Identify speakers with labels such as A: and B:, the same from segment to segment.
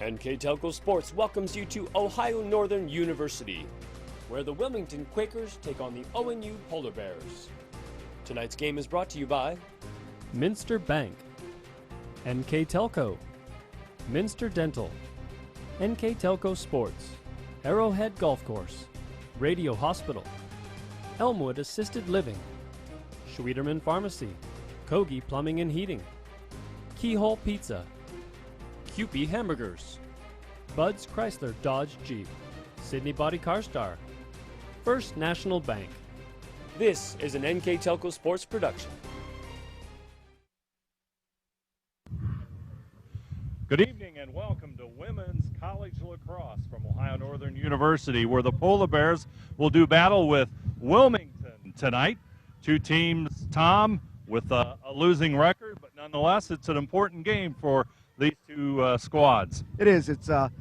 A: NKTelco Sports welcomes you to Ohio Northern University, where the Wilmington Quakers take on the ONU Polar Bears. Tonight's game is brought to you by
B: Minster Bank, NKTelco, Minster Dental, NKTelco Sports, Arrowhead Golf Course, Radio Hospital, Elmwood Assisted Living, Schwederman Pharmacy, Kogi Plumbing and Heating, Keyhole Pizza, Kewpie Hamburgers, Bud's Chrysler Dodge Jeep, Sydney Body Car Star, First National Bank.
A: This is an NKTelco Sports production.
C: Good evening and welcome to Women's College Lacrosse from Ohio Northern University, where the Polar Bears will do battle with Wilmington tonight. Two teams, Tom, with a losing record, but nonetheless it's an important game for these two squads.
D: It is. It's a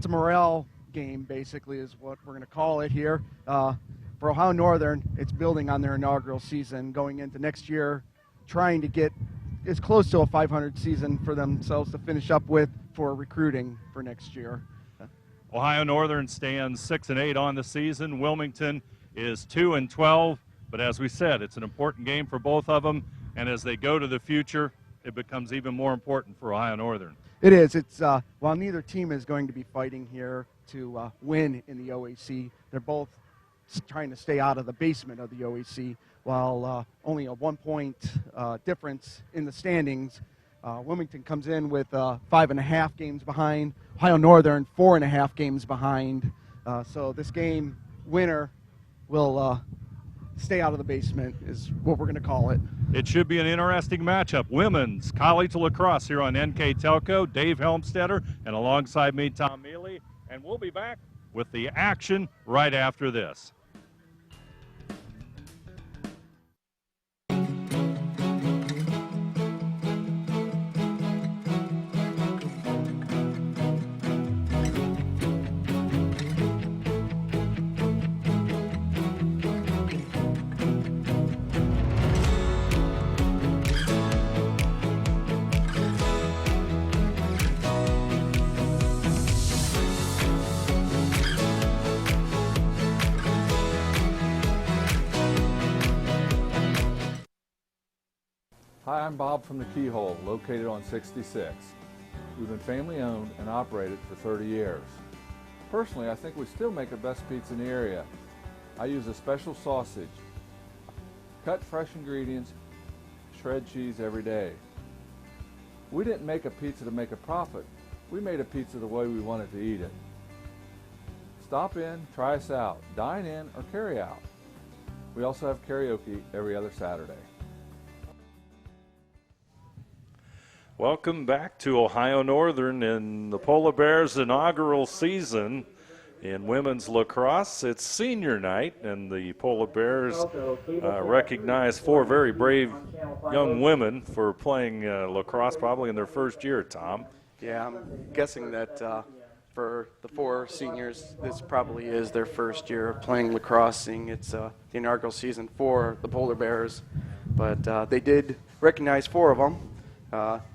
D: morale game, basically, is what we're going to call it here. For Ohio Northern, it's building on their inaugural season, going into next year, trying to get as close to a 500 season for themselves to finish up with for recruiting for next year.
C: Ohio Northern stands 6-8 on the season. Wilmington is 2-12, but as we said, it's an important game for both of them, and as they go to the future, it becomes even more important for Ohio Northern.
D: It is. It's while neither team is going to be fighting here to win in the OAC, they're both trying to stay out of the basement of the OAC, while only a 1 point difference in the standings. Wilmington comes in with 5.5 games behind. Ohio Northern 4.5 games behind. So this game winner will stay out of the basement is what we're going to call it.
C: It should be an interesting matchup. Women's College Lacrosse here on NKTelco. Dave Helmstetter and alongside me, Tom Mealy. And we'll be back with the action right after this.
E: Hi, I'm Bob from the Keyhole, located on 66. We've been family owned and operated for 30 years. Personally, I think we still make the best pizza in the area. I use a special sausage, cut fresh ingredients, shred cheese every day. We didn't make a pizza to make a profit. We made a pizza the way we wanted to eat it. Stop in, try us out, dine in, or carry out. We also have karaoke every other Saturday.
C: Welcome back to Ohio Northern in the Polar Bears' inaugural season in women's lacrosse. It's senior night, and the Polar Bears recognize 4 very brave young women for playing lacrosse probably in their first year, Tom.
F: Yeah, I'm guessing that for the 4 seniors, this probably is their first year of playing lacrosse, seeing it's the inaugural season for the Polar Bears. But they did recognize 4 of them.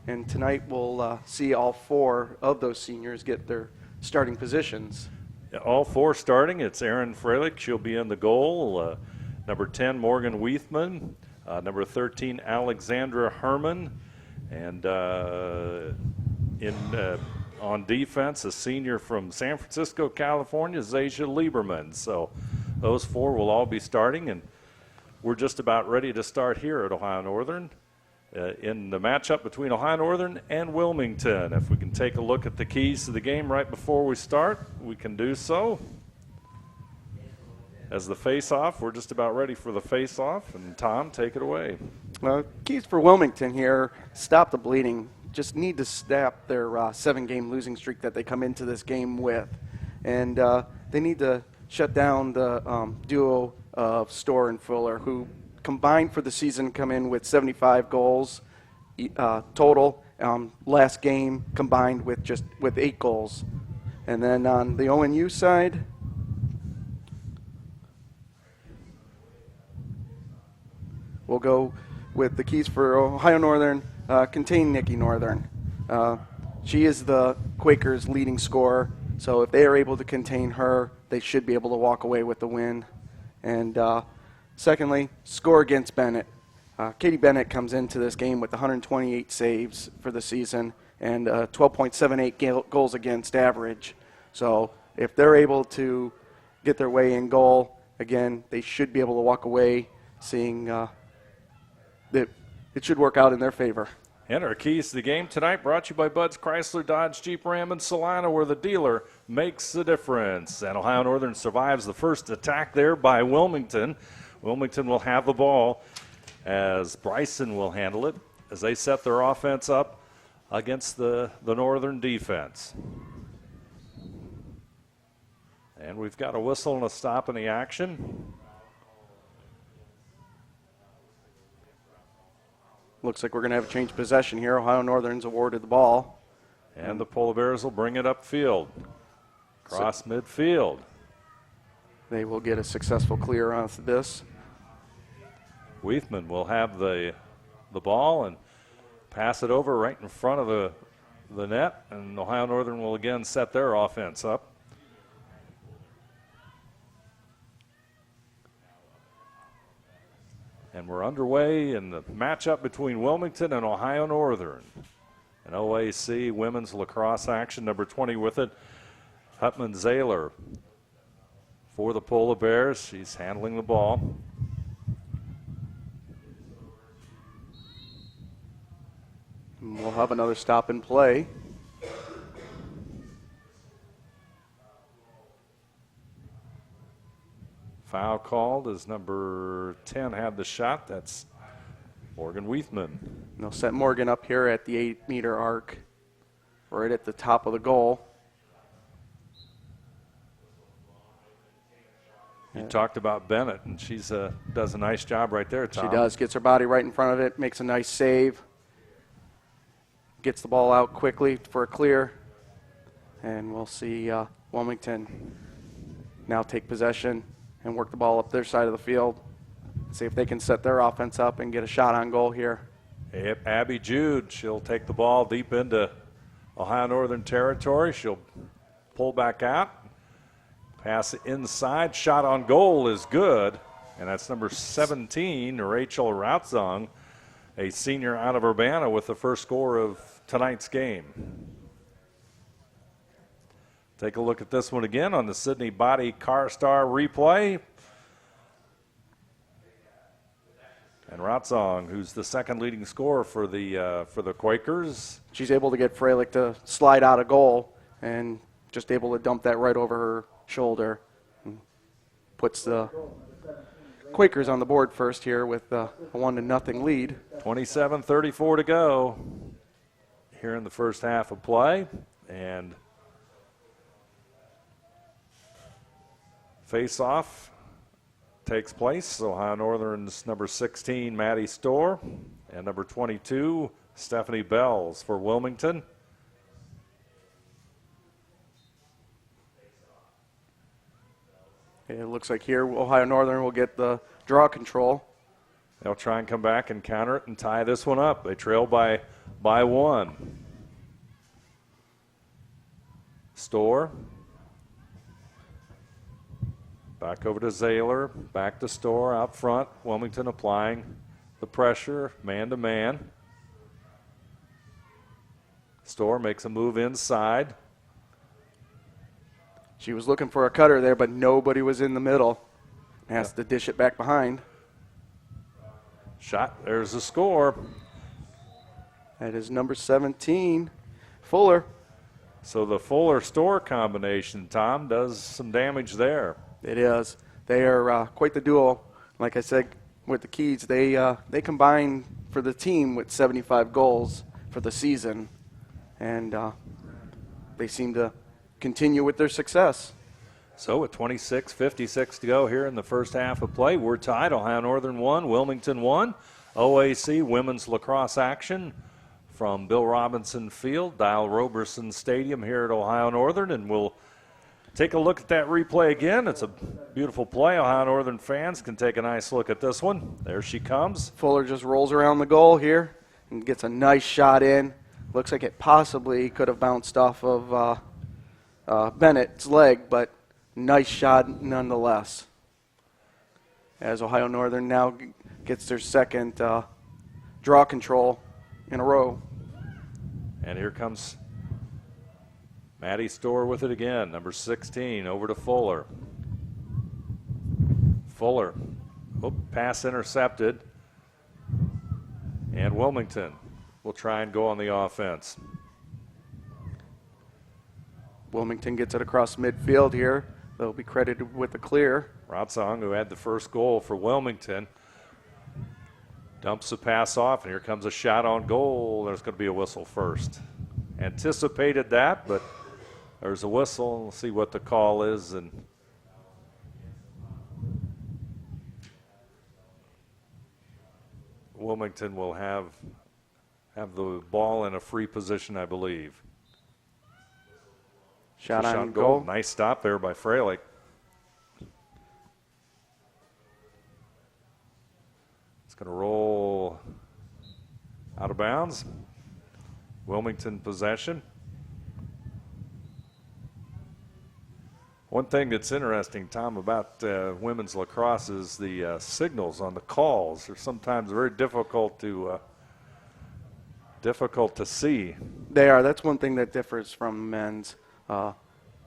F: And tonight we'll see all 4 of those seniors get their starting positions.
C: Yeah, all 4 starting. It's Erin Freilich. She'll be in the goal. Number 10, Morgan Weithman. Number 13, Alexandra Herman. And on defense, a senior from San Francisco, California, Zasia Lieberman. So those 4 will all be starting. And we're just about ready to start here at Ohio Northern. In the matchup between Ohio Northern and Wilmington. If we can take a look at the keys to the game right before we start, we can do so. As the face-off, we're just about ready for the face-off, and Tom, take it away.
F: Keys for Wilmington here: stop the bleeding. Just need to stop their 7-game losing streak that they come into this game with, and they need to shut down the duo of Storr and Fuller, who combined for the season come in with 75 goals total. Last game combined with 8 goals. And then on the ONU side, we'll go with the keys for Ohio Northern, contain Nikki Northern. She is the Quakers' leading scorer, so if they are able to contain her, they should be able to walk away with the win. And secondly, score against Bennett. Katie Bennett comes into this game with 128 saves for the season and 12.78 goals against average. So if they're able to get their way in goal, again, they should be able to walk away seeing that it should work out in their favor.
C: And our keys to the game tonight brought to you by Bud's Chrysler, Dodge, Jeep, Ram, and Solana, where the dealer makes the difference. And Ohio Northern survives the first attack there by Wilmington. Wilmington will have the ball as Bryson will handle it as they set their offense up against the Northern defense. And we've got a whistle and a stop in the action.
F: Looks like we're going to have a change of possession here. Ohio Northern's awarded the ball.
C: And the Polar Bears will bring it upfield. Cross midfield.
F: They will get a successful clear off this.
C: Weithman will have the ball and pass it over right in front of the net, and Ohio Northern will again set their offense up. And we're underway in the matchup between Wilmington and Ohio Northern. An OAC women's lacrosse action, number 20 with it, Hutman Zahler for the Polar Bears. She's handling the ball.
F: We'll have another stop and play.
C: Foul called as number 10 had the shot. That's Morgan Weithman.
F: And they'll set Morgan up here at the 8-meter arc, right at the top of the goal.
C: You talked about Bennett, and she's does a nice job right there, Tom.
F: She does. Gets her body right in front of it, makes a nice save. Gets the ball out quickly for a clear. And we'll see Wilmington now take possession and work the ball up their side of the field. See if they can set their offense up and get a shot on goal here.
C: Abby Jude, she'll take the ball deep into Ohio Northern territory. She'll pull back out. Pass inside. Shot on goal is good. And that's number 17, Rachel Rautzong, a senior out of Urbana, with the first score of tonight's game. Take a look at this one again on the Sydney Body Car Star replay. And Rautzong, who's the second leading scorer for the Quakers.
F: She's able to get Freilich to slide out a goal and just able to dump that right over her shoulder. And puts the Quakers on the board first here with a 1-0 lead.
C: 27:34 to go here in the first half of play. And face-off takes place. Ohio Northern's number 16, Maddie Storr, and number 22, Stephanie Bells for Wilmington.
F: It looks like here Ohio Northern will get the draw control.
C: They'll try and come back and counter it and tie this one up. They trail by one. Storr. Back over to Zahler, back to Storr out front. Wilmington applying the pressure, man-to-man. Storr makes a move inside.
F: She was looking for a cutter there, but nobody was in the middle. Has to dish it back behind.
C: Shot, there's the score.
F: That is number 17, Fuller.
C: So the Fuller-Storr combination, Tom, does some damage there.
F: It is. They are quite the duo. Like I said, with the Keys, they combine for the team with 75 goals for the season, and they seem to continue with their success.
C: So with 26:56 to go here in the first half of play, we're tied. Ohio Northern 1, Wilmington 1. OAC women's lacrosse action from Bill Robinson Field, Dial Roberson Stadium here at Ohio Northern, and we'll take a look at that replay again. It's a beautiful play. Ohio Northern fans can take a nice look at this one. There she comes.
F: Fuller just rolls around the goal here and gets a nice shot in. Looks like it possibly could have bounced off of Bennett's leg, but nice shot nonetheless. As Ohio Northern now gets their second draw control in a row.
C: And here comes Maddie Storr with it again, number 16, over to Fuller. Fuller, pass intercepted. And Wilmington will try and go on the offense.
F: Wilmington gets it across midfield here. They'll be credited with the clear.
C: Rotsong, who had the first goal for Wilmington, dumps the pass off, and here comes a shot on goal. There's going to be a whistle first. Anticipated that, but there's a whistle. We'll see what the call is. And Wilmington will have the ball in a free position, I believe.
F: Shot on goal.
C: Nice stop there by Freilich. It's going to roll out of bounds. Wilmington possession. One thing that's interesting, Tom, about women's lacrosse is the signals on the calls. They're sometimes very difficult to see.
F: They are. That's one thing that differs from men's.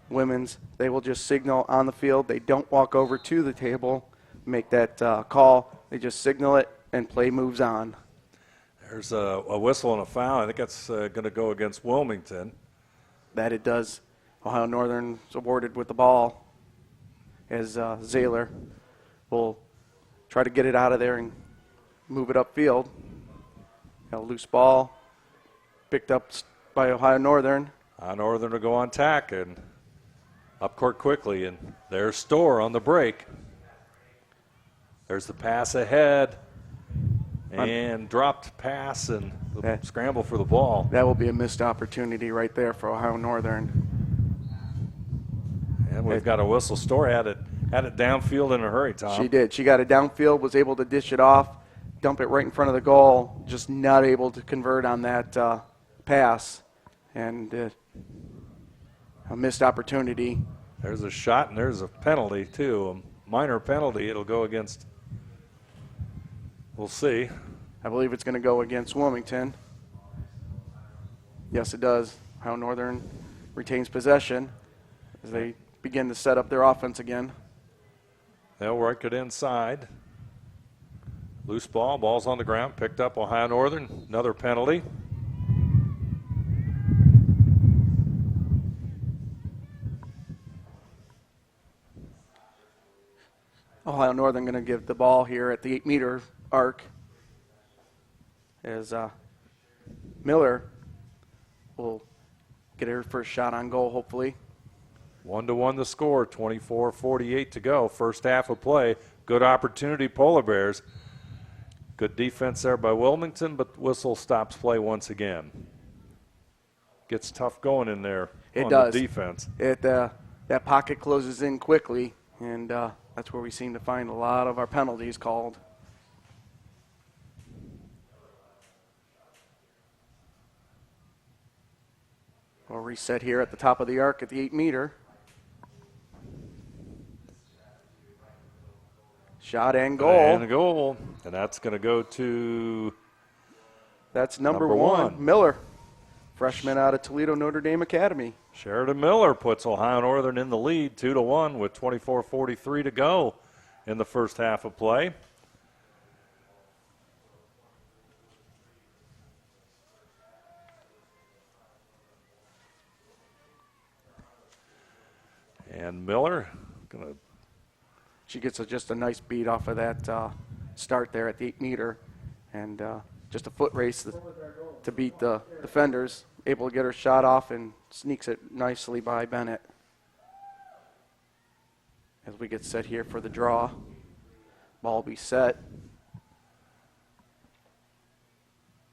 F: Women's, they will just signal on the field. They don't walk over to the table, make that call. They just signal it, and play moves on.
C: There's a whistle and a foul. I think that's going to go against Wilmington.
F: That it does. Ohio Northern is awarded with the ball as Zahler will try to get it out of there and move it upfield. Got a loose ball picked up by Ohio Northern.
C: Ohio Northern will go on tack and up court quickly, and there's Storr on the break. There's the pass ahead and dropped pass and the scramble for the ball.
F: That will be a missed opportunity right there for Ohio Northern.
C: And we've got a whistle. Storr had it downfield in a hurry, Tom.
F: She did. She got it downfield, was able to dish it off, dump it right in front of the goal, just not able to convert on that pass. And a missed opportunity.
C: There's a shot and there's a penalty, too. A minor penalty. It'll go against, we'll see.
F: I believe it's going to go against Wilmington. Yes, it does. Ohio Northern retains possession as they begin to set up their offense again.
C: They'll work it inside. Loose ball, ball's on the ground, picked up Ohio Northern. Another penalty.
F: Ohio Northern going to give the ball here at the 8-meter arc as Miller will get her first shot on goal, hopefully.
C: 1-1 the score, 24:48 to go. First half of play. Good opportunity, Polar Bears. Good defense there by Wilmington, but the whistle stops play once again. Gets tough going in there on the defense.
F: That pocket closes in quickly, and that's where we seem to find a lot of our penalties called. We'll reset here at the top of the arc at the 8-meter. Shot and goal.
C: And a goal. And that's going to go to...
F: That's number one, Miller. Freshman out of Toledo Notre Dame Academy.
C: Sheridan Miller puts Ohio Northern in the lead, 2-1 with 24:43 to go in the first half of play. And Miller gonna.
F: She gets just a nice beat off of that start there at the 8-meter, and just a foot race to beat the defenders. Able to get her shot off and sneaks it nicely by Bennett. As we get set here for the draw. Ball will be set.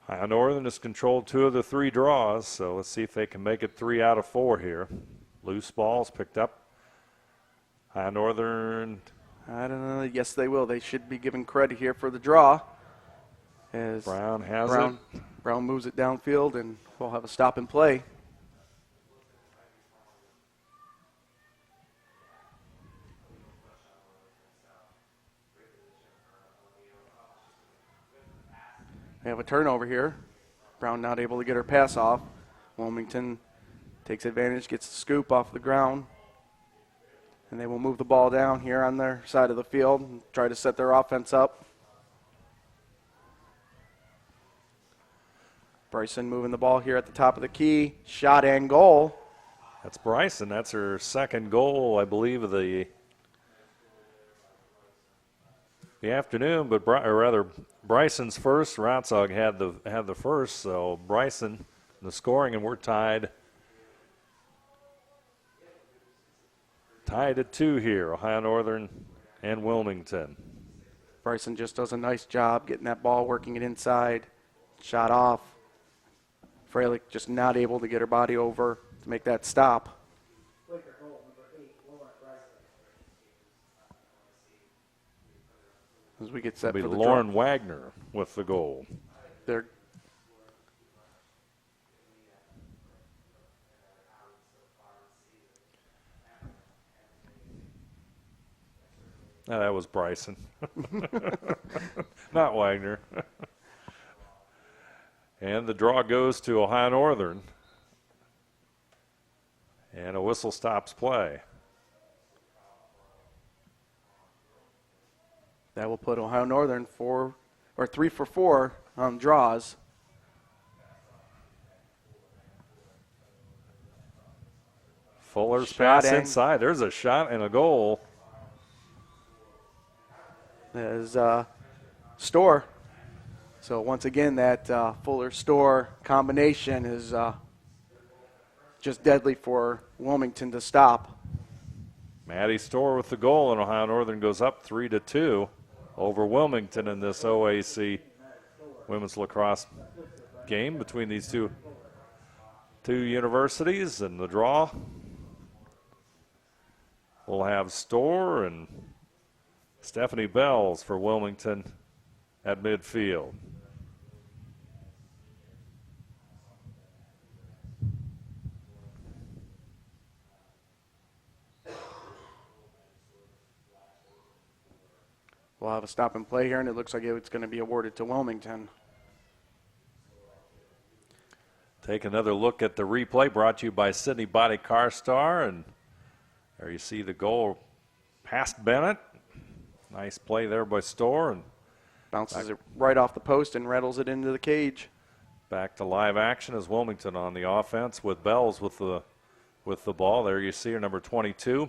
C: Ohio Northern has controlled 2 of the 3 draws, so let's see if they can make it 3 out of 4 here. Loose balls picked up. Ohio Northern.
F: I don't know. Yes, they will. They should be given credit here for the draw. As
C: Brown has it.
F: Brown moves it downfield, and we'll have a stop and play. We have a turnover here. Brown not able to get her pass off. Wilmington takes advantage, gets the scoop off the ground. And they will move the ball down here on their side of the field and try to set their offense up. Bryson moving the ball here at the top of the key. Shot and goal.
C: That's Bryson. That's her second goal, I believe, of the afternoon. But Bryson's first. Ratzog had the first. So Bryson, the scoring, and we're tied. Tied at 2 here, Ohio Northern and Wilmington.
F: Bryson just does a nice job getting that ball, working it inside. Shot off. Freilich just not able to get her body over to make that stop. As we get set
C: It'll
F: for
C: be
F: the
C: Lauren
F: draw.
C: Wagner with the goal.
F: They're
C: No, that was Bryson. Not Wagner. And the draw goes to Ohio Northern. And a whistle stops play.
F: That will put Ohio Northern 3 for 4 on draws.
C: Fuller's
F: Shot
C: pass
F: and-
C: inside. There's a shot and a goal.
F: As Store. So once again, that Fuller Store combination is just deadly for Wilmington to stop.
C: Maddie Storr with the goal, and Ohio Northern goes up 3-2 over Wilmington in this OAC women's lacrosse game between these two universities. And the draw will have Storr and Stephanie Bells for Wilmington at midfield.
F: We'll have a stop and play here, and it looks like it's going to be awarded to Wilmington.
C: Take another look at the replay brought to you by Sydney Body Car Star. And there you see the goal past Bennett. Nice play there by Storr. And
F: Bounces it right off the post and rattles it into the cage.
C: back to live action as Wilmington on the offense with Bells with the ball. There you see her, number 22.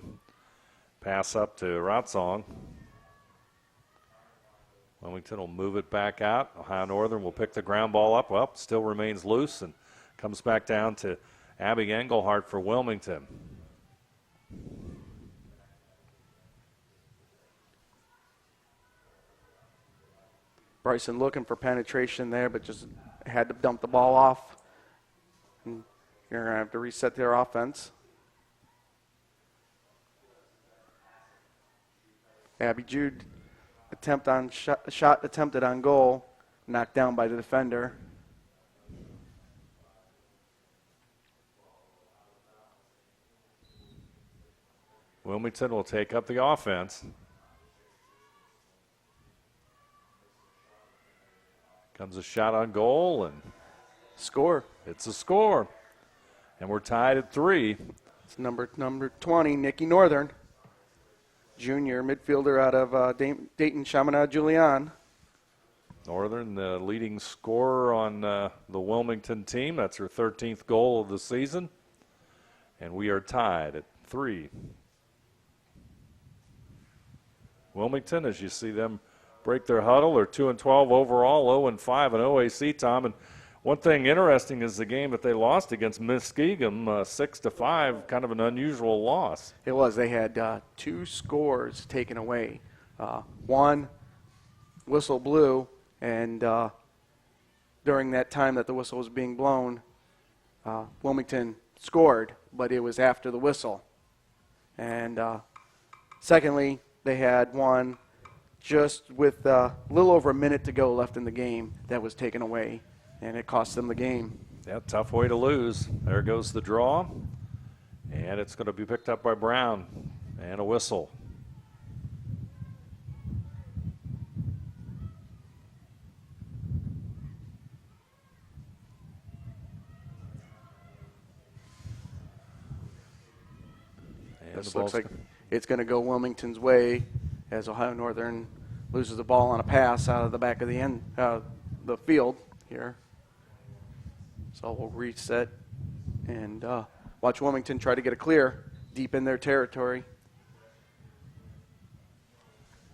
C: Pass up to Ratzong. Wilmington will move it back out. Ohio Northern will pick the ground ball up. Well, still remains loose and comes back down to Abby Engelhardt for Wilmington.
F: Bryson looking for penetration there, but just had to dump the ball off. And you're going to have to reset their offense. Abby Jude shot attempted on goal, knocked down by the defender.
C: Wilmington will take up the offense. Comes a shot on goal, and
F: Score.
C: it's a score. And we're tied at 3.
F: It's number 20, Nikki Northern. Junior midfielder out of Dayton Chaminade Julian.
C: Northern, the leading scorer on the Wilmington team. That's her 13th goal of the season. And we are tied at 3. Wilmington, as you see them break their huddle, they're 2-12 overall, 0-5 in OAC, Tom. And one thing interesting is the game that they lost against Muskegum, 6-5, kind of an unusual loss.
F: It was. They had 2 scores taken away. One, whistle blew, and during that time that the whistle was being blown, Wilmington scored, but it was after the whistle. And secondly, they had one just with a little over a minute to go left in the game that was taken away. and it cost them the game.
C: Yeah, tough way to lose. There goes the draw, and it's going to be picked up by Brown, and a whistle.
F: This looks like it's going to go Wilmington's way as Ohio Northern loses the ball on a pass out of the back of the field here. So we'll reset and watch Wilmington try to get a clear deep in their territory.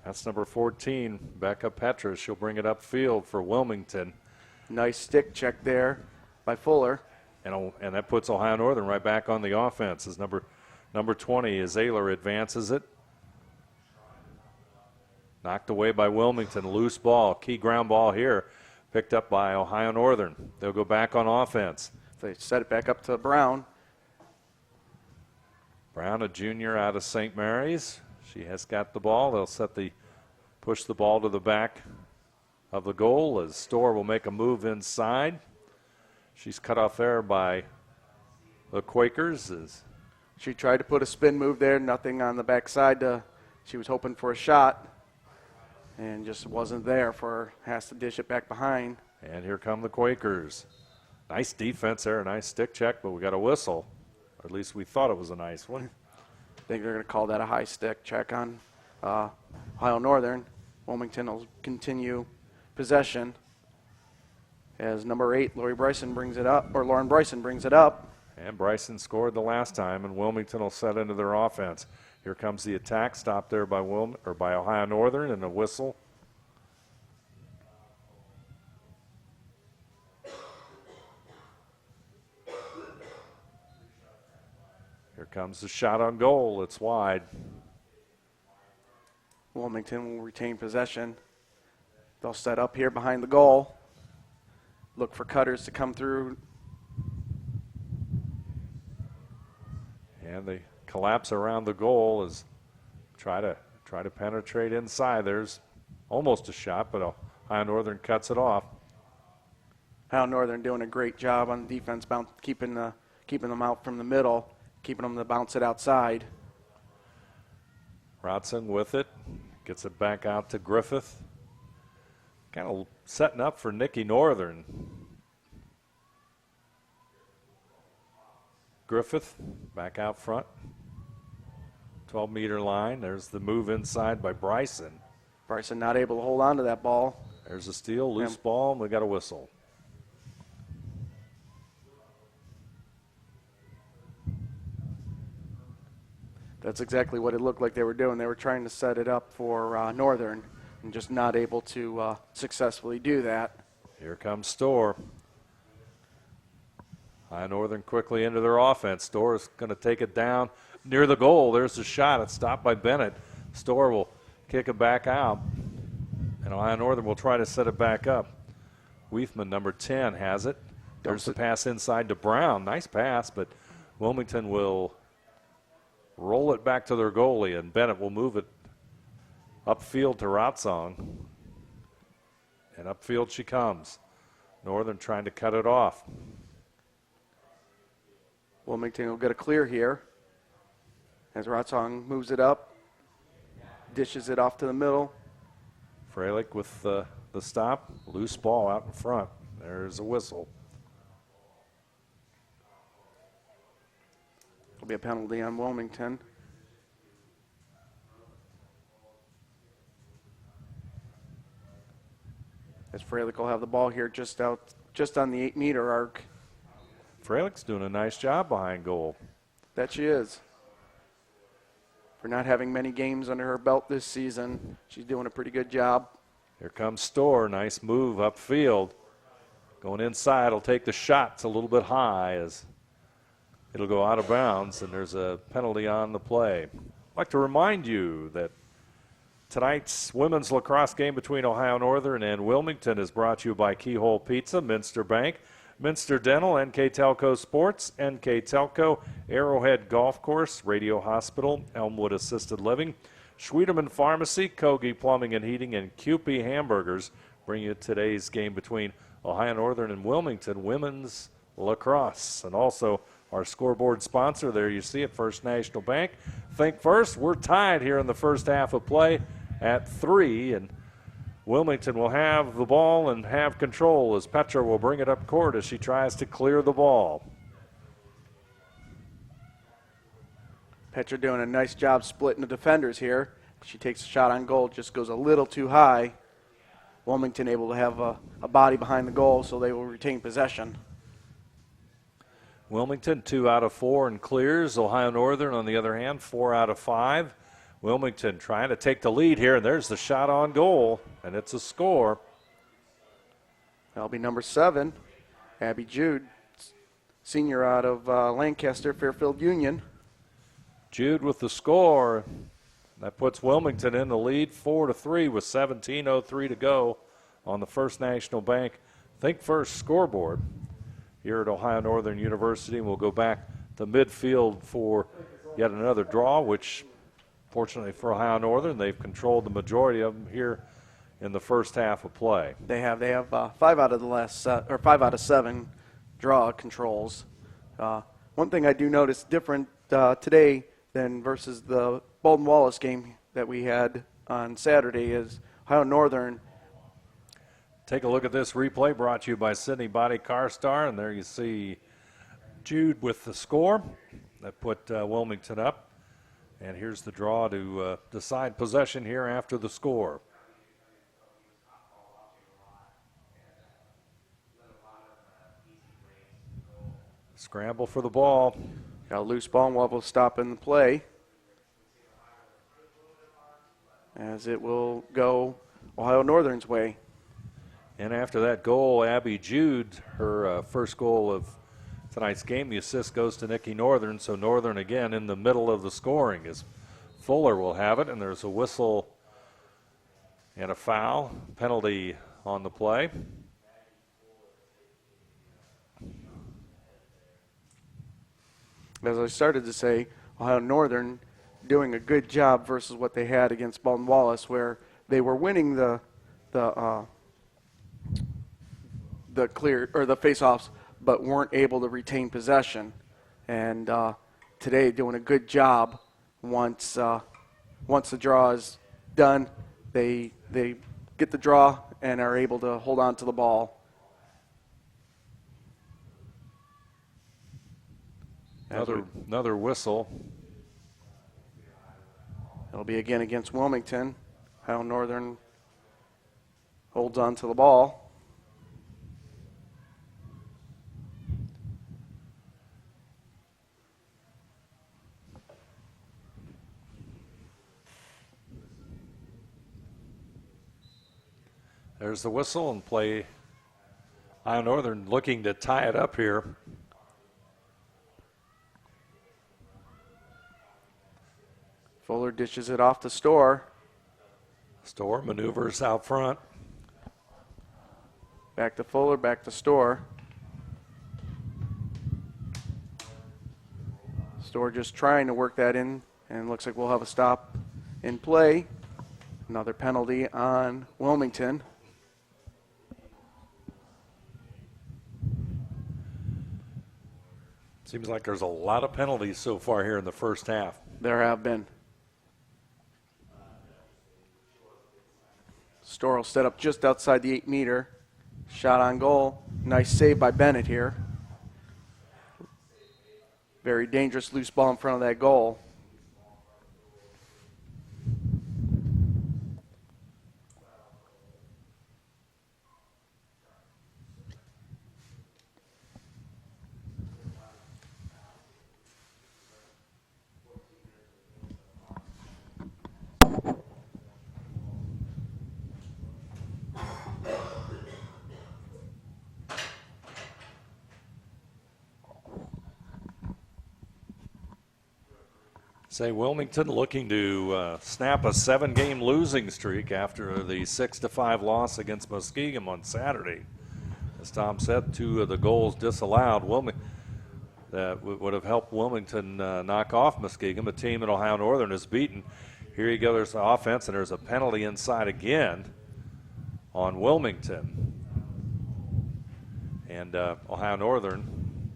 C: That's number 14, Becca Petrus. She'll bring it upfield for Wilmington.
F: Nice stick check there by Fuller.
C: And that puts Ohio Northern right back on the offense as number 20 is Ayler advances it. Knocked away by Wilmington. Loose ball. Key ground ball here. Picked up by Ohio Northern. They'll go back on offense.
F: They set it back up to Brown.
C: Brown, a junior out of St. Mary's. She has got the ball. They'll push the ball to the back of the goal as Storr will make a move inside. She's cut off there by the Quakers.
F: She tried to put a spin move there, nothing on the backside. She was hoping for a shot and just wasn't there for her. Has to dish it back behind.
C: And here come the Quakers. Nice defense there, a nice stick check, but we got a whistle. Or at least we thought it was a nice one.
F: I think they're going to call that a high stick check on Ohio Northern. Wilmington will continue possession as number 8, Lauren Bryson brings it up.
C: And Bryson scored the last time, and Wilmington will set into their offense. Here comes the attack, stopped there by Ohio Northern, and a whistle. Here comes the shot on goal. It's wide.
F: Wilmington will retain possession. They'll set up here behind the goal. Look for cutters to come through.
C: And they collapse around the goal as try to penetrate inside. There's almost a shot, but Ohio Northern cuts it off.
F: Ohio Northern doing a great job on defense, keeping them out from the middle, keeping them to bounce it outside.
C: Rodson with it, gets it back out to Griffith. Kind of setting up for Nikki Northern. Griffith back out front. 12-meter line. There's the move inside by Bryson.
F: Bryson not able to hold on to that ball.
C: There's a steal, loose ball, and we got a whistle.
F: That's exactly what it looked like they were doing. They were trying to set it up for Northern and just not able to successfully do that.
C: Here comes Storr. High Northern quickly into their offense. Storr is going to take it down near the goal. There's the shot. It's stopped by Bennett. Storr will kick it back out, and Ohio Northern will try to set it back up. Weifman, number 10, has it. There's the pass inside to Brown. Nice pass, but Wilmington will roll it back to their goalie, and Bennett will move it upfield to Rotsong. And upfield she comes. Northern trying to cut it off.
F: Wilmington will get a clear here as Rotsong moves it up, dishes it off to the middle.
C: Freilich with the stop. Loose ball out in front. There's a whistle.
F: There'll be a penalty on Wilmington. As Freilich will have the ball here just on the 8-meter arc.
C: Freilich's doing a nice job behind goal.
F: That she is. For not having many games under her belt this season, she's doing a pretty good job.
C: Here comes Storr. Nice move upfield. Going inside, will take the shot. It's a little bit high as it'll go out of bounds, and there's a penalty on the play. I'd like to remind you that tonight's women's lacrosse game between Ohio Northern and Wilmington is brought to you by Keyhole Pizza, Minster Bank, Minster Dental, NKTelco Sports, NKTelco, Arrowhead Golf Course, Radio Hospital, Elmwood Assisted Living, Schwiedemann Pharmacy, Kogi Plumbing and Heating, and Kewpie Hamburgers, bring you today's game between Ohio Northern and Wilmington women's lacrosse. And also our scoreboard sponsor, there you see it, First National Bank. Think First, we're tied here in the first half of play at 3, and Wilmington will have the ball and have control as Petra will bring it up court as she tries to clear the ball.
F: Petra doing a nice job splitting the defenders here. She takes a shot on goal, just goes a little too high. Wilmington able to have a body behind the goal, so they will retain possession.
C: Wilmington 2 out of 4 and clears. Ohio Northern, on the other hand, 4 out of 5. Wilmington trying to take the lead here, and there's the shot on goal, and it's a score.
F: That'll be number 7, Abby Jude, senior out of Lancaster Fairfield Union.
C: Jude with the score. That puts Wilmington in the lead 4-3 with 17:03 to go on the First National Bank Think First scoreboard here at Ohio Northern University. We'll go back to midfield for yet another draw, which fortunately for Ohio Northern, they've controlled the majority of them here in the first half of play.
F: They have 5 out of the last 5 out of 7 draw controls. One thing I do notice different today than versus the Bolton Wallace game that we had on Saturday is Ohio Northern.
C: Take a look at this replay brought to you by Sydney Body Car Star, and there you see Jude with the score that put Wilmington up. And here's the draw to decide possession here after the score. Scramble for the ball.
F: Got a loose ball and we'll stop in the play, as it will go Ohio Northern's way.
C: And after that goal, Abby Jude, her first goal of tonight's game, the assist goes to Nikki Northern. So Northern again in the middle of the scoring as Fuller will have it, and there's a whistle and a foul penalty on the play.
F: As I started to say, Ohio Northern doing a good job versus what they had against Bolton Wallace, where they were winning the clear or the face-offs, but weren't able to retain possession. And today, doing a good job. Once the draw is done, they get the draw and are able to hold on to the ball.
C: Another whistle.
F: It'll be again against Wilmington. Ohio Northern holds on to the ball.
C: There's the whistle and play. Ohio Northern looking to tie it up here.
F: Fuller dishes it off to Storr.
C: Storr maneuvers out front.
F: Back to Fuller, back to Storr. Storr just trying to work that in, and looks like we'll have a stop in play. Another penalty on Wilmington.
C: Seems like there's a lot of penalties so far here in the first half.
F: There have been. Storr will set up just outside the 8-meter. Shot on goal. Nice save by Bennett here. Very dangerous loose ball in front of that goal.
C: Say Wilmington looking to snap a 7-game losing streak after the 6-5 loss against Muskingum on Saturday. As Tom said, 2 of the goals disallowed. That would have helped Wilmington knock off Muskingum, a team that Ohio Northern has beaten. Here you go, there's the offense, and there's a penalty inside again on Wilmington. And Ohio Northern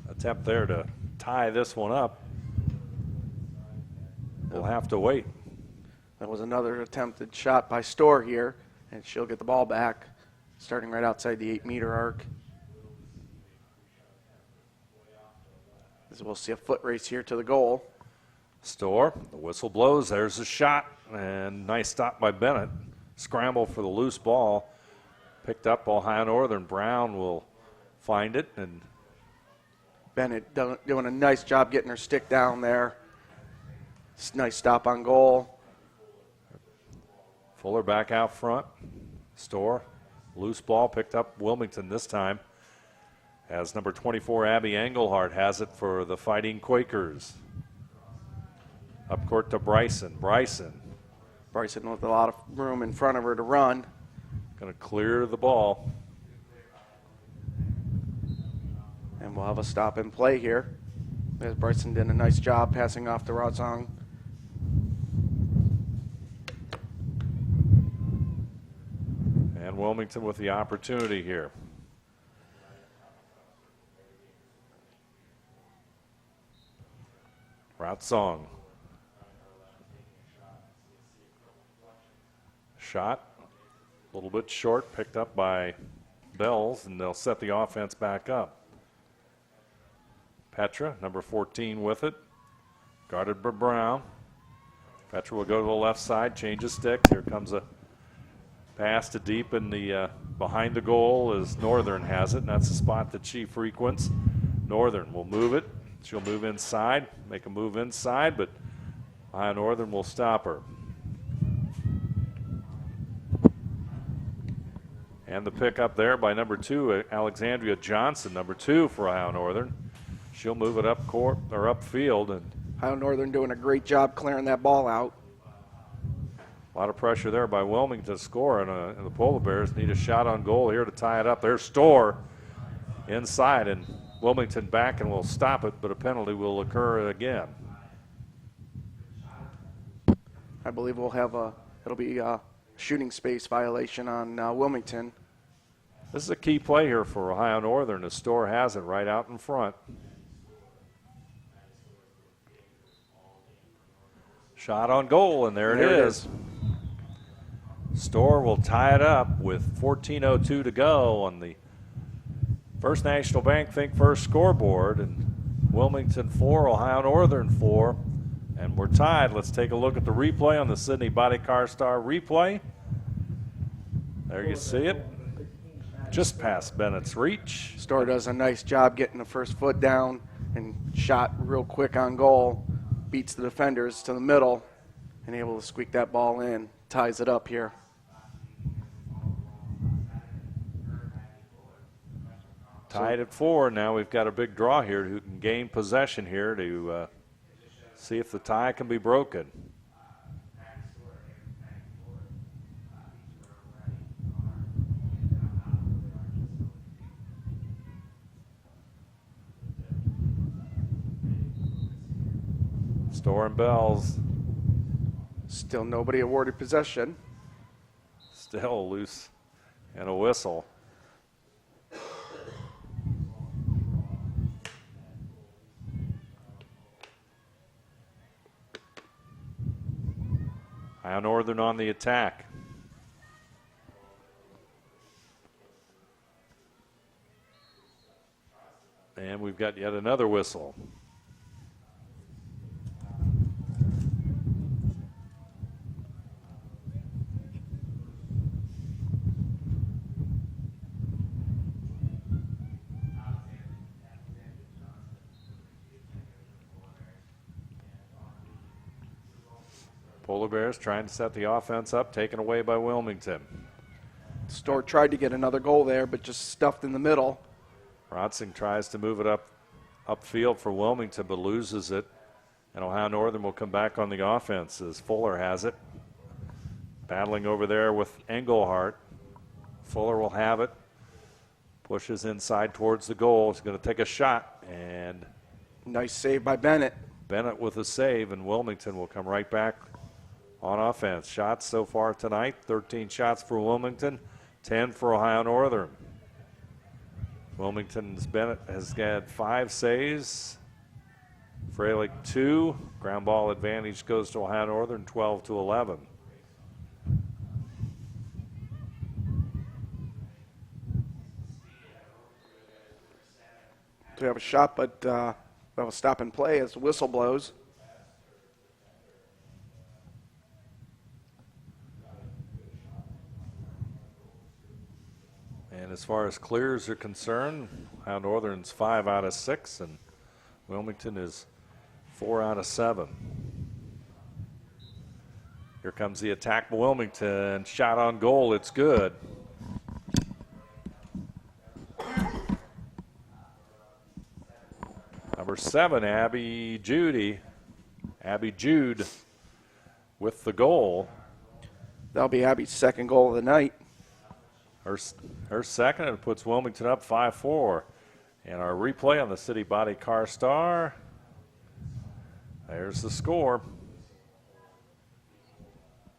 C: attempt there to tie this one up. We'll have to wait.
F: That was another attempted shot by Storr here, and she'll get the ball back, starting right outside the 8-meter arc. As we'll see a foot race here to the goal.
C: Storr, the whistle blows, there's a shot, and nice stop by Bennett. Scramble for the loose ball. Picked up Ohio Northern. Brown will find it, and
F: Bennett doing a nice job getting her stick down there. Nice stop on goal.
C: Fuller back out front. Storr, loose ball picked up Wilmington this time. As number 24, Abby Engelhardt has it for the Fighting Quakers. Up court to Bryson. Bryson
F: with a lot of room in front of her to run.
C: going to clear the ball.
F: And we'll have a stop and play here, as Bryson did a nice job passing off to Razong.
C: And Wilmington with the opportunity here. Razong. Shot a little bit short, picked up by Bells, and they'll set the offense back up. Petra, number 14, with it. Guarded by Brown. Petra will go to the left side, changes sticks. Here comes a pass to deep in the behind the goal as Northern has it, and that's the spot that she frequents. Northern will move it. She'll move inside, make a move inside, but Ohio Northern will stop her. And the pick up there by number 2, Alexandria Johnson, number 2 for Ohio Northern. She'll move it up court or upfield, and
F: Ohio Northern doing a great job clearing that ball out.
C: a lot of pressure there by Wilmington to score, and the Polar Bears need a shot on goal here to tie it up. There's Storr inside, and Wilmington back and will stop it, but a penalty will occur again.
F: I believe we'll have it'll be a shooting space violation on Wilmington.
C: This is a key play here for Ohio Northern. The Storr has it right out in front. Shot on goal, and there it is. Storr will tie it up with 14:02 to go on the First National Bank Think First scoreboard, and Wilmington 4, Ohio Northern 4, and we're tied. Let's take a look at the replay on the Sydney Body Car Star replay. There you see it, just past Bennett's reach.
F: Storr does a nice job getting the first foot down and shot real quick on goal. Beats the defenders to the middle and able to squeak that ball in. Ties it up here.
C: Tied at 4. Now we've got a big draw here who can gain possession here to see if the tie can be broken. Storr and Bells.
F: Still nobody awarded possession.
C: Still loose and a whistle. Ohio Northern on the attack. And we've got yet another whistle. Polar Bears trying to set the offense up, taken away by Wilmington.
F: Storr tried to get another goal there, but just stuffed in the middle.
C: Rotzing tries to move it upfield for Wilmington, but loses it. And Ohio Northern will come back on the offense as Fuller has it. Battling over there with Engelhardt. Fuller will have it. Pushes inside towards the goal. He's going to take a shot, and
F: nice save by Bennett.
C: Bennett with a save, and Wilmington will come right back on offense. Shots so far tonight, 13 shots for Wilmington, 10 for Ohio Northern. Wilmington's Bennett has got 5 saves. Freilich 2. Ground ball advantage goes to Ohio Northern, 12-11.
F: We have a shot, but that will stop and play as the whistle blows.
C: And as far as clears are concerned, Ohio Northern's 5 out of 6, and Wilmington is 4 out of 7. Here comes the attack by Wilmington. Shot on goal, it's good. Number 7, Abby Jude with the goal.
F: That'll be Abby's second goal of the night.
C: Her second, and it puts Wilmington up 5-4. And our replay on the City Body Car Star. There's the score.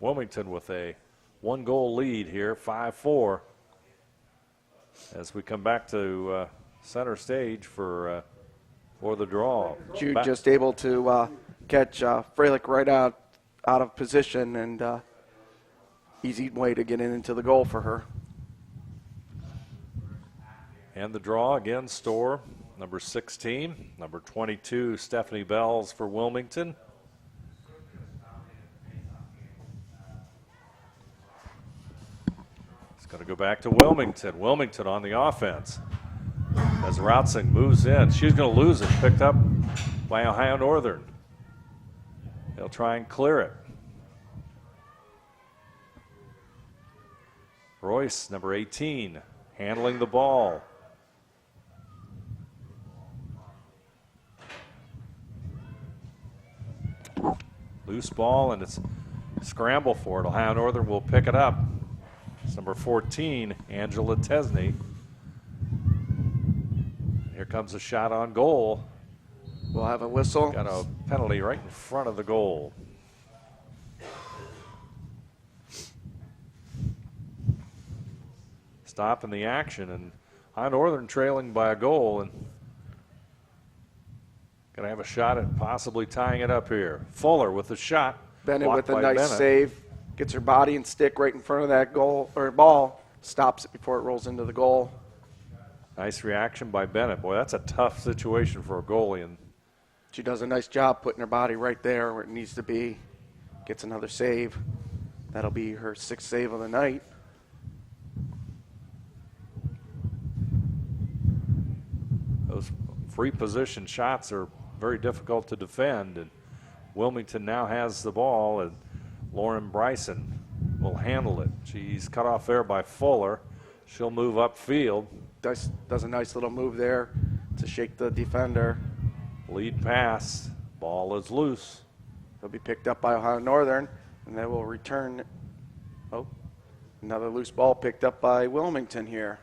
C: Wilmington with a 1-goal lead here, 5-4. As we come back to center stage for the draw.
F: Jude just able to catch Freilich right out of position, and easy way to get into the goal for her.
C: And the draw again, Storr, number 16, number 22, Stephanie Bells for Wilmington. It's going to go back to Wilmington. Wilmington on the offense. As Routzing moves in, she's going to lose it. Picked up by Ohio Northern. They'll try and clear it. Royce, number 18, handling the ball. Loose ball, and it's scramble for it. Ohio Northern will pick it up. It's number 14, Angela Tesney. Here comes a shot on goal.
F: We'll have a whistle.
C: Got a penalty right in front of the goal. Stopping the action, and Ohio Northern trailing by a goal, and going to have a shot at possibly tying it up here. Fuller with the shot.
F: Bennett with a nice
C: Bennett.
F: save. Gets her body and stick right in front of that goal or ball. Stops it before it rolls into the goal.
C: Nice reaction by Bennett. Boy, that's a tough situation for a goalie. And
F: she does a nice job putting her body right there where it needs to be. Gets another save. That'll be her 6th save of the night.
C: Those free position shots are very difficult to defend, and Wilmington now has the ball, and Lauren Bryson will handle it. She's cut off there by Fuller. She'll move upfield.
F: Does a nice little move there to shake the defender.
C: Lead pass. Ball is loose.
F: It'll be picked up by Ohio Northern, and they will return. Oh, another loose ball picked up by Wilmington here.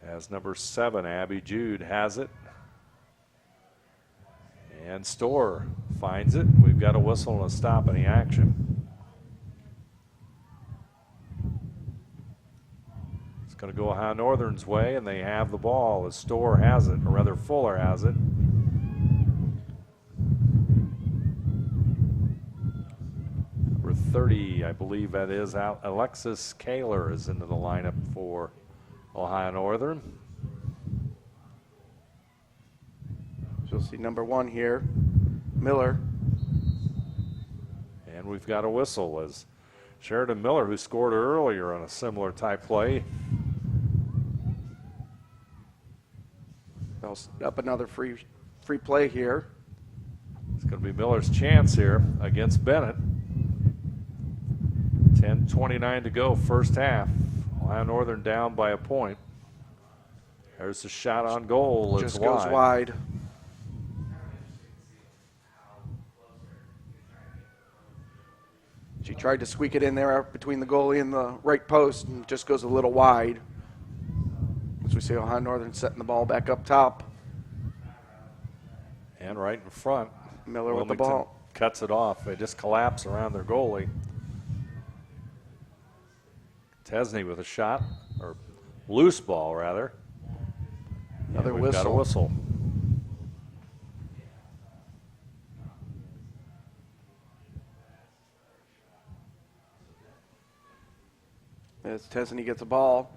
C: As number 7, Abby Jude has it. And Storr finds it. We've got a whistle and a stop in the action. It's going to go Ohio Northern's way, and they have the ball as Storr has it, or rather Fuller has it. Number 30, I believe that is Alexis Kaler is into the lineup for Ohio Northern.
F: You'll see number 1 here, Miller.
C: And we've got a whistle as Sheridan Miller, who scored earlier on a similar type play.
F: They'll up another free play here.
C: It's going to be Miller's chance here against Bennett. 10:29 to go, first half. Ohio Northern down by a point. There's the shot on goal.
F: Just goes wide. She tried to squeak it in there between the goalie and the right post, and just goes a little wide. As we see Ohio Northern setting the ball back up top.
C: And right in front.
F: Miller with the ball.
C: cuts it off. They just collapse around their goalie. Tesney with a shot, or loose ball rather.
F: Another
C: and we've got a
F: whistle.
C: whistle.
F: As Tesney gets a ball,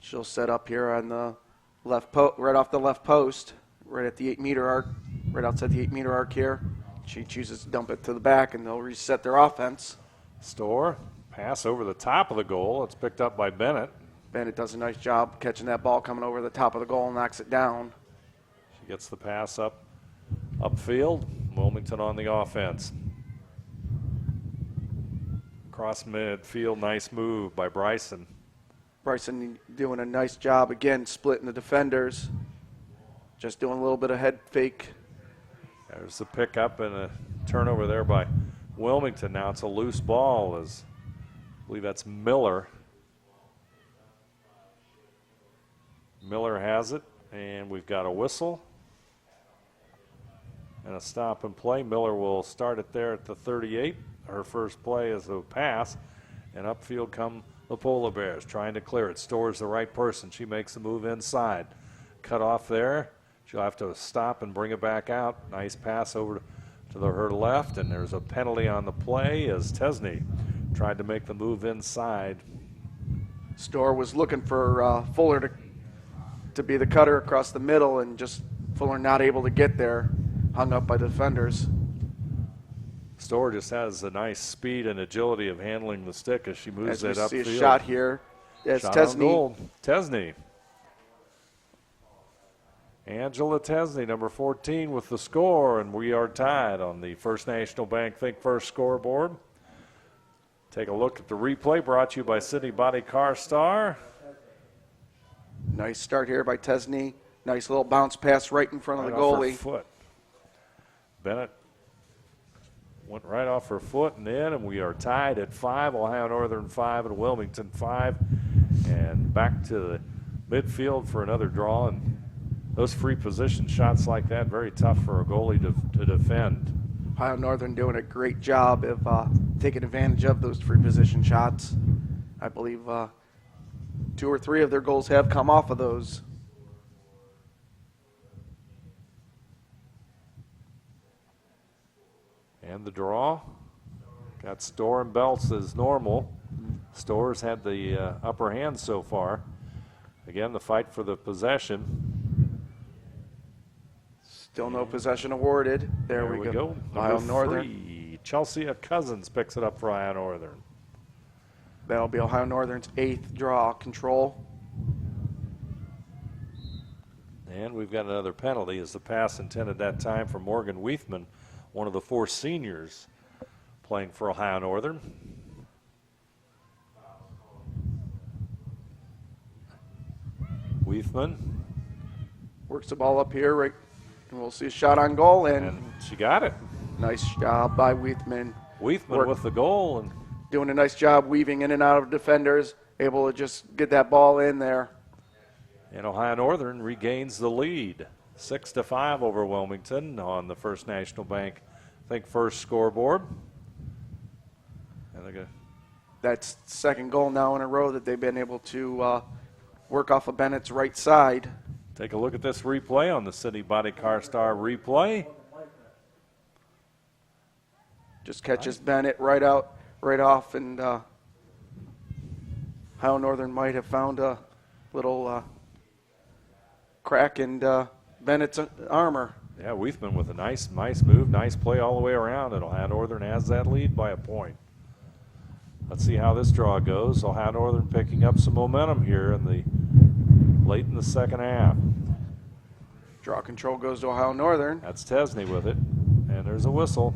F: she'll set up here on the right off the left post, right at the 8-meter arc, right outside the 8-meter arc here. She chooses to dump it to the back, and they'll reset their offense.
C: Storr, pass over the top of the goal. It's picked up by Bennett.
F: Bennett does a nice job catching that ball coming over the top of the goal and knocks it down.
C: She gets the pass upfield. Wilmington on the offense. Cross midfield, nice move by Bryson.
F: Bryson doing a nice job again, splitting the defenders. Just doing a little bit of head fake.
C: There's the pickup and a turnover there by Wilmington. Now it's a loose ball, as I believe that's Miller. Miller has it, and we've got a whistle and a stop and play. Miller will start it there at the 38. Her first play is a pass, and upfield come the Polar Bears trying to clear it. Storr's the right person. She makes the move inside. Cut off there. She'll have to stop and bring it back out. Nice pass over to her left, and there's a penalty on the play as Tesney tried to make the move inside.
F: Storr was looking for Fuller to be the cutter across the middle, and just Fuller not able to get there, hung up by the defenders.
C: Storr just has a nice speed and agility of handling the stick as she moves it upfield.
F: See a shot here. It's
C: Shot
F: Tesney.
C: on goal. Tesney. Angela Tesney, number 14, with the score, and we are tied on the First National Bank Think First scoreboard. Take a look at the replay brought to you by City Body Car Star.
F: Nice start here by Tesney. Nice little bounce pass right in front of the goalie.
C: Off her foot. Bennett went right off her foot and in, and we are tied at 5. Ohio Northern 5 and Wilmington 5. And back to the midfield for another draw. And those free position shots like that, very tough for a goalie to defend.
F: Ohio Northern doing a great job of taking advantage of those free position shots. I believe 2 or 3 of their goals have come off of those.
C: And the draw. Got Storr and Belts as normal. Storr's had the upper hand so far. Again, the fight for the possession.
F: Still no possession awarded. There we go. Ohio Northern.
C: 3, Chelsea Cousins picks it up for Ohio Northern.
F: That'll be Ohio Northern's 8th draw control.
C: And we've got another penalty as the pass intended that time for Morgan Weithman, one of the 4 seniors playing for Ohio Northern. Weithman
F: Works the ball up here, right, and we'll see a shot on goal,
C: and she got it.
F: Nice job by Weithman.
C: Weithman with the goal and
F: doing a nice job weaving in and out of defenders, able to just get that ball in there.
C: And Ohio Northern regains the lead, 6-5 over Wilmington on the First National Bank Think First scoreboard. And
F: that's the second goal now in a row that they've been able to work off of Bennett's right side.
C: Take a look at this replay on the City Body Car Star replay.
F: Just catches Bennett right off, and Ohio Northern might have found a little crack in Bennett's armor.
C: Yeah, Weithman with a nice move, nice play all the way around, and Ohio Northern has that lead by a point. Let's see how this draw goes. Ohio Northern picking up some momentum here late in the second half.
F: Draw control goes to Ohio Northern.
C: That's Tesney with it, and there's a whistle.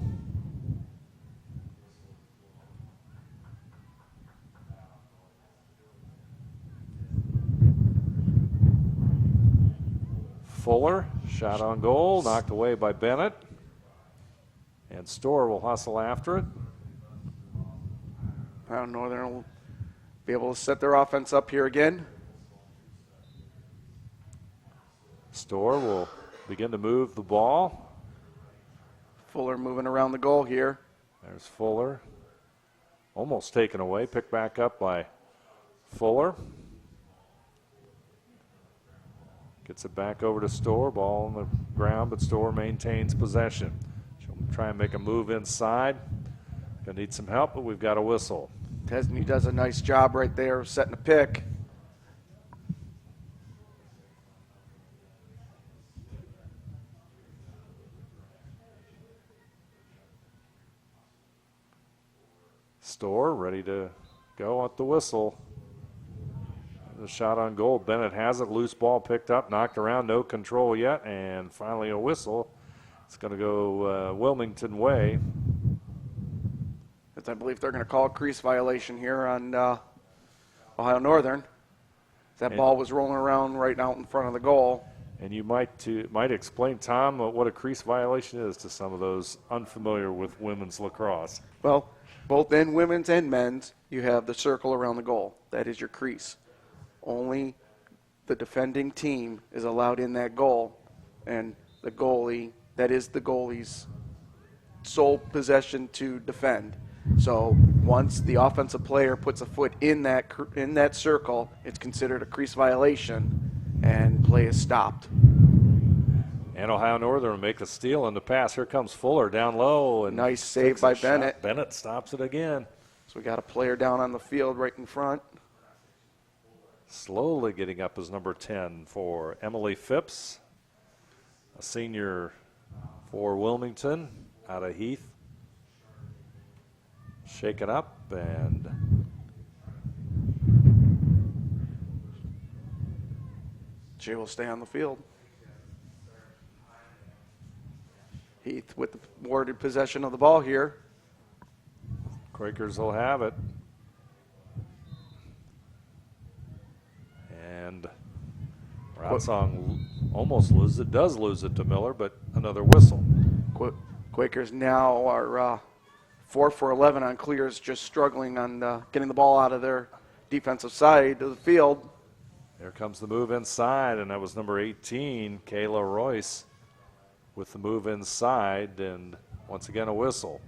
C: Fuller, shot on goal, knocked away by Bennett. And Storr will hustle after it.
F: Ohio Northern will be able to set their offense up here again.
C: Storr will begin to move the ball.
F: Fuller moving around the goal here.
C: There's Fuller. Almost taken away. Picked back up by Fuller. Gets it back over to Storr. Ball on the ground, but Storr maintains possession. She'll try and make a move inside. Gonna need some help, but we've got a whistle.
F: Tesney does a nice job right there setting a pick.
C: Storr ready to go at the whistle. The shot on goal. Bennett has it. Loose ball picked up, knocked around, no control yet, and finally a whistle. It's going to go Wilmington way.
F: As I believe they're going to call a crease violation here on Ohio Northern. That ball was rolling around right out in front of the goal.
C: And you might explain, Tom, what a crease violation is to some of those unfamiliar with women's lacrosse.
F: Well, both in women's and men's, you have the circle around the goal. That is your crease. Only the defending team is allowed in that goal, and the goalie, that is the goalie's sole possession to defend. So once the offensive player puts a foot in that circle, it's considered a crease violation, and play is stopped.
C: And Ohio Northern will make the steal and the pass. Here comes Fuller down low. And
F: nice save by Bennett.
C: Shot. Bennett stops it again.
F: So we got a player down on the field right in front.
C: Slowly getting up is number 10 for Emily Phipps, a senior for Wilmington out of Heath. Shake it up, and
F: she will stay on the field. Heath with the warded possession of the ball here.
C: Quakers will have it. And Ratsong almost does lose it to Miller, but another whistle.
F: Quakers now are 4 for 11 on clears, just struggling on getting the ball out of their defensive side of the field.
C: There comes the move inside, and that was number 18, Kayla Royce, with the move inside, and once again a whistle.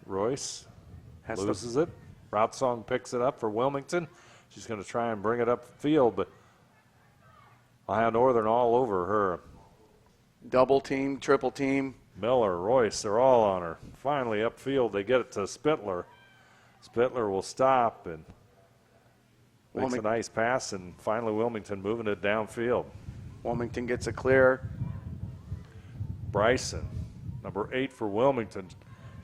C: Royce loses it. Ratsong picks it up for Wilmington. She's going to try and bring it up field, but Ohio Northern all over her.
F: Double team, triple team.
C: Miller, Royce, they're all on her. Finally upfield, they get it to Spittler. Spittler will stop and makes a nice pass, and finally Wilmington moving it downfield.
F: Wilmington gets a clear.
C: Bryson, number 8 for Wilmington,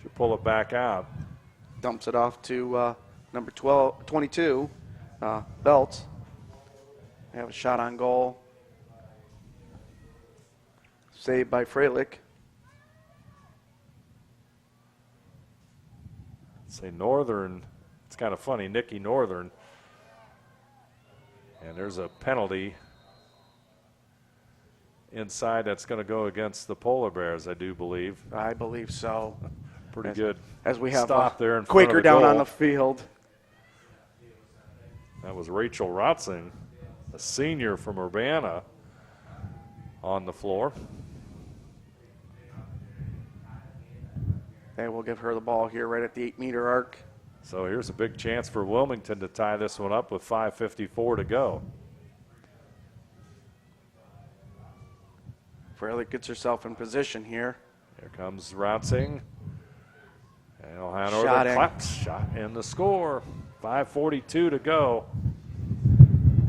C: should pull it back out.
F: Dumps it off to number 22, Belts. They have a shot on goal. Saved by Freilich.
C: Say Northern, it's kind of funny, Nikki Northern. And there's a penalty inside that's going to go against the Polar Bears, I do believe.
F: I believe so.
C: Pretty good.
F: As we have
C: stop there in
F: Quaker
C: front of the
F: down
C: goal.
F: on the field.
C: That was Rachel Rotzing, a senior from Urbana, on the floor.
F: They will give her the ball here right at the 8-meter arc.
C: So here's a big chance for Wilmington to tie this one up with 5:54 to go.
F: Freilich gets herself in position here.
C: Here comes Rotzing. And Ohio Northern claps. Shot in the score. 5:42 to go.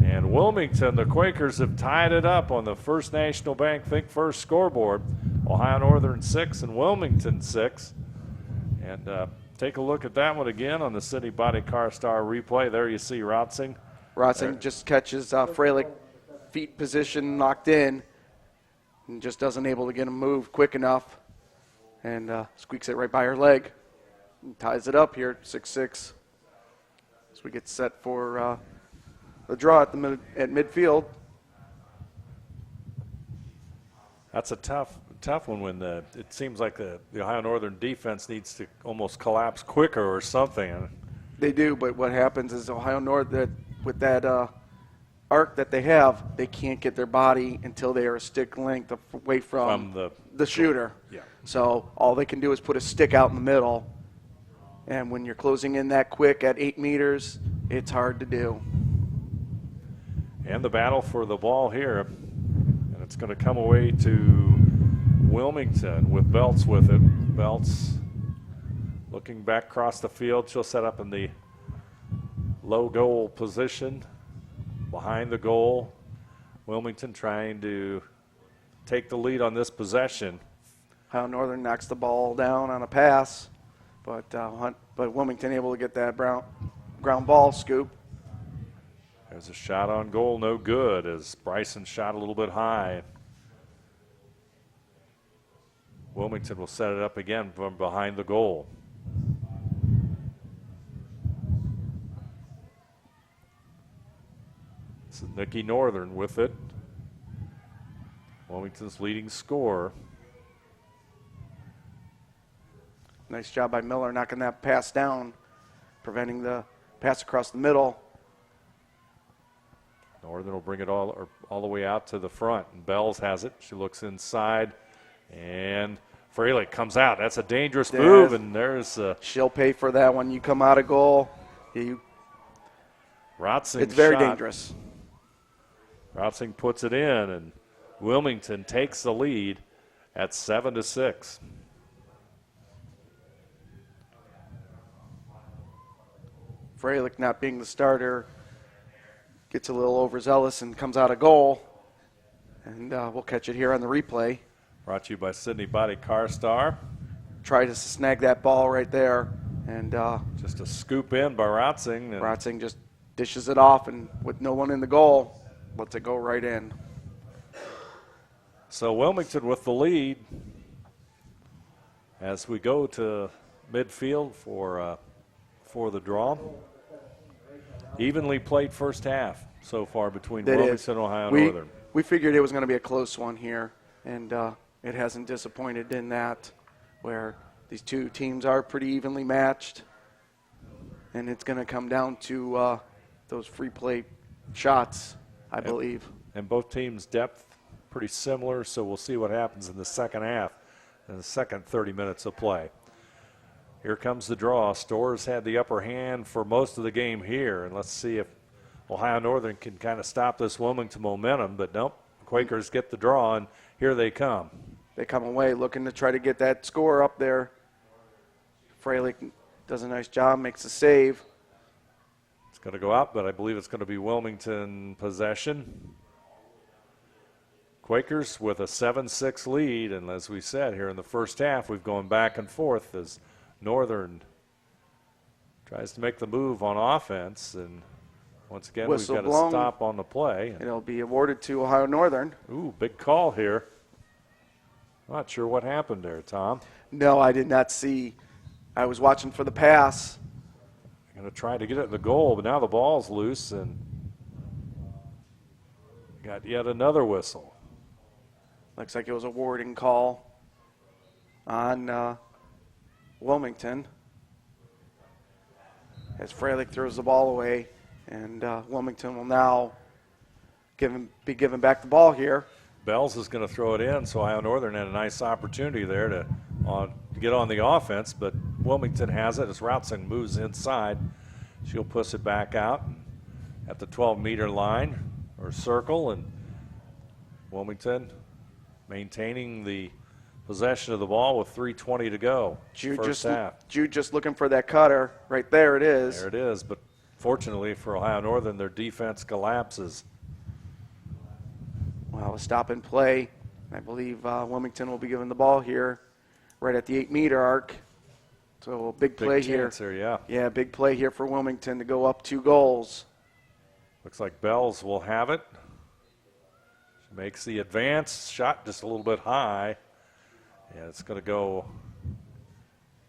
C: And Wilmington, the Quakers have tied it up on the First National Bank Think First scoreboard. Ohio Northern 6 and Wilmington 6. And take a look at that one again on the City Body Car Star replay. There you see Rotzing.
F: Rotzing just catches Freilich feet position locked in and just doesn't able to get him moved quick enough, and squeaks it right by her leg and ties it up here at 6-6 as we get set for the draw at midfield.
C: That's a tough one when it seems like the Ohio Northern defense needs to almost collapse quicker or something.
F: They do, but what happens is Ohio Northern with that arc that they have, they can't get their body until they are a stick length away from the shooter.
C: Yeah.
F: So all they can do is put a stick out in the middle. And when you're closing in that quick at 8 meters, it's hard to do.
C: And the battle for the ball here, and it's going to come away to Wilmington with Belts with it. Belts looking back across the field. She'll set up in the low goal position behind the goal. Wilmington trying to take the lead on this possession.
F: Ohio Northern knocks the ball down on a pass, but Wilmington able to get that ground ball scoop.
C: There's a shot on goal, no good, as Bryson shot a little bit high. Wilmington will set it up again from behind the goal. This is Nikki Northern with it. Wilmington's leading scorer.
F: Nice job by Miller knocking that pass down, preventing the pass across the middle.
C: Northern will bring it all the way out to the front, and Bells has it. She looks inside, and Freilich comes out. That's a dangerous move, and there's
F: she'll pay for that when you come out of goal.
C: Rotzing.
F: It's very dangerous.
C: Rotzing puts it in, and Wilmington takes the lead at 7-6.
F: Freilich, not being the starter, gets a little overzealous and comes out of goal. And we'll catch it here on the replay.
C: Brought to you by Sydney Body Carstar.
F: Try to snag that ball right there. And
C: just a scoop in by Rotzing.
F: Rotzing just dishes it off, and with no one in the goal, lets it go right in.
C: So Wilmington with the lead as we go to midfield for the draw. Evenly played first half so far between Wilmington and Ohio Northern.
F: We figured it was going to be a close one here, and it hasn't disappointed in that, where these two teams are pretty evenly matched, and it's going to come down to those free play shots, I believe.
C: And both teams' depth pretty similar, so we'll see what happens in the second half, in the second 30 minutes of play. Here comes the draw. Storrs had the upper hand for most of the game here, and let's see if Ohio Northern can kind of stop this Wilmington momentum, but nope, Quakers get the draw, and here they come.
F: They come away looking to try to get that score up there. Freilich does a nice job, makes a save.
C: It's going to go out, but I believe it's going to be Wilmington possession. Quakers with a 7-6 lead, and as we said here in the first half, we've gone back and forth as Northern tries to make the move on offense, and once again
F: Whistle
C: we've got
F: blown.
C: to stop on the play.
F: It'll be awarded to Ohio Northern.
C: Ooh, big call here. Not sure what happened there, Tom.
F: No, I did not see. I was watching for the pass.
C: Going to try to get it in the goal, but now the ball's loose, and got yet another whistle.
F: Looks like it was a warding call on Wilmington, as Freilich throws the ball away, and Wilmington will now be given back the ball here.
C: Bells is going to throw it in, so Ohio Northern had a nice opportunity there to get on the offense, but Wilmington has it as Rotzing moves inside. She'll push it back out at the 12-meter line or circle, and Wilmington maintaining the possession of the ball with 3:20 to go.
F: Jude
C: just
F: looking for that cutter. Right there it is.
C: There it is, but fortunately for Ohio Northern, their defense collapses.
F: Well, a stop and play. I believe Wilmington will be given the ball here right at the 8-meter arc. So a big play here.
C: Yeah.
F: Yeah, big play here for Wilmington to go up 2 goals.
C: Looks like Bells will have it. She makes the advance, shot just a little bit high. Yeah, it's going to go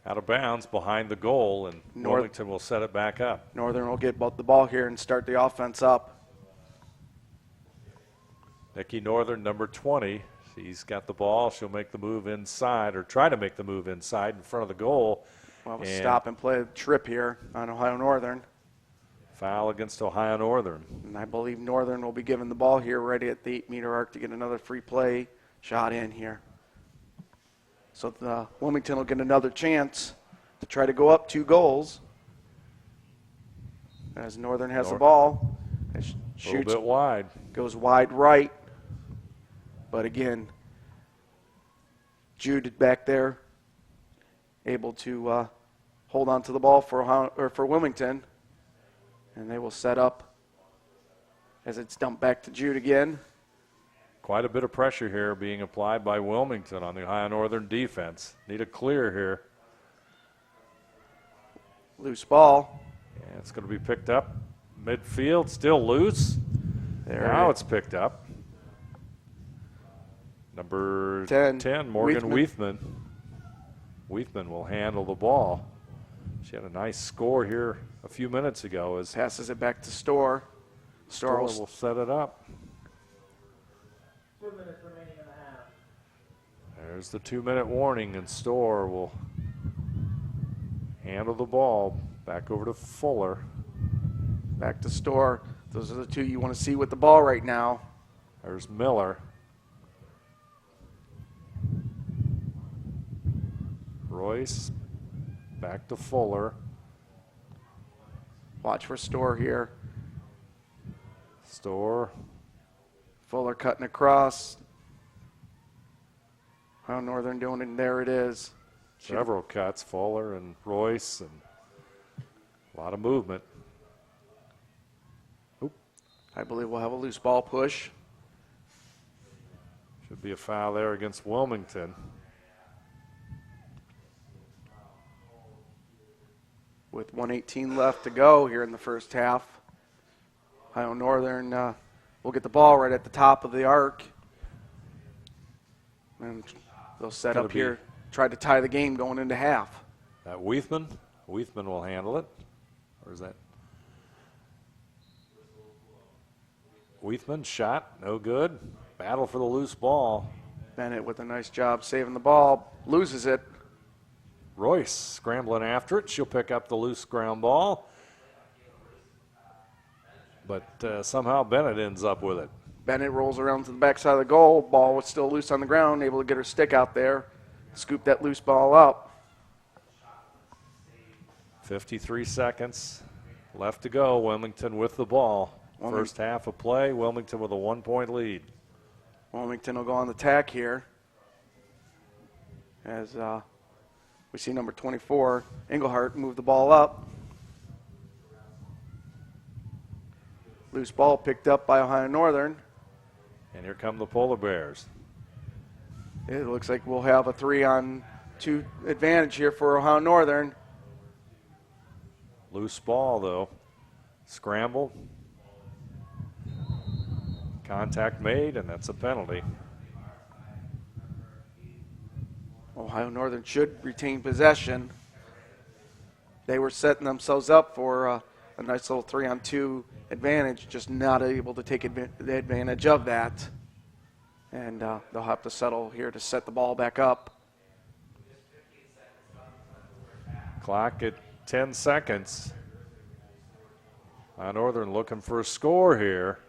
C: out of bounds behind the goal, and Wilmington will set it back up.
F: Northern will get the ball here and start the offense up.
C: Nikki Northern, number 20. She's got the ball. She'll make the move inside, or try to make the move inside in front of the goal.
F: Well, stop and play trip here on Ohio Northern.
C: Foul against Ohio Northern.
F: And I believe Northern will be given the ball here right at the 8-meter arc to get another free play shot in here. So Wilmington will get another chance to try to go up 2 goals. As Northern has the ball. It
C: A little bit wide.
F: Goes wide right. But again, Jude back there able to hold on to the ball for Wilmington. And they will set up as it's dumped back to Jude again.
C: Quite a bit of pressure here being applied by Wilmington on the Ohio Northern defense. Need a clear here.
F: Loose ball.
C: And it's going to be picked up. Midfield still loose. Now it's picked up. Number 10 Morgan Weithman. Weithman will handle the ball. She had a nice score here a few minutes ago. As
F: passes it back to Storr.
C: Storr will set it up.
G: 2 minutes remaining in the half.
C: There's the 2-minute warning, and Storr will handle the ball back over to Fuller.
F: Back to Storr. Those are the two you want to see with the ball right now.
C: There's Miller. Royce back to Fuller.
F: Watch for Storr here.
C: Storr.
F: Fuller cutting across. How Northern doing it, and there it is.
C: Several cuts, Fuller and Royce, and a lot of movement. Oop.
F: I believe we'll have a loose ball push.
C: Should be a foul there against Wilmington.
F: With 1:18 left to go here in the first half. Ohio Northern will get the ball right at the top of the arc. And they'll set up here, try to tie the game going into half.
C: That Weithman? Weithman will handle it. Or is that? Weithman shot, no good. Battle for the loose ball.
F: Bennett with a nice job saving the ball, loses it.
C: Royce scrambling after it. She'll pick up the loose ground ball. But somehow Bennett ends up with it.
F: Bennett rolls around to the backside of the goal. Ball was still loose on the ground, able to get her stick out there, scoop that loose ball up.
C: 53 seconds left to go. Wilmington with the ball. First half of play, Wilmington with a 1-point lead.
F: Wilmington will go on the attack here. As we see number 24, Engelhardt, move the ball up. Loose ball picked up by Ohio Northern.
C: And here come the Polar Bears.
F: It looks like we'll have a 3-on-2 advantage here for Ohio Northern.
C: Loose ball, though. Scramble. Contact made, and that's a penalty.
F: Ohio Northern should retain possession. They were setting themselves up for a nice little 3-on-2 advantage, just not able to take advantage of that. And they'll have to settle here to set the ball back up.
C: Clock at 10 seconds. Northern looking for a score here.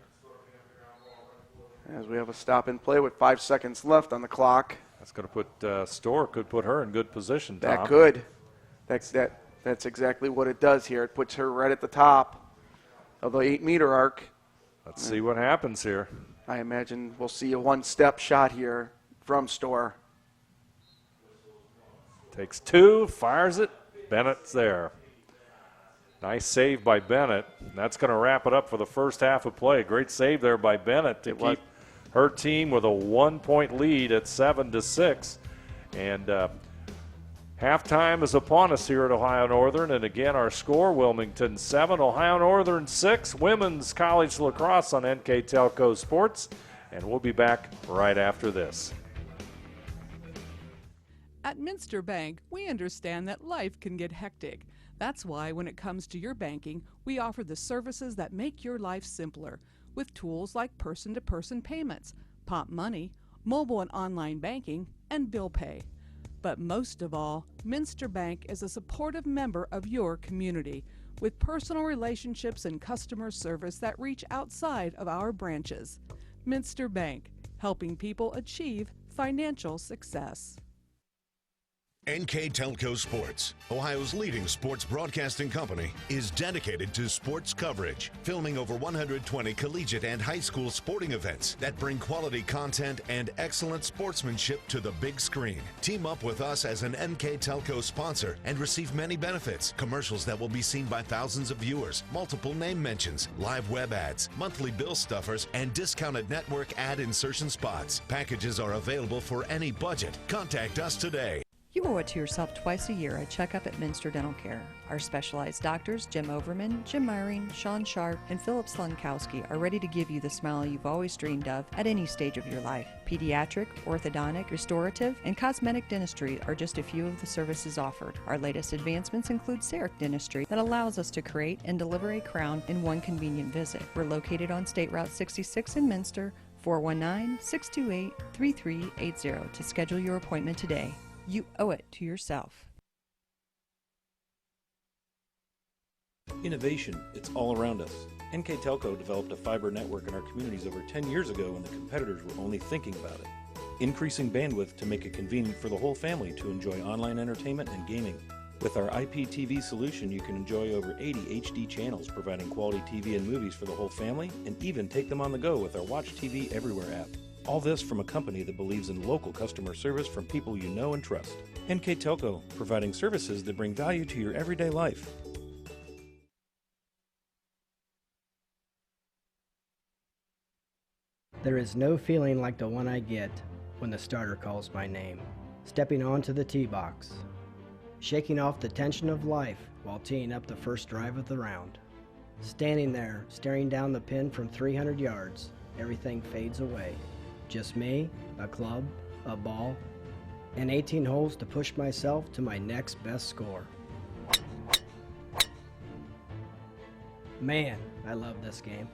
F: As we have a stop and play with 5 seconds left on the clock.
C: That's going to put Storr, could put her in good position, Tom.
F: That could. That's exactly what it does here. It puts her right at the top of the 8-meter arc.
C: Let's see what happens here.
F: I imagine we'll see a one-step shot here from Storr.
C: Takes 2, fires it. Bennett's there. Nice save by Bennett. That's going to wrap it up for the first half of play. Great save there by Bennett to keep her team with a 1-point lead at 7-6. And halftime is upon us here at Ohio Northern. And again, our score, Wilmington 7, Ohio Northern 6, Women's College Lacrosse on NKTelco Sports. And we'll be back right after this.
H: At Minster Bank, we understand that life can get hectic. That's why when it comes to your banking, we offer the services that make your life simpler with tools like person-to-person payments, Pop Money, mobile and online banking, and bill pay. But most of all, Minster Bank is a supportive member of your community with personal relationships and customer service that reach outside of our branches. Minster Bank, helping people achieve financial success.
G: NKTelco Sports, Ohio's leading sports broadcasting company, is dedicated to sports coverage, filming over 120 collegiate and high school sporting events that bring quality content and excellent sportsmanship to the big screen. Team up with us as an NKTelco sponsor and receive many benefits: commercials that will be seen by thousands of viewers, multiple name mentions, live web ads, monthly bill stuffers, and discounted network ad insertion spots. Packages are available for any budget. Contact us today.
I: You owe it to yourself twice a year a checkup at Minster Dental Care. Our specialized doctors, Jim Overman, Jim Myring, Sean Sharp, and Philip Slunkowski, are ready to give you the smile you've always dreamed of at any stage of your life. Pediatric, orthodontic, restorative, and cosmetic dentistry are just a few of the services offered. Our latest advancements include CEREC dentistry that allows us to create and deliver a crown in one convenient visit. We're located on State Route 66 in Minster, 419-628-3380 to schedule your appointment today. You owe it to yourself.
J: Innovation, it's all around us. NKTelco developed a fiber network in our communities over 10 years ago when the competitors were only thinking about it. Increasing bandwidth to make it convenient for the whole family to enjoy online entertainment and gaming. With our IPTV solution, you can enjoy over 80 HD channels, providing quality TV and movies for the whole family, and even take them on the go with our Watch TV Everywhere app. All this from a company that believes in local customer service from people you know and trust. NKTelco, providing services that bring value to your everyday life.
K: There is no feeling like the one I get when the starter calls my name. Stepping onto the tee box, shaking off the tension of life while teeing up the first drive of the round. Standing there, staring down the pin from 300 yards, everything fades away. Just me, a club, a ball, and 18 holes to push myself to my next best score. Man, I love this game.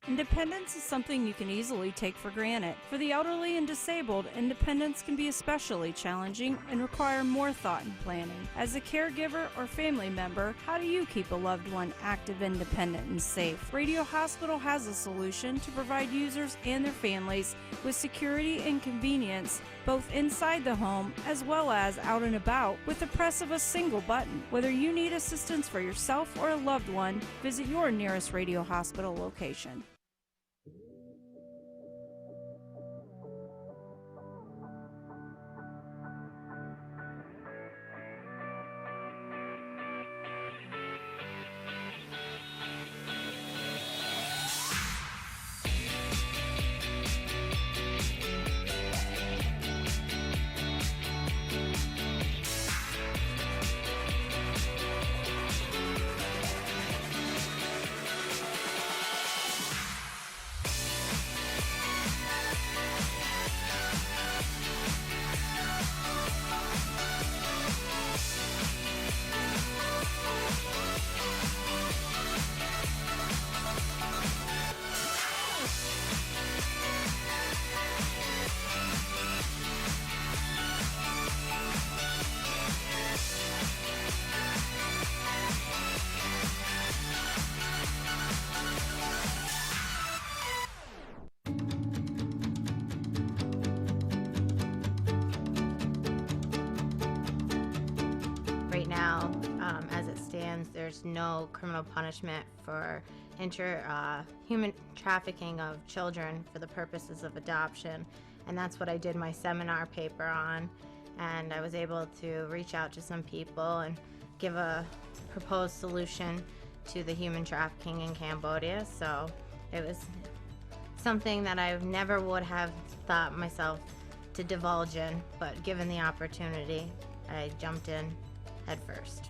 L: Independence is something you can easily take for granted. For the elderly and disabled, independence can be especially challenging and require more thought and planning. As a caregiver or family member, how do you keep a loved one active, independent, and safe? Radio Hospital has a solution to provide users and their families with security and convenience both inside the home as well as out and about with the press of a single button. Whether you need assistance for yourself or a loved one, visit your nearest Radio Hospital location.
M: As it stands, there's no criminal punishment for human trafficking of children for the purposes of adoption, and that's what I did my seminar paper on. And I was able to reach out to some people and give a proposed solution to the human trafficking in Cambodia. So it was something that I never would have thought myself to divulge in, but given the opportunity, I jumped in head first.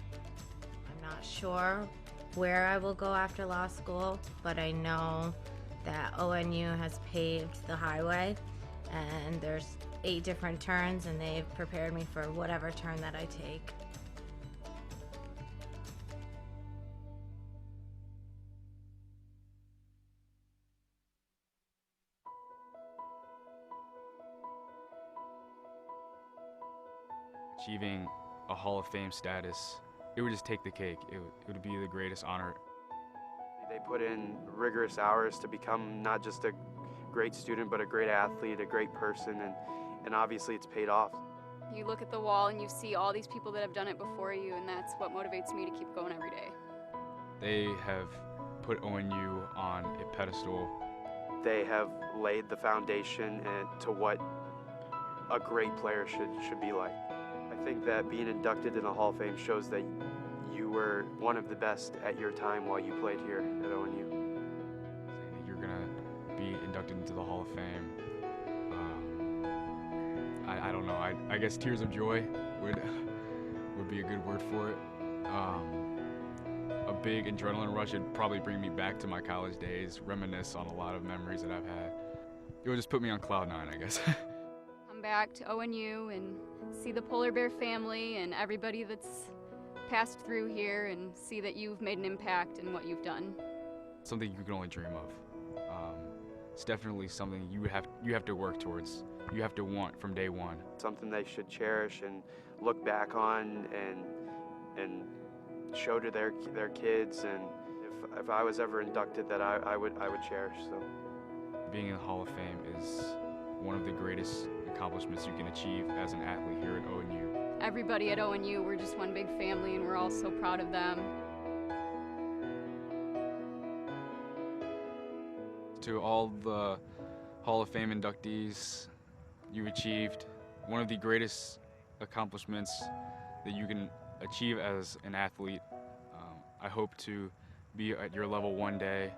M: I'm not sure where I will go after law school, but I know that ONU has paved the highway, and there's 8 different turns, and they've prepared me for whatever turn that I take.
N: achieving a Hall of Fame status, it would just take the cake. It would be the greatest honor.
O: They put in rigorous hours to become not just a great student, but a great athlete, a great person, and obviously it's paid off.
P: You look at the wall and you see all these people that have done it before you, and that's what motivates me to keep going every day.
N: They have put ONU on a pedestal.
O: They have laid the foundation to what a great player should be like. I think that being inducted in the Hall of Fame shows that you were one of the best at your time while you played here at ONU.
N: Saying that you're gonna be inducted into the Hall of Fame, I don't know. I guess tears of joy would be a good word for it. A big adrenaline rush would probably bring me back to my college days, reminisce on a lot of memories that I've had. It would just put me on cloud 9, I guess.
P: Come back to ONU and see the Polar Bear family and everybody that's passed through here and see that you've made an impact in what you've done.
N: Something you can only dream of. It's definitely something you have to work towards. You have to want from day one.
O: Something they should cherish and look back on and show to their kids, and if I was ever inducted, that I would cherish. So
N: being in the Hall of Fame is one of the greatest accomplishments you can achieve as an athlete here at ONU.
P: Everybody at ONU, we're just one big family and we're all so proud of them.
N: To all the Hall of Fame inductees, you've achieved one of the greatest accomplishments that you can achieve as an athlete. I hope to be at your level one day.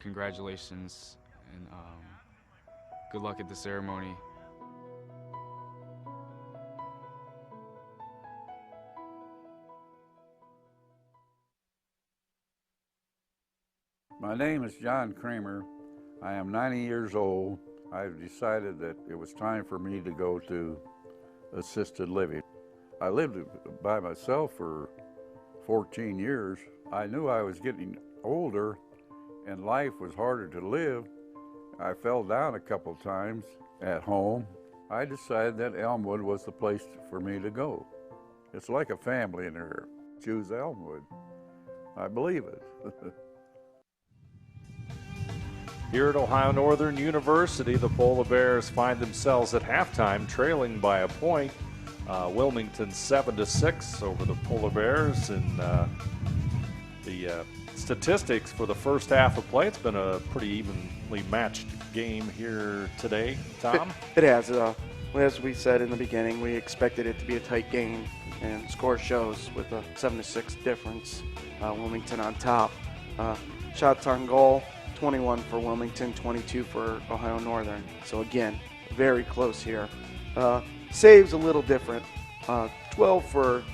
N: Congratulations and good luck at the ceremony.
Q: My name is John Kramer. I am 90 years old. I've decided that it was time for me to go to assisted living. I lived by myself for 14 years. I knew I was getting older and life was harder to live. I fell down a couple times at home. I decided that Elmwood was the place for me to go. It's like a family in here. Choose Elmwood. I believe it.
C: Here at Ohio Northern University, the Polar Bears find themselves at halftime trailing by a point. Wilmington 7-6 over the Polar Bears. And the statistics for the first half of play, it's been a pretty evenly matched game here today. Tom?
F: It has. As we said in the beginning, we expected it to be a tight game, and score shows with a 7-6 difference. Wilmington on top. Shots on goal, 21 for Wilmington, 22 for Ohio Northern. So again, very close here. Saves a little different. 12 for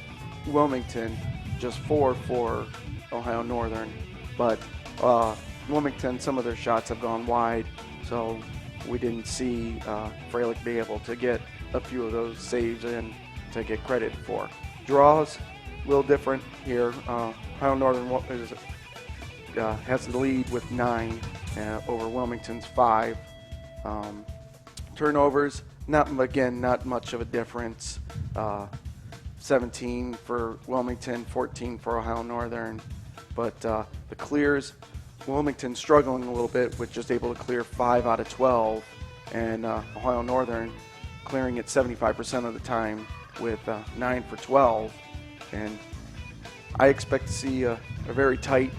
F: Wilmington, just 4 for Ohio Northern. But Wilmington, some of their shots have gone wide, so we didn't see Freilich be able to get a few of those saves in to get credit for. Draws, a little different here. Ohio Northern has the lead with 9 over Wilmington's 5. Turnovers, not much of a difference. 17 for Wilmington, 14 for Ohio Northern. But the clears, Wilmington struggling a little bit with just able to clear 5 out of 12, and Ohio Northern clearing it 75% of the time with 9 for 12. And I expect to see a very tight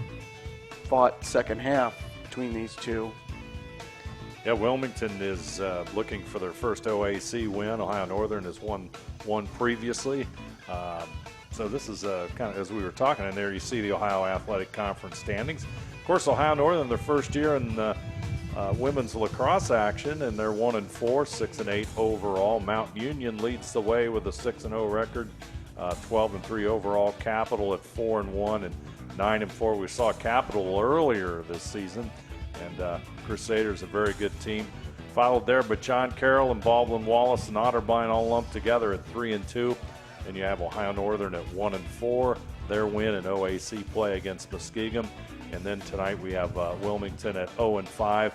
F: fought second half between these two.
C: Yeah, Wilmington is looking for their first OAC win. Ohio Northern has won one previously. So this is kind of, as we were talking in there, you see the Ohio Athletic Conference standings. Of course, Ohio Northern, their first year in women's lacrosse action, and they're 1-4, 6-8 overall. Mount Union leads the way with a 6-0 record, 12-3 overall. Capital at 4-1 and 9-4. We saw Capital earlier this season, and Crusaders, a very good team. Followed there by John Carroll and Baldwin Wallace and Otterbein all lumped together at 3-2. And you have Ohio Northern at 1-4. their win in OAC play against Muskegum. And then tonight we have Wilmington at 0-5,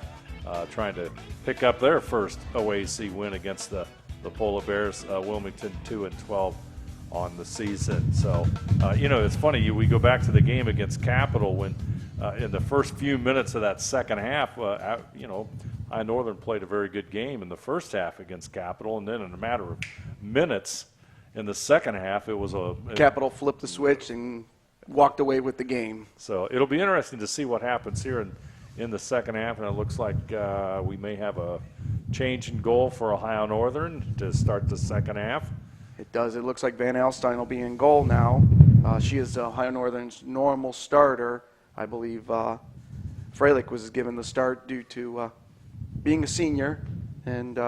C: trying to pick up their first OAC win against the Polar Bears. Wilmington 2-12 on the season. So, it's funny. We go back to the game against Capital when in the first few minutes of that second half, High Northern played a very good game in the first half against Capital, and then in a matter of minutes in the second half, it was
F: Capital flipped the switch and walked away with the game.
C: So it'll be interesting to see what happens here in the second half, and it looks like we may have a change in goal for Ohio Northern to start the second half.
F: It does. It looks like Van Alstyne will be in goal now. She is Ohio Northern's normal starter. I believe Freilich was given the start due to being a senior, and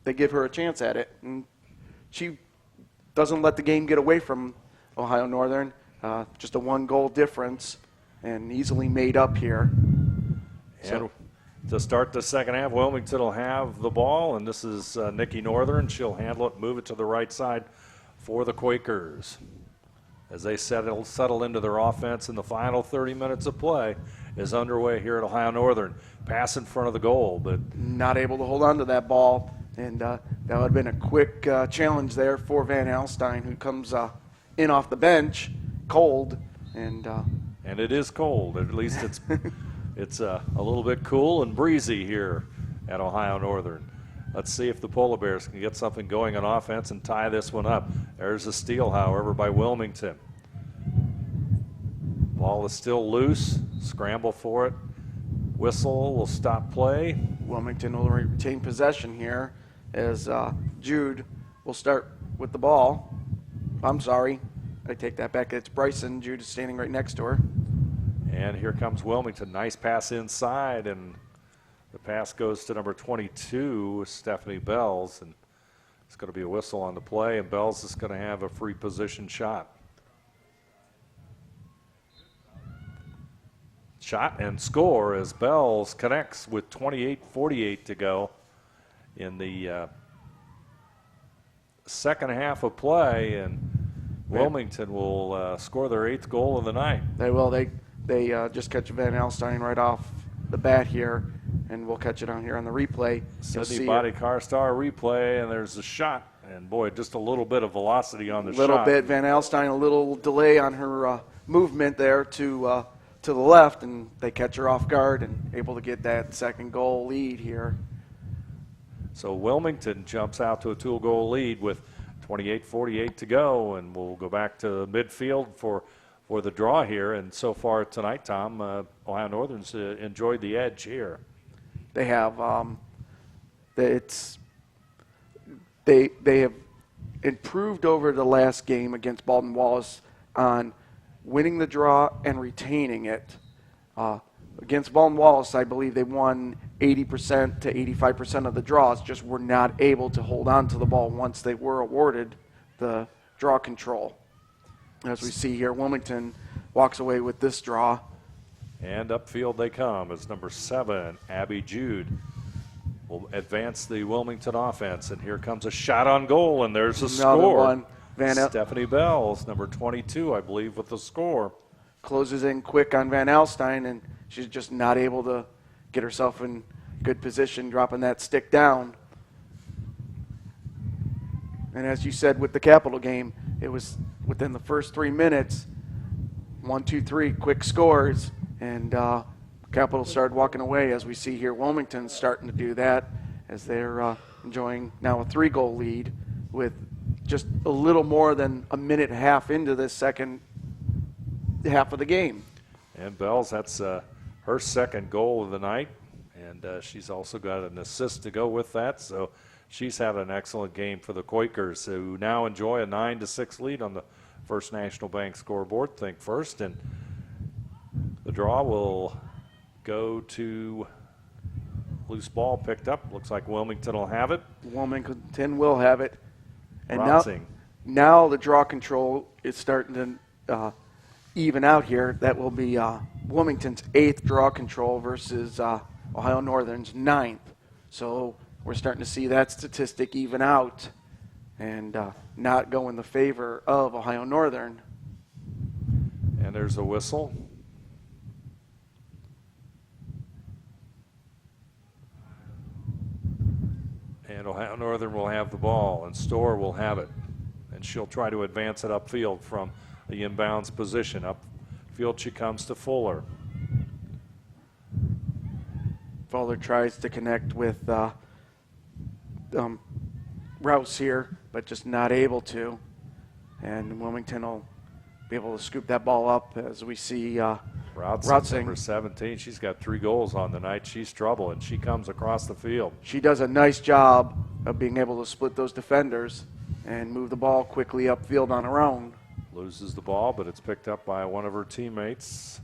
F: they give her a chance at it. And she doesn't let the game get away from Ohio Northern. Just a 1-goal difference, and easily made up here.
C: And to start the second half, Wilmington will have the ball, and this is Nikki Northern. She'll handle it, move it to the right side for the Quakers. As they settle into their offense in the final 30 minutes of play is underway here at Ohio Northern. Pass in front of the goal, but
F: not able to hold on to that ball, and that would have been a quick challenge there for Van Alstyne, who comes in off the bench, cold, and
C: it is cold. At least it's a little bit cool and breezy here at Ohio Northern. Let's see if the Polar Bears can get something going on offense and tie this one up. There's a steal, however, by Wilmington. Ball is still loose. Scramble for it. Whistle will stop play.
F: Wilmington will retain possession here as Jude will start with the ball. I'm sorry. I take that back. It's Bryson. Jude is standing right next to her.
C: And here comes Wilmington. Nice pass inside, and the pass goes to number 22, Stephanie Bells, and it's going to be a whistle on the play, and Bells is going to have a free position shot. Shot and score as Bells connects with 28:48 to go in the second half of play, and Wilmington will score their 8th goal of the night.
F: They will. They just catch Van Alstyne right off the bat here, and we'll catch it on here on the replay.
C: Sydney Body Carstar replay, and there's a shot, and boy, just a little bit of velocity on the shot.
F: A little bit. Van Alstyne, a little delay on her movement there to the left, and they catch her off guard and able to get that second goal lead here.
C: So Wilmington jumps out to a 2-goal lead with 28:48 to go, and we'll go back to midfield for the draw here. And so far tonight, Tom, Ohio Northern's enjoyed the edge here.
F: They have. They have improved over the last game against Baldwin Wallace on winning the draw and retaining it. Against Baldwin Wallace, I believe they won 80% to 85% of the draws, just were not able to hold on to the ball once they were awarded the draw control. As we see here, Wilmington walks away with this draw.
C: And upfield they come as number 7, Abby Jude, will advance the Wilmington offense. And here comes a shot on goal, and there's a score.
F: One.
C: Stephanie Bells, number 22, I believe, with the score.
F: Closes in quick on Van Alstyne, and she's just not able to get herself in good position, dropping that stick down. And as you said with the Capital game, it was within the first 3 minutes, 1, 2, 3, quick scores, and Capital started walking away. As we see here, Wilmington's starting to do that as they're enjoying now a 3-goal lead with just a little more than a minute and a half into this second half of the game.
C: And Bells, that's her second goal of the night, and she's also got an assist to go with that. So she's had an excellent game for the Quakers, who now enjoy a 9-6 lead on the First National Bank scoreboard. Think first, and the draw will go to loose ball picked up. Looks like Wilmington will have it.
F: Wilmington will have it. And now the draw control is starting to even out here. That will be Wilmington's 8th draw control versus Ohio Northern's 9th. So we're starting to see that statistic even out and not go in the favor of Ohio Northern.
C: And there's a whistle. And Ohio Northern will have the ball, and Storr will have it. And she'll try to advance it upfield from the inbounds position. Upfield she comes to Fuller.
F: Fuller tries to connect with Rouse here, but just not able to. And Wilmington will be able to scoop that ball up as we see
C: Routsing, number 17. She's got 3 goals on the night. She's trouble, and she comes across the field.
F: She does a nice job of being able to split those defenders and move the ball quickly upfield on her own.
C: Loses the ball, but it's picked up by one of her teammates,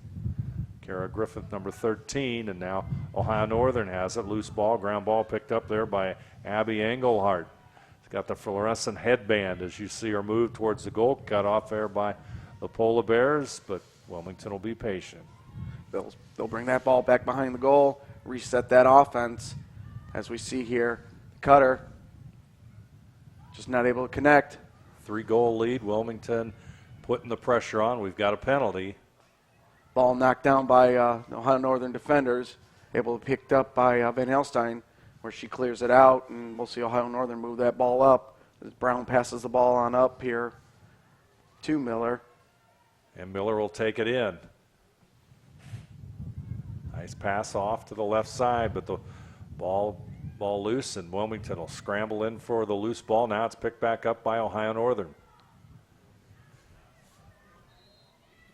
C: Kara Griffith, number 13, and now Ohio Northern has it. Loose ball, ground ball picked up there by Abby Engelhardt. She's got the fluorescent headband as you see her move towards the goal, cut off there by the Polar Bears, but Wilmington will be patient.
F: They'll bring that ball back behind the goal, reset that offense. As we see here, Cutter just not able to connect.
C: 3-goal lead, Wilmington putting the pressure on. We've got a penalty.
F: Ball knocked down by Ohio Northern defenders, able to be picked up by Van Elstein, where she clears it out, and we'll see Ohio Northern move that ball up as Brown passes the ball on up here to Miller.
C: And Miller will take it in. Nice pass off to the left side, but the ball loose, and Wilmington will scramble in for the loose ball. Now it's picked back up by Ohio Northern.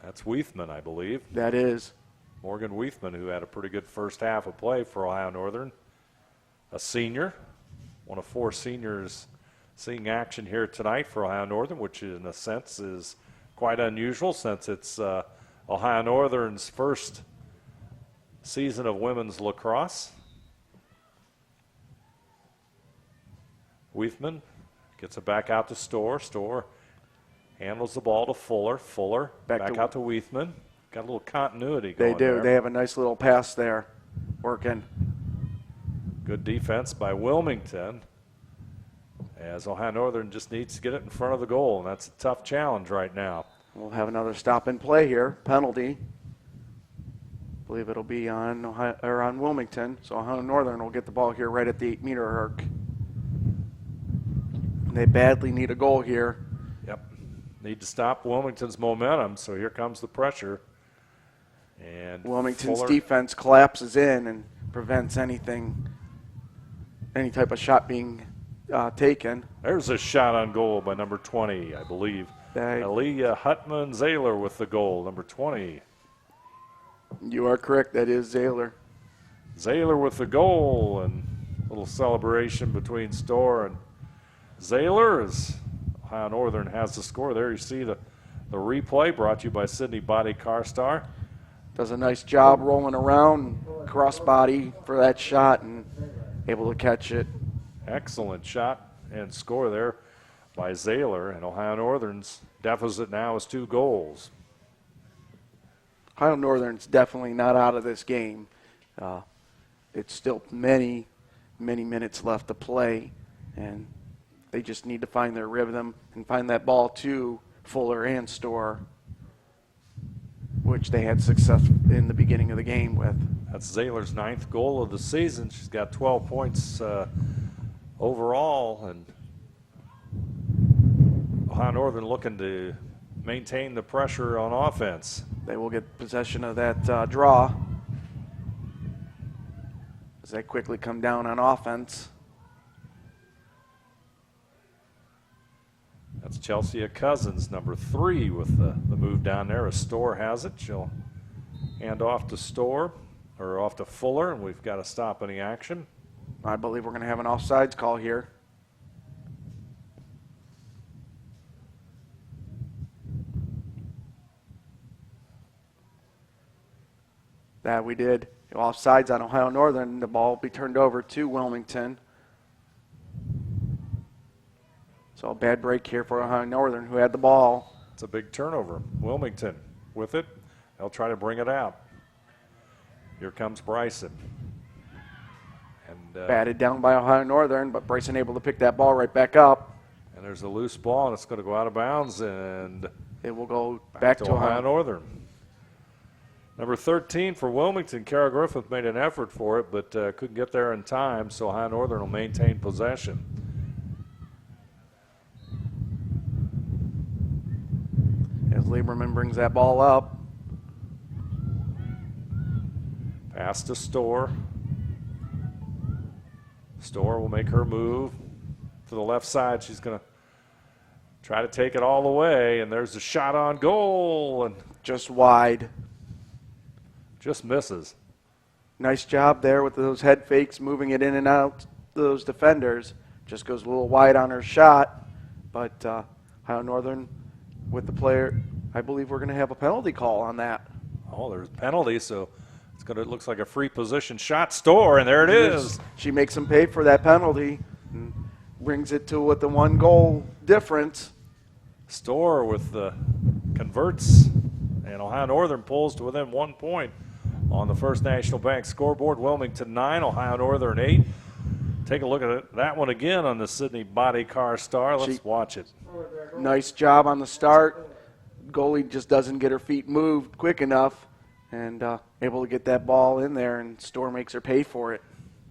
C: That's Weithman, I believe.
F: That is.
C: Morgan Weithman, who had a pretty good first half of play for Ohio Northern. A senior, one of 4 seniors seeing action here tonight for Ohio Northern, which in a sense is quite unusual since it's Ohio Northern's first season of women's lacrosse. Weithman gets it back out to Storr. Storr handles the ball to Fuller. Fuller back out to Weithman. Got a little continuity going
F: They do.
C: there.
F: They have a nice little pass there working.
C: Good defense by Wilmington, as Ohio Northern just needs to get it in front of the goal, and that's a tough challenge right now.
F: We'll have another stop and play here, penalty. I believe it'll be on Wilmington, so Ohio Northern will get the ball here right at the 8-meter arc. They badly need a goal here.
C: Yep, need to stop Wilmington's momentum, so here comes the pressure. And
F: Wilmington's
C: Fuller,
F: defense collapses in and prevents any type of shot being taken.
C: There's a shot on goal by number 20, I believe. Aaliyah Hutman-Zahler with the goal, number 20.
F: You are correct. That is Zahler.
C: Zahler with the goal, and a little celebration between Storr and Zahler as Ohio Northern has the score. There you see the replay brought to you by Sydney Body Carstar.
F: Does a nice job rolling around, crossbody for that shot, and able to catch it.
C: Excellent shot and score there by Zahler, and Ohio Northern's deficit now is 2 goals.
F: Ohio Northern's definitely not out of this game. It's still many minutes left to play, and they just need to find their rhythm and find that ball to Fuller and Storr, which they had success in the beginning of the game with.
C: That's Zahler's 9th goal of the season. She's got 12 points overall, and Ohio Northern looking to maintain the pressure on offense.
F: They will get possession of that draw as they quickly come down on offense.
C: That's Chelsea Cousins, number 3, with the move down there as Storr has it. She'll hand off to Storr, or off to Fuller, and we've got to stop any action.
F: I believe we're going to have an offsides call here. That we did. Offsides on Ohio Northern. The ball will be turned over to Wilmington. So a bad break here for Ohio Northern, who had the ball.
C: It's a big turnover. Wilmington with it. They'll try to bring it out. Here comes Bryson. And
F: batted down by Ohio Northern, but Bryson able to pick that ball right back up.
C: And there's a loose ball, and it's going to go out of bounds, and
F: it will go back to
C: Ohio Northern. Number 13 for Wilmington, Kara Griffith made an effort for it, but couldn't get there in time, so Ohio Northern will maintain possession.
F: As Lieberman brings that ball up.
C: Pass to Storr. Storr will make her move to the left side. She's going to try to take it all the way, and there's a shot on goal, and
F: just wide.
C: Just misses.
F: Nice job there with those head fakes, moving it in and out those defenders. Just goes a little wide on her shot, but Ohio Northern with the player, I believe we're going to have a penalty call on that.
C: Oh, there's a penalty, so it looks like a free position shot. Storr, and there it is.
F: She makes them pay for that penalty and brings it to with the 1 goal difference.
C: Storr with the converts, and Ohio Northern pulls to within 1 point on the First National Bank scoreboard. Wilmington 9, Ohio Northern 8. Take a look at that one again on the Sydney Body Car Star. Let's watch it.
F: Nice job on the start. Goalie just doesn't get her feet moved quick enough, and able to get that ball in there, and Storr makes her pay for it.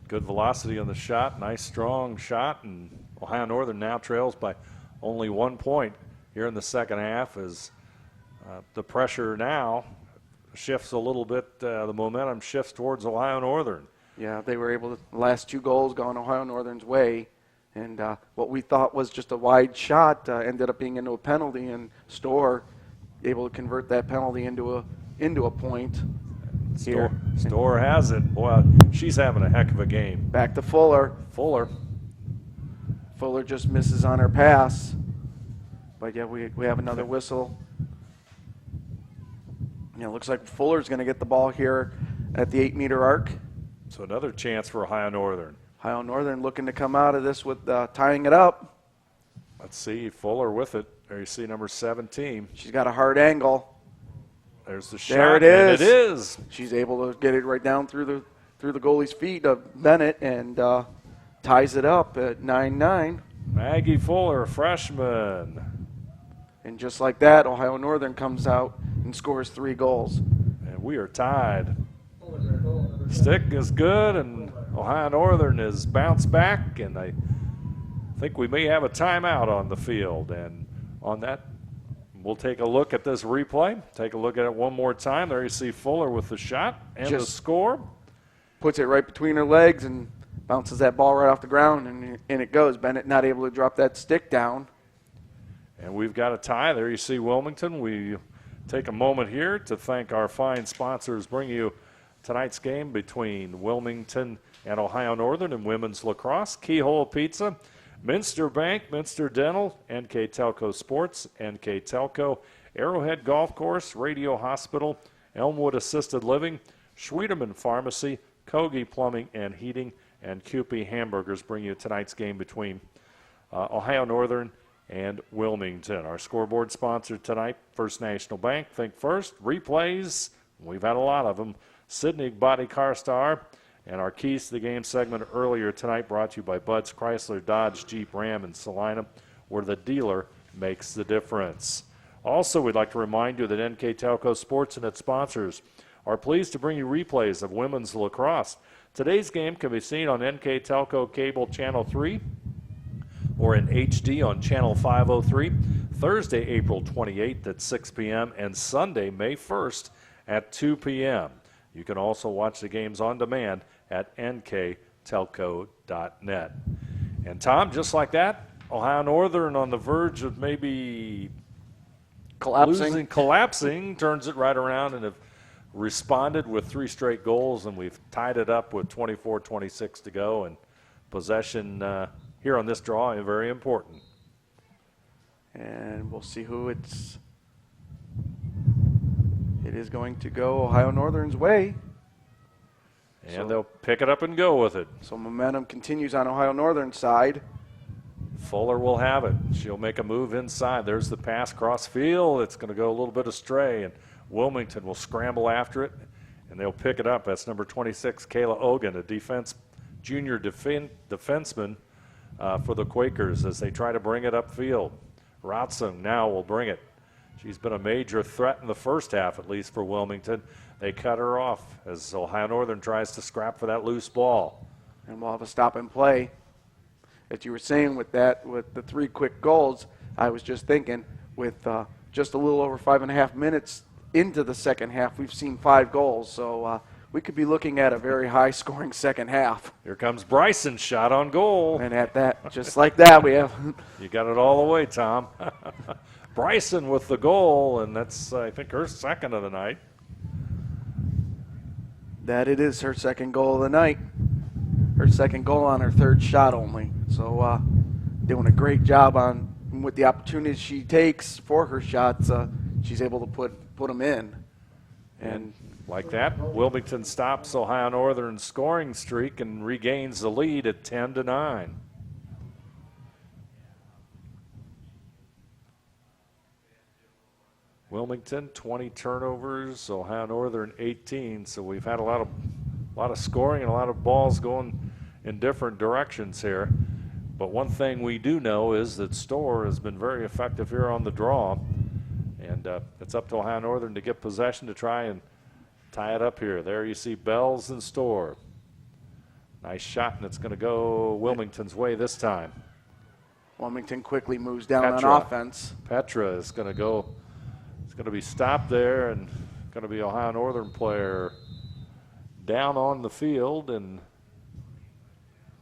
C: Good velocity on the shot. Nice, strong shot, and Ohio Northern now trails by only 1 point here in the second half as the pressure now shifts a little bit. The momentum shifts towards Ohio Northern.
F: Yeah, they were able to, the last 2 goals gone Ohio Northern's way, and what we thought was just a wide shot ended up being into a penalty, and Storr able to convert that penalty into a point.
C: Storr has it. Boy, she's having a heck of a game.
F: Back to Fuller.
C: Fuller
F: just misses on her pass. But yeah, we have another whistle. Yeah, it looks like Fuller's going to get the ball here at the 8-meter arc.
C: So another chance for Ohio Northern.
F: Ohio Northern looking to come out of this with tying it up.
C: Let's see, Fuller with it. There you see number 17.
F: She's got a hard angle.
C: There's the shot.
F: There it is.
C: And it is.
F: She's able to get it right down through the goalie's feet of Bennett and ties it up at 9-9.
C: Maggie Fuller, freshman.
F: And just like that, Ohio Northern comes out and scores 3 goals.
C: And we are tied. Stick is good, and Ohio Northern has bounced back, and I think we may have a timeout on the field. And on that, we'll take a look at this replay. Take a look at it one more time. There you see Fuller with the shot and the score.
F: Puts it right between her legs and bounces that ball right off the ground, and it goes. Bennett not able to drop that stick down.
C: And we've got a tie. There you see Wilmington. We take a moment here to thank our fine sponsors, bring you tonight's game between Wilmington and Ohio Northern in women's lacrosse. Keyhole Pizza, Minster Bank, Minster Dental, NKTelco Sports, NKTelco, Arrowhead Golf Course, Radio Hospital, Elmwood Assisted Living, Schwieterman Pharmacy, Kogi Plumbing and Heating, and Kewpie Hamburgers bring you tonight's game between Ohio Northern and Wilmington. Our scoreboard sponsor tonight, First National Bank. Think First. Replays, we've had a lot of them. Sydney Body Car Star. And our Keys to the Game segment earlier tonight brought to you by Bud's Chrysler, Dodge, Jeep, Ram, and Salina, where the dealer makes the difference. Also, we'd like to remind you that NKTelco Sports and its sponsors are pleased to bring you replays of women's lacrosse. Today's game can be seen on NKTelco Cable Channel 3 or in HD on Channel 503, Thursday, April 28th at 6 p.m. and Sunday, May 1st at 2 p.m. You can also watch the games on demand at nktelco.net. And Tom, just like that, Ohio Northern on the verge of maybe collapsing, turns it right around and have responded with 3 straight goals, and we've tied it up with 24-26 to go, and possession here on this draw is very important.
F: And we'll see who it is going to go Ohio Northern's way.
C: And they'll pick it up and go with it.
F: So momentum continues on Ohio Northern's side.
C: Fuller will have it. She'll make a move inside. There's the pass cross field. It's going to go a little bit astray, and Wilmington will scramble after it, and they'll pick it up. That's number 26, Kayla Ogan, a junior defenseman for the Quakers as they try to bring it upfield. Rotsung now will bring it. She's been a major threat in the first half, at least for Wilmington. They cut her off as Ohio Northern tries to scrap for that loose ball.
F: And we'll have a stop and play. As you were saying with that, with the 3 quick goals, I was just thinking with just a little over 5.5 minutes into the second half, we've seen 5 goals. So we could be looking at a very high-scoring second half.
C: Here comes Bryson's shot on goal.
F: And at that, just like that, we have.
C: You got it all the way, Tom. Bryson with the goal, and that's, I think, her second of the night.
F: That it is her second goal of the night. Her second goal on her 3rd shot only. So doing a great job on with the opportunities she takes for her shots. She's able to put them in.
C: And like that, Wilmington stops Ohio Northern's scoring streak and regains the lead at 10-9. Wilmington 20 turnovers, Ohio Northern 18. So we've had a lot of scoring and a lot of balls going in different directions here. But one thing we do know is that Storr has been very effective here on the draw, and it's up to Ohio Northern to get possession to try and tie it up here. There you see Bells and Storr. Nice shot, and it's going to go Wilmington's way this time.
F: Wilmington quickly moves down on offense.
C: Petra is going to go. It's going to be stopped there, and going to be Ohio Northern player down on the field, and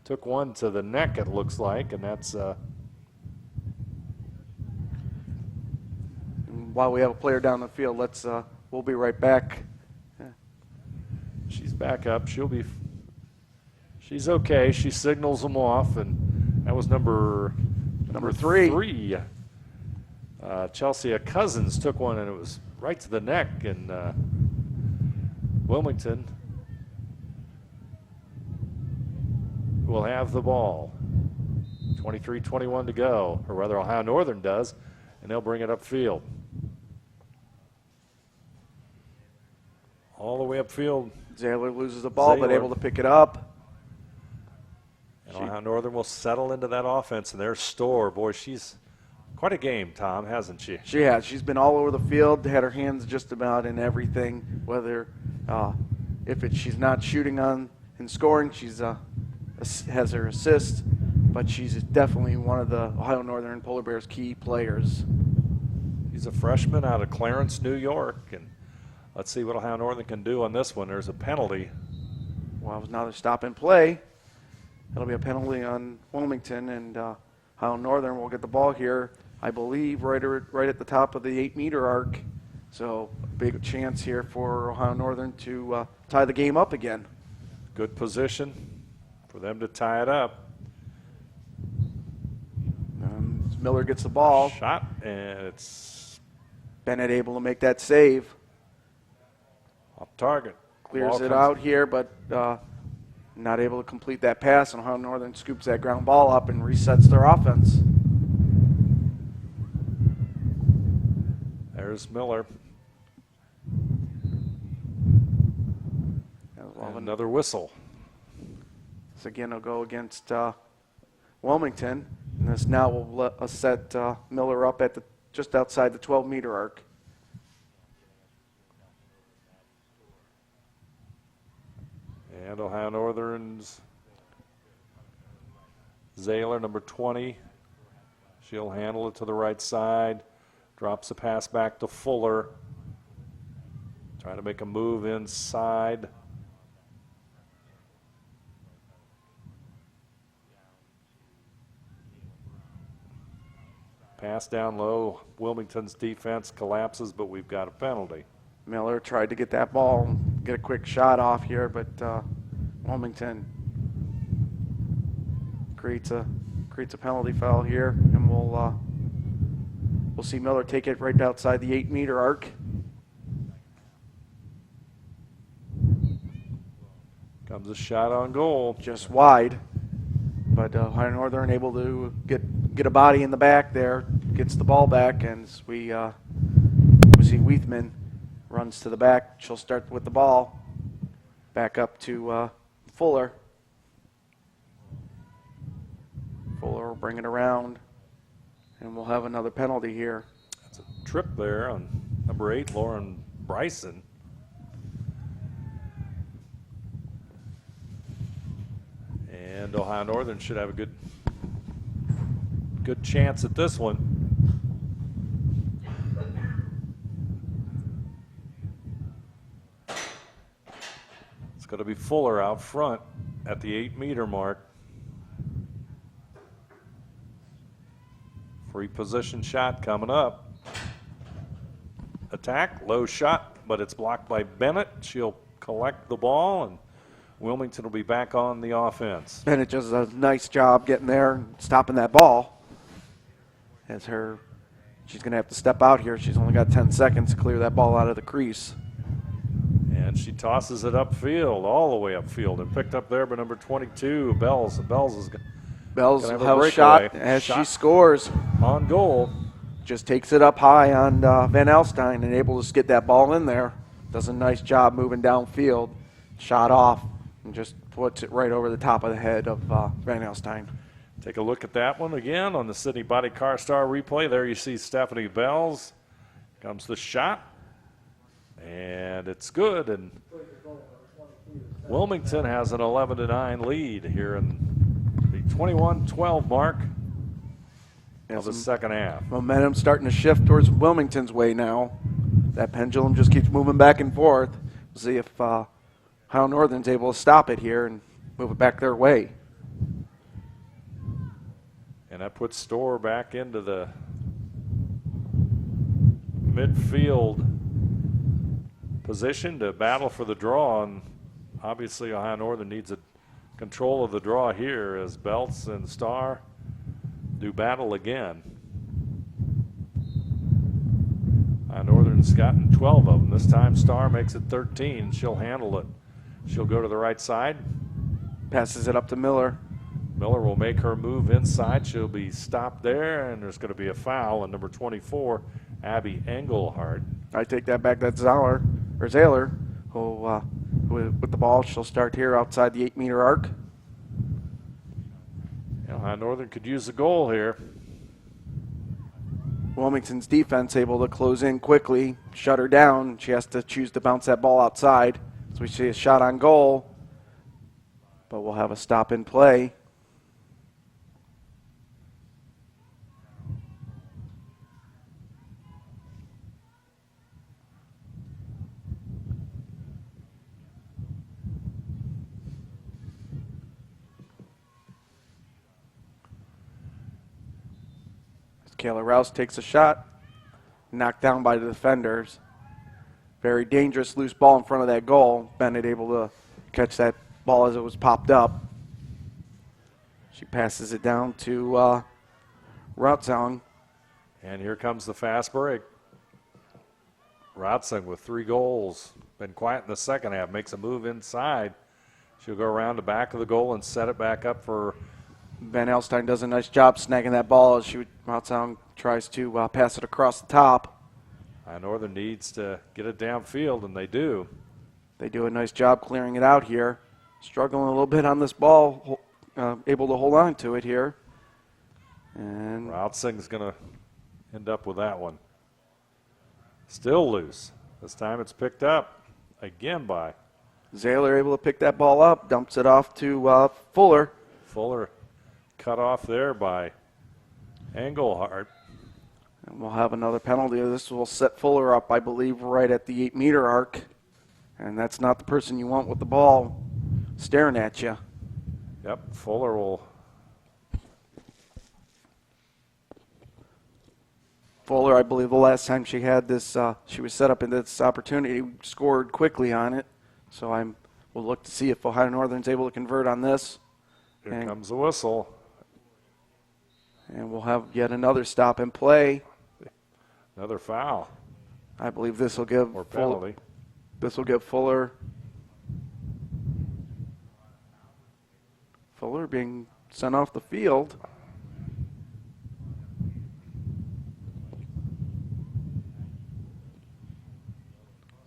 C: took one to the neck, it looks like, and that's.
F: While we have a player down the field, we'll be right back.
C: She's back up. She's okay. She signals them off, and that was number 3. Chelsea Cousins took one, and it was right to the neck, and Wilmington will have the ball. 23-21 to go, or rather Ohio Northern does, and they'll bring it upfield. All the way upfield.
F: Zahler loses the ball, but able to pick it up.
C: And Ohio Northern will settle into that offense, and there's Storr. Boy, she's quite a game, Tom, hasn't she?
F: She has. She's been all over the field, had her hands just about in everything, whether she's not shooting on and scoring, she's has her assist, but she's definitely one of the Ohio Northern Polar Bears' key players.
C: She's a freshman out of Clarence, New York, and let's see what Ohio Northern can do on this one. There's a penalty.
F: Well, now they're stop and play. That'll be a penalty on Wilmington, and Ohio Northern will get the ball here, I believe, right at the top of the 8-meter arc. So big chance here for Ohio Northern to tie the game up again.
C: Good position for them to tie it up.
F: Miller gets the ball.
C: Shot, and it's
F: Bennett able to make that save.
C: Off target.
F: Clears it out here, but not able to complete that pass, and Ohio Northern scoops that ground ball up and resets their offense.
C: There's Miller. Another whistle.
F: This again will go against Wilmington, and this now will set Miller up at just outside the 12-meter arc.
C: And Ohio Northern's Zahler, number 20. She'll handle it to the right side. Drops the pass back to Fuller. Trying to make a move inside. Pass down low. Wilmington's defense collapses, but we've got a penalty.
F: Miller tried to get that ball, get a quick shot off here, but Wilmington creates a penalty foul here, and we'll see Miller take it right outside the 8-meter arc.
C: Comes a shot on goal.
F: Just wide, but Ohio Northern able to get a body in the back there, gets the ball back, and we see Weithman runs to the back. She'll start with the ball. Back up to Fuller. Fuller will bring it around, and we'll have another penalty here.
C: That's a trip there on number 8, Lauren Bryson. And Ohio Northern should have a good chance at this one. It's going to be Fuller out front at the 8-meter mark. Free position shot coming up. Attack, low shot, but it's blocked by Bennett. She'll collect the ball, and Wilmington will be back on the offense.
F: Bennett does a nice job getting there and stopping that ball. She's going to have to step out here. She's only got 10 seconds to clear that ball out of the crease.
C: And she tosses it upfield, all the way upfield, and picked up there by number 22, Bells. And Bells
F: will
C: have
F: have a shot as she scores.
C: On goal.
F: Just takes it up high on Van Alstyne and able to get that ball in there. Does a nice job moving downfield. Shot off and just puts it right over the top of the head of Van Alstyne.
C: Take a look at that one again on the Sydney Body Car Star replay. There you see Stephanie Bells. Comes the shot. And it's good. And Wilmington has an 11-9 lead here in the 21-12 mark of the second half.
F: Momentum starting to shift towards Wilmington's way now. That pendulum just keeps moving back and forth. We'll see if Ohio Northern's able to stop it here and move it back their way.
C: And that puts Storr back into the midfield position to battle for the draw. And obviously Ohio Northern needs a control of the draw here as Belts and Starr do battle again. Ohio Northern's gotten 12 of them. This time Starr makes it 13. She'll handle it. She'll go to the right side.
F: Passes it up to Miller.
C: Miller will make her move inside. She'll be stopped there, and there's going to be a foul on number 24, Abby Engelhardt.
F: I take that back. That's Zahler, who with the ball, she'll start here outside the 8-meter arc.
C: Ohio Northern could use a goal here.
F: Wilmington's defense able to close in quickly, shut her down. She has to choose to bounce that ball outside. So we see a shot on goal, but we'll have a stop in play. Kayla Rouse takes a shot, knocked down by the defenders. Very dangerous loose ball in front of that goal. Bennett able to catch that ball as it was popped up. She passes it down to Rotzong.
C: And here comes the fast break. Rotzong with 3 goals. Been quiet in the second half. Makes a move inside. She'll go around the back of the goal and set it back up for
F: Van Alstyne. Does a nice job snagging that ball as Rotzong tries to pass it across the top.
C: Northern needs to get it downfield, and they do.
F: They do a nice job clearing it out here. Struggling a little bit on this ball, able to hold on to it here. And
C: Rotzing's going to end up with that one. Still loose. This time it's picked up again by
F: Zahler, able to pick that ball up, dumps it off to Fuller.
C: Fuller cut off there by Engelhardt.
F: And we'll have another penalty. This will set Fuller up, I believe, right at the 8-meter arc. And that's not the person you want with the ball staring at you.
C: Yep, Fuller will.
F: Fuller, I believe the last time she had this, she was set up in this opportunity, scored quickly on it. So we'll look to see if Ohio Northern's able to convert on this.
C: Here comes the whistle.
F: And we'll have yet another stop and play.
C: Another foul.
F: I believe this will give
C: or penalty.
F: This will give Fuller being sent off the field.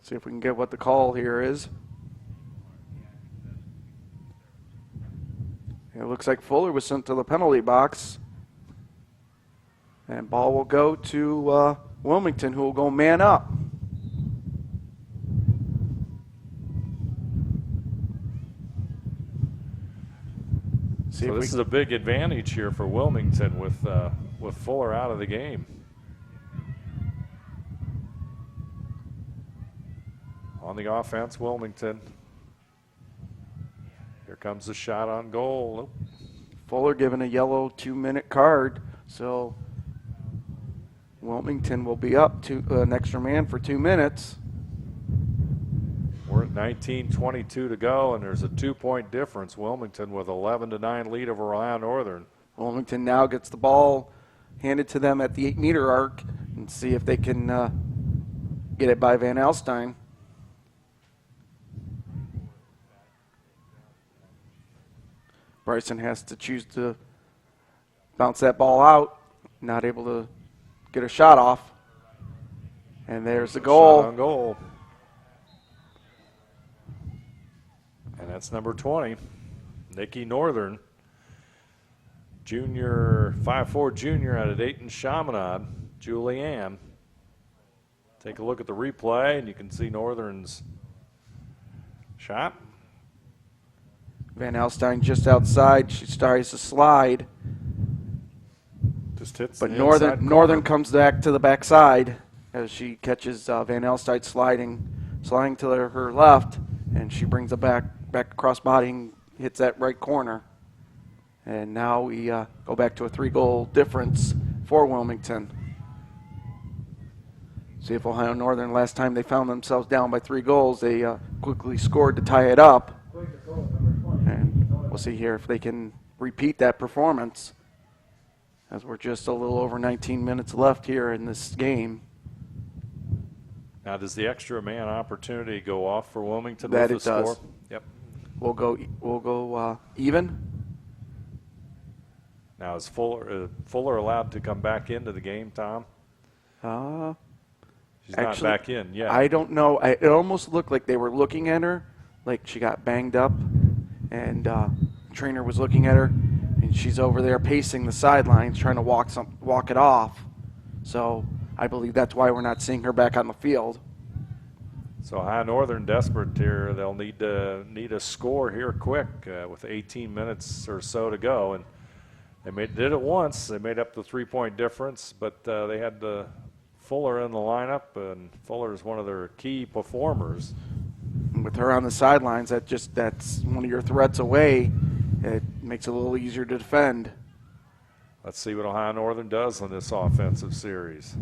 F: See if we can get what the call here is. It looks like Fuller was sent to the penalty box. And ball will go to Wilmington, who will go man up.
C: So this is a big advantage here for Wilmington with Fuller out of the game. On the offense, Wilmington. Here comes the shot on goal. Nope.
F: Fuller given a yellow 2-minute card, so Wilmington will be up to an extra man for 2 minutes.
C: We're at 19:22 to go, and there's a 2-point difference. Wilmington with 11-9 lead over Ohio Northern.
F: Wilmington now gets the ball handed to them at the 8-meter arc and see if they can get it by Van Alstyne. Bryson has to choose to bounce that ball out, not able to get a shot off. And there's the goal.
C: Shot on goal. And that's number 20, Nikki Northern, junior, 5'4" junior out of Dayton Chaminade, Julianne. Take a look at the replay, and you can see Northern's shot.
F: Van Alstyne just outside. She tries to slide.
C: Just hits
F: but
C: the
F: Northern comes back to the backside as she catches Van Alstyne sliding to her left, and she brings it back across body and hits that right corner. And now we go back to a 3-goal difference for Wilmington. See if Ohio Northern, last time they found themselves down by 3 goals, they quickly scored to tie it up. And we'll see here if they can repeat that performance, as we're just a little over 19 minutes left here in this game.
C: Now, does the extra man opportunity go off for Wilmington
F: That
C: with the
F: it does.
C: score? Yep.
F: We'll go even.
C: Now, is Fuller allowed to come back into the game, Tom? She's
F: Actually,
C: not back in yet.
F: I don't know. It almost looked like they were looking at her, like she got banged up, and the trainer was looking at her, and she's over there pacing the sidelines, trying to walk it off. So I believe that's why we're not seeing her back on the field.
C: So Ohio Northern desperate here. They'll need a score here quick with 18 minutes or so to go, and they did it once. They made up the 3-point difference, but they had Fuller in the lineup, and Fuller is one of their key performers.
F: With her on the sidelines, that's one of your threats away. It makes it a little easier to defend.
C: Let's see what Ohio Northern does on this offensive series.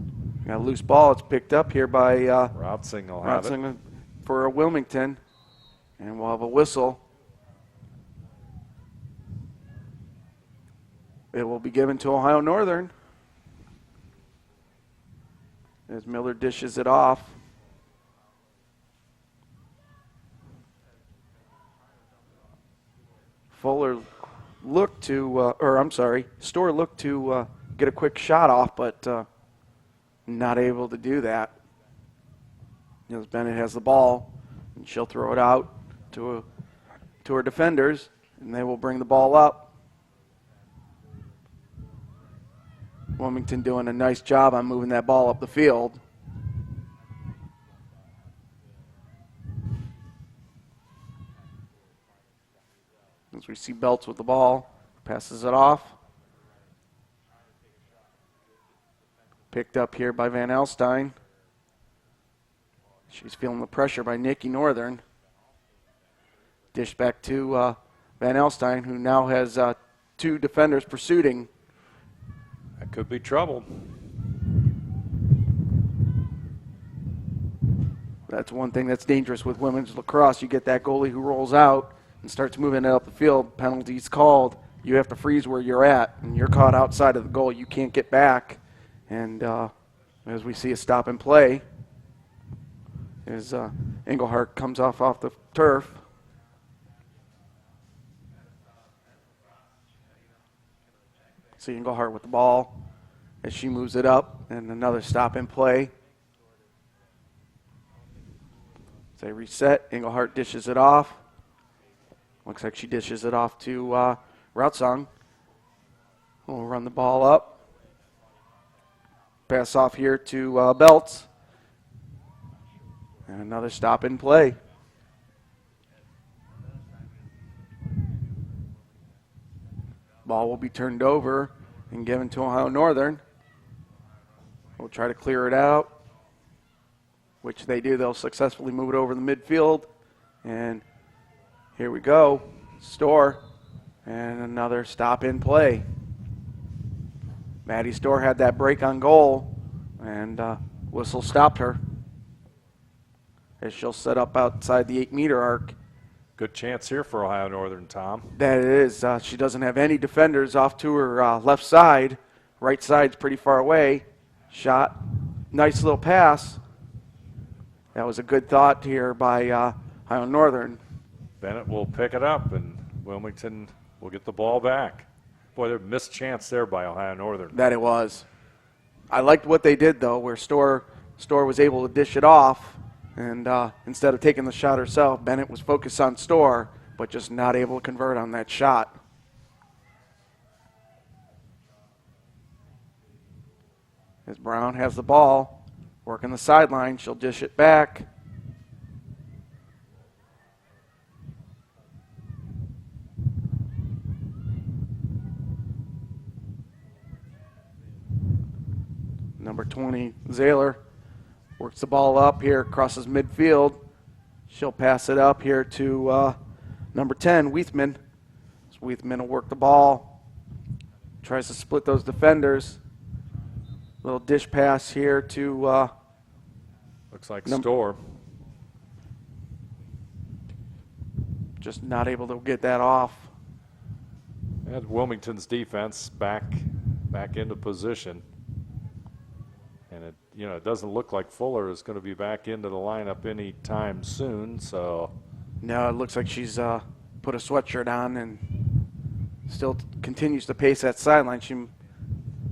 F: Got a loose ball. It's picked up here by
C: Routsing will have it
F: for Wilmington, and we'll have a whistle. It will be given to Ohio Northern as Miller dishes it off. Fuller looked to, Storr looked to get a quick shot off, but not able to do that. As Bennett has the ball, and she'll throw it out to her defenders, and they will bring the ball up. Wilmington doing a nice job on moving that ball up the field. As we see Belts with the ball, passes it off. Picked up here by Van Alstyne. She's feeling the pressure by Nikki Northern. Dish back to Van Alstyne, who now has 2 defenders pursuing.
C: That could be trouble.
F: That's one thing that's dangerous with women's lacrosse. You get that goalie who rolls out and starts moving it up the field. Penalties called. You have to freeze where you're at, and you're caught outside of the goal. You can't get back. And as we see a stop and play, as Engelhardt comes off the turf. See Engelhardt with the ball as she moves it up, and another stop and play. As they reset, Engelhardt dishes it off. Looks like she dishes it off to Routsong. We'll run the ball up. Pass off here to Belts. And another stop in play. Ball will be turned over and given to Ohio Northern. We'll try to clear it out, which they do. They'll successfully move it over the midfield. And here we go. Storr. And another stop in play. Maddie Storr had that break on goal, and whistle stopped her as she'll set up outside the 8-meter arc.
C: Good chance here for Ohio Northern, Tom.
F: That it is. She doesn't have any defenders off to her left side. Right side's pretty far away. Shot. Nice little pass. That was a good thought here by Ohio Northern.
C: Bennett will pick it up, and Wilmington will get the ball back. Boy, there missed chance there by Ohio Northern.
F: That it was. I liked what they did, though, where Storr was able to dish it off. And instead of taking the shot herself, Bennett was focused on Storr, but just not able to convert on that shot. As Brown has the ball, working the sideline, she'll dish it back. Number 20, Zahler, works the ball up here, crosses midfield. She'll pass it up here to number 10, Weithman. So Weithman will work the ball, tries to split those defenders. Little dish pass here to
C: looks like Storr.
F: Just not able to get that off.
C: And Wilmington's defense back into position. And it doesn't look like Fuller is going to be back into the lineup anytime soon. So
F: no, it looks like she's put a sweatshirt on and still continues to pace that sideline. She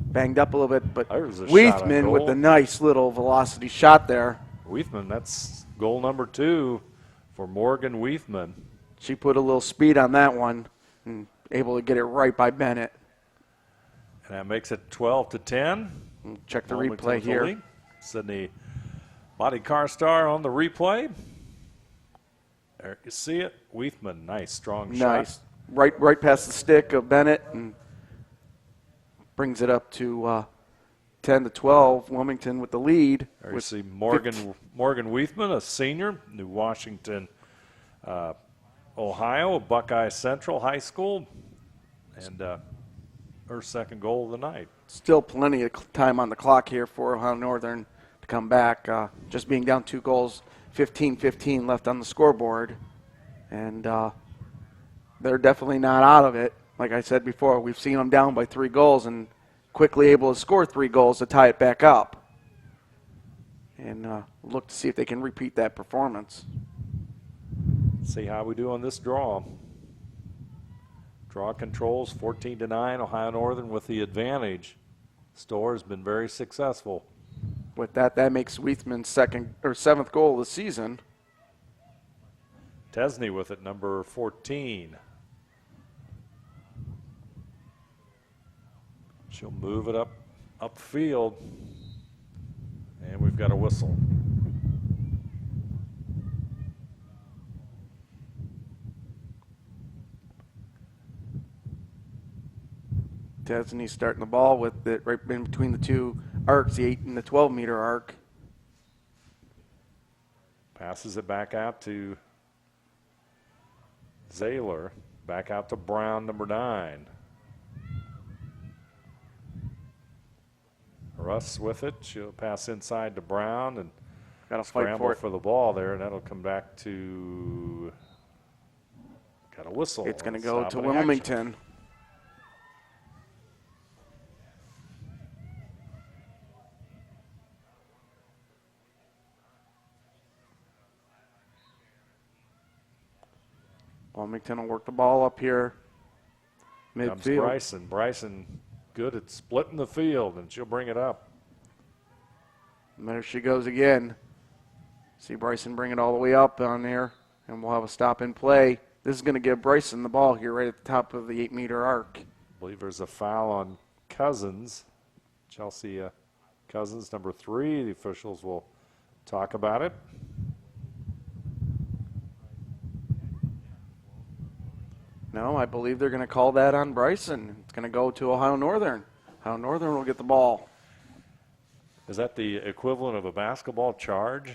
F: banged up a little bit, but Weithman with the nice little velocity shot there.
C: Weithman, that's goal number 2 for Morgan Weithman.
F: She put a little speed on that one and able to get it right by Bennett.
C: And that makes it 12-10.
F: Check the replay here.
C: Sydney Lottie Carstar on the replay. There you see it. Weithman, nice, strong shot.
F: Nice. Right past the stick of Bennett and brings it up to 10-12. Wilmington with the lead.
C: There you see Morgan Weithman, a senior, New Washington, Ohio, Buckeye Central High School, and her second goal of the night.
F: Still plenty of time on the clock here for Ohio Northern to come back. Just being down 2 goals, 15-15 left on the scoreboard. And they're definitely not out of it. Like I said before, we've seen them down by 3 goals and quickly able to score 3 goals to tie it back up. And look to see if they can repeat that performance.
C: See how we do on this draw. Draw controls 14-9. Ohio Northern with the advantage. Storr has been very successful.
F: With that makes Weithman's 7th goal of the season.
C: Tesney with it, number 14. She'll move it upfield, and we've got a whistle.
F: Tesney starting the ball with it right in between the 2 arcs, the 8 and the 12-meter arc.
C: Passes it back out to Zahler, back out to Brown, number 9. Russ with it. She'll pass inside to Brown and
F: got to fight
C: for the ball there, and that'll come back to. Got a whistle.
F: It's going to go to Wilmington.
C: Action.
F: Wilmington will work the ball up here. Midfield.
C: Comes Bryson. Bryson good at splitting the field, and she'll bring it up.
F: And there she goes again. See Bryson bring it all the way up on there, and we'll have a stop in play. This is going to give Bryson the ball here right at the top of the 8-meter arc.
C: I believe there's a foul on Cousins. Chelsea Cousins, number 3. The officials will talk about it.
F: No, I believe they're going to call that on Bryson. It's going to go to Ohio Northern. Ohio Northern will get the ball.
C: Is that the equivalent of a basketball charge?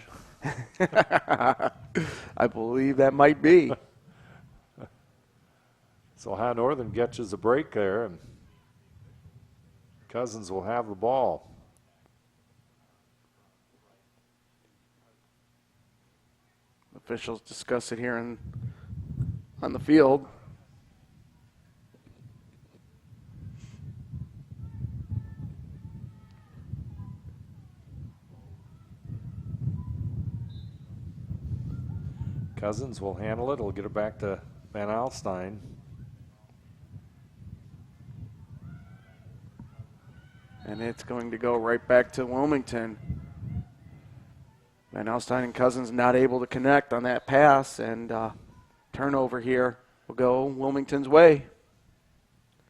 F: I believe that might be.
C: So Ohio Northern gets us a break there, and Cousins will have the ball.
F: Officials discuss it here on the field.
C: Cousins will handle it. He'll get it back to Van Alstyne.
F: And it's going to go right back to Wilmington. Van Alstyne and Cousins not able to connect on that pass, and turnover here will go Wilmington's way.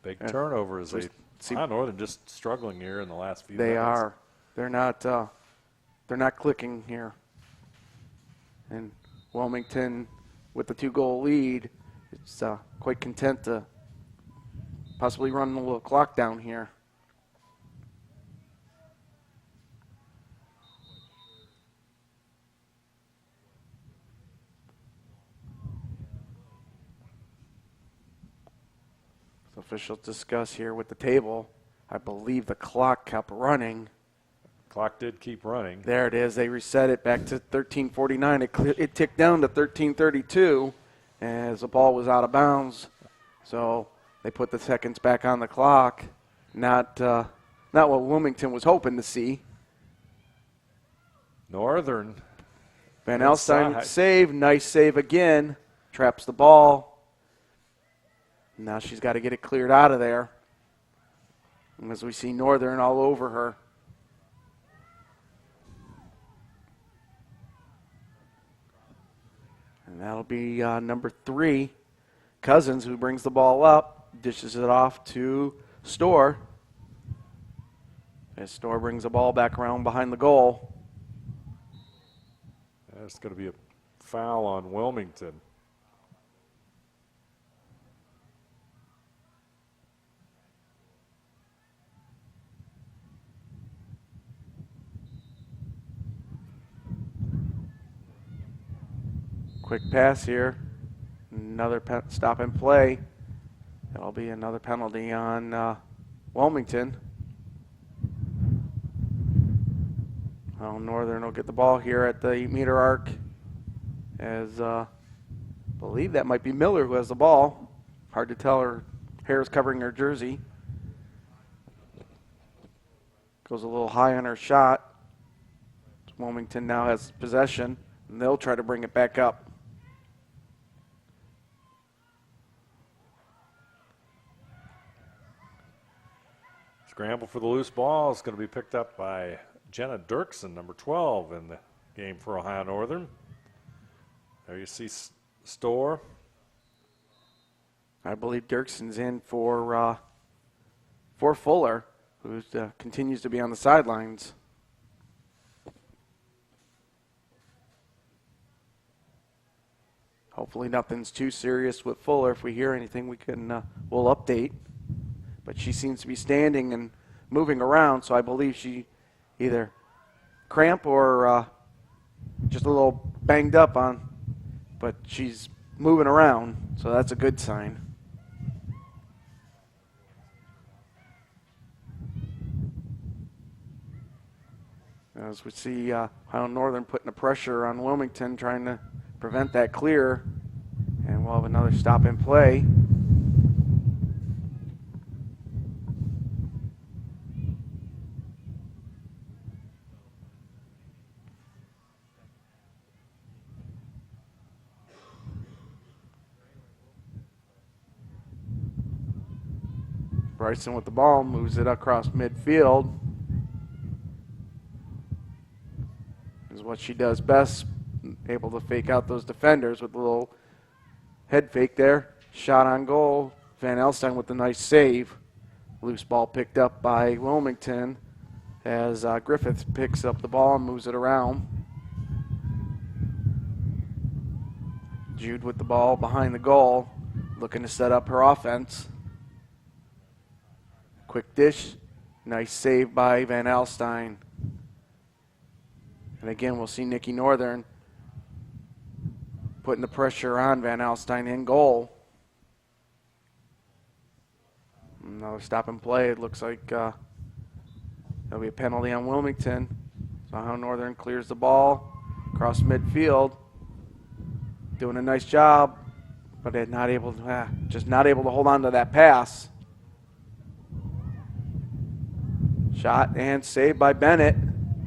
C: Big turnover as Ohio Northern just struggling here in the last few minutes.
F: They are. They're not clicking here. And Wilmington, with the 2-goal lead, it's quite content to possibly run a little clock down here. So officials discuss here with the table. I believe the clock kept running.
C: Clock did keep running.
F: There it is. They reset it back to 13:49. It ticked down to 13:32 as the ball was out of bounds. So they put the seconds back on the clock. Not what Wilmington was hoping to see.
C: Northern.
F: Van Alstyne with the save. Nice save again. Traps the ball. Now she's got to get it cleared out of there. And as we see Northern all over her. And that'll be number 3, Cousins, who brings the ball up, dishes it off to Storr. As Storr brings the ball back around behind the goal.
C: That's going to be a foul on Wilmington.
F: Quick pass here. Another stop and play. That'll be another penalty on Wilmington. Well, Northern will get the ball here at the 8-meter arc. As I believe that might be Miller who has the ball. Hard to tell, her hair is covering her jersey. Goes a little high on her shot. Wilmington now has possession, and they'll try to bring it back up.
C: Scramble for the loose ball is going to be picked up by Jenna Dirksen, number 12 in the game for Ohio Northern. There you see Storr.
F: I believe Dirksen's in for Fuller, who continues to be on the sidelines. Hopefully nothing's too serious with Fuller. If we hear anything, we'll update. But she seems to be standing and moving around, so I believe she either cramp or just a little banged up on, but she's moving around, so that's a good sign. As we see Ohio Northern putting the pressure on Wilmington, trying to prevent that clear, and we'll have another stop and play. Bryson with the ball, moves it across midfield. Is what she does best, able to fake out those defenders with a little head fake there. Shot on goal. Van Alstyne with a nice save. Loose ball picked up by Wilmington as Griffith picks up the ball and moves it around. Jude with the ball behind the goal, looking to set up her offense. Quick dish, nice save by Van Alstyne. And again, we'll see Nikki Northern putting the pressure on Van Alstyne in goal. Another stop and play. It looks like there'll be a penalty on Wilmington. So how Northern clears the ball across midfield. Doing a nice job, but they're not able to, just not able to hold on to that pass. Shot and saved by Bennett,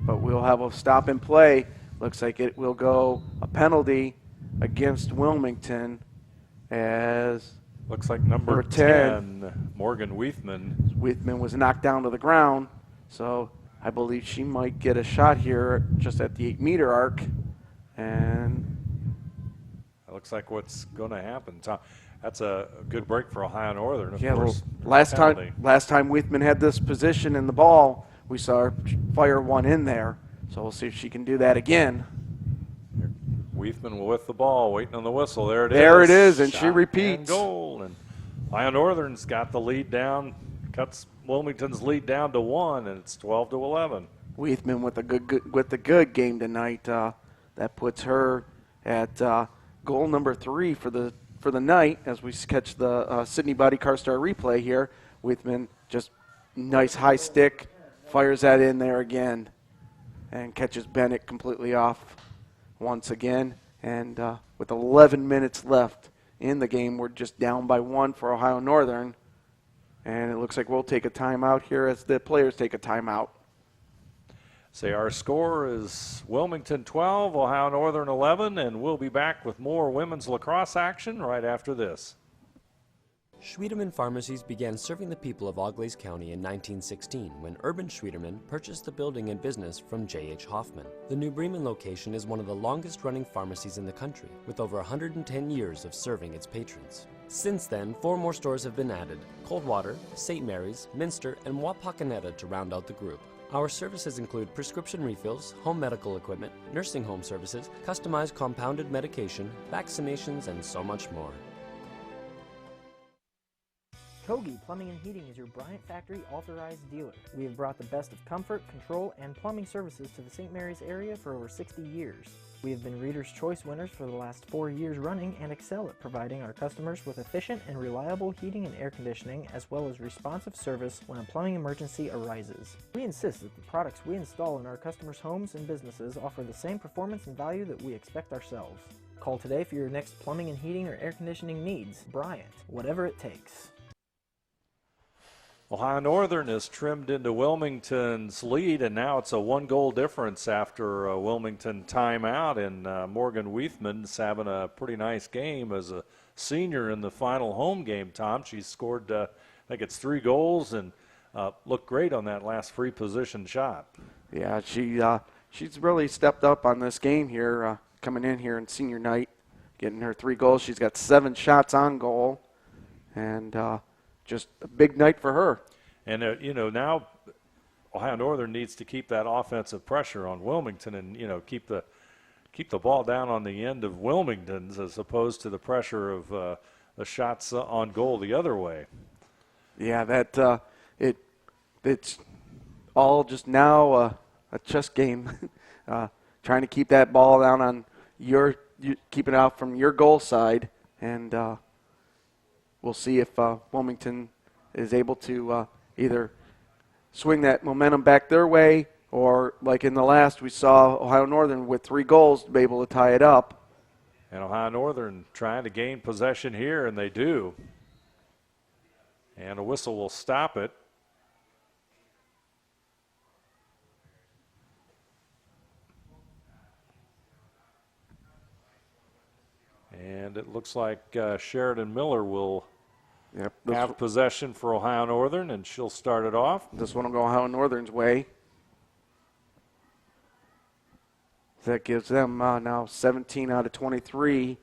F: but we'll have a stop and play. Looks like it will go a penalty against Wilmington as
C: looks like number 10, Morgan Weithman.
F: Weithman was knocked down to the ground, so I believe she might get a shot here just at the 8-meter arc, and
C: looks like what's going to happen. Tom, that's a good break for Ohio Northern. Of
F: yeah,
C: course,
F: last time Weithman had this position in the ball, we saw her fire one in there. So we'll see if she can do that again.
C: Weithman with the ball, waiting on the whistle. There it is.
F: There it is, and
C: shot
F: she repeats.
C: And goal, and Ohio Northern's got the lead down, cuts Wilmington's lead down to 1, and it's 12-11.
F: Weithman with a good game tonight. That puts her at goal number 3 for the night as we catch the Sydney Body Car Star replay here. Weithman just nice high stick, fires that in there again, and catches Bennett completely off once again. And with 11 minutes left in the game, we're just down by 1 for Ohio Northern. And it looks like we'll take a timeout here as the players take a timeout.
C: Say our score is Wilmington 12, Ohio Northern 11, and we'll be back with more women's lacrosse action right after this.
A: Schwiedemann Pharmacies began serving the people of Auglaize County in 1916 when Urban Schwiedemann purchased the building and business from J.H. Hoffman. The New Bremen location is one of the longest-running pharmacies in the country, with over 110 years of serving its patrons. Since then, 4 more stores have been added: Coldwater, St. Mary's, Minster, and Wapakoneta to round out the group. Our services include prescription refills, home medical equipment, nursing home services, customized compounded medication, vaccinations, and so much more.
R: Kogi Plumbing and Heating is your Bryant Factory authorized dealer. We have brought the best of comfort, control, and plumbing services to the St. Mary's area for over 60 years. We have been Reader's Choice winners for the last 4 years running and excel at providing our customers with efficient and reliable heating and air conditioning, as well as responsive service when a plumbing emergency arises. We insist that the products we install in our customers' homes and businesses offer the same performance and value that we expect ourselves. Call today for your next plumbing and heating or air conditioning needs. Bryant, whatever it takes.
C: Ohio Northern is trimmed into Wilmington's lead, and now it's a 1-goal difference after a Wilmington timeout. And Morgan Weithman's having a pretty nice game as a senior in the final home game, Tom. She scored, I think it's 3 goals, and looked great on that last free position shot.
F: Yeah, she's really stepped up on this game here, coming in here in senior night, getting her 3 goals. She's got 7 shots on goal, and just a big night for her.
C: And, now Ohio Northern needs to keep that offensive pressure on Wilmington and, keep the ball down on the end of Wilmington's as opposed to the pressure of the shots on goal the other way.
F: Yeah, it's all just now a chess game, trying to keep that ball down on keep it out from your goal side, and we'll see if Wilmington is able to either swing that momentum back their way, or like in the last, we saw Ohio Northern with 3 goals to be able to tie it up.
C: And Ohio Northern trying to gain possession here, and they do. And a whistle will stop it. And it looks like Sheridan Miller will have possession for Ohio Northern, and she'll start it off.
F: This one will go Ohio Northern's way. That gives them now 17 out of 23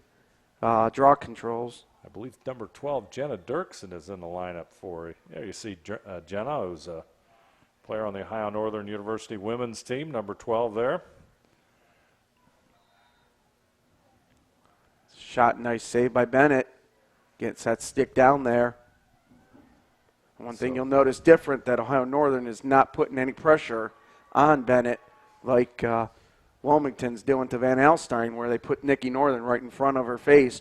F: draw controls.
C: I believe number 12, Jenna Dirksen, is in the lineup for. There you see Jenna, who's player on the Ohio Northern University women's team, number 12 there.
F: Shot, nice save by Bennett. Gets that stick down there. One thing you'll notice different, that Ohio Northern is not putting any pressure on Bennett like Wilmington's doing to Van Alstyne, where they put Nikki Northern right in front of her face,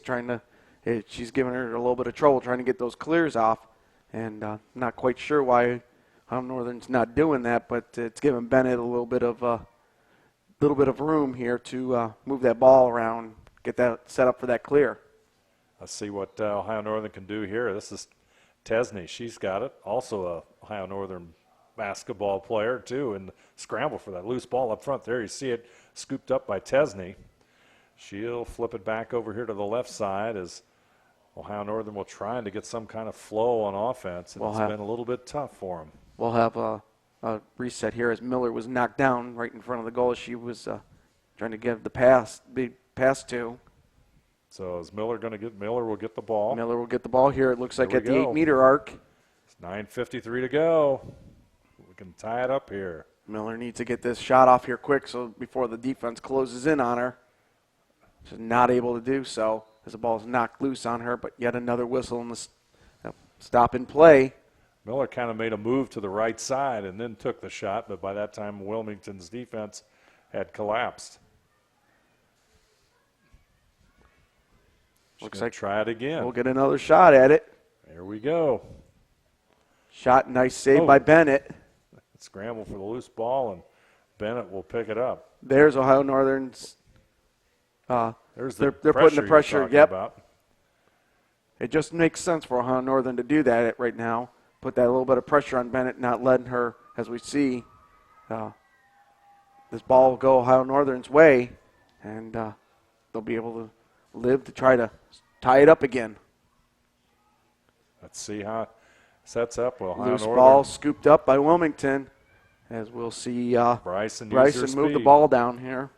F: she's giving her a little bit of trouble trying to get those clears off. And not quite sure why Ohio Northern's not doing that, but it's giving Bennett a little bit of room here to move that ball around, get that set up for that clear.
C: Let's see what Ohio Northern can do here. This is Tesney. She's got it. Also a Ohio Northern basketball player, too, and scramble for that loose ball up front there. You see it scooped up by Tesney. She'll flip it back over here to the left side as Ohio Northern will try to get some kind of flow on offense, and it's been a little bit tough for them.
F: We'll have a reset here as Miller was knocked down right in front of the goal as she was trying to give the big pass to.
C: So is Miller going to get? Miller will get the ball.
F: Miller will get the ball here. It looks like at the 8-meter arc.
C: It's 9:53 to go. We can tie it up here.
F: Miller needs to get this shot off here quick so before the defense closes in on her. She's not able to do so as the ball's knocked loose on her, but yet another whistle in the stop and play.
C: Miller kind of made a move to the right side and then took the shot, but by that time Wilmington's defense had collapsed.
F: Looks like
C: try it again.
F: We'll get another shot at it.
C: There we go.
F: Shot, nice save by Bennett.
C: Scramble for the loose ball, and Bennett will pick it up.
F: There's Ohio Northern's.
C: There's
F: they're putting the pressure. Yep.
C: About.
F: It just makes sense for Ohio Northern to do that right now. Put that little bit of pressure on Bennett, not letting her, as we see, this ball will go Ohio Northern's way, and they'll be able to live to try to tie it up again.
C: Let's see how it sets up. Well,
F: loose ball scooped up by Wilmington, as we'll see
C: Bryson
F: move the ball down here.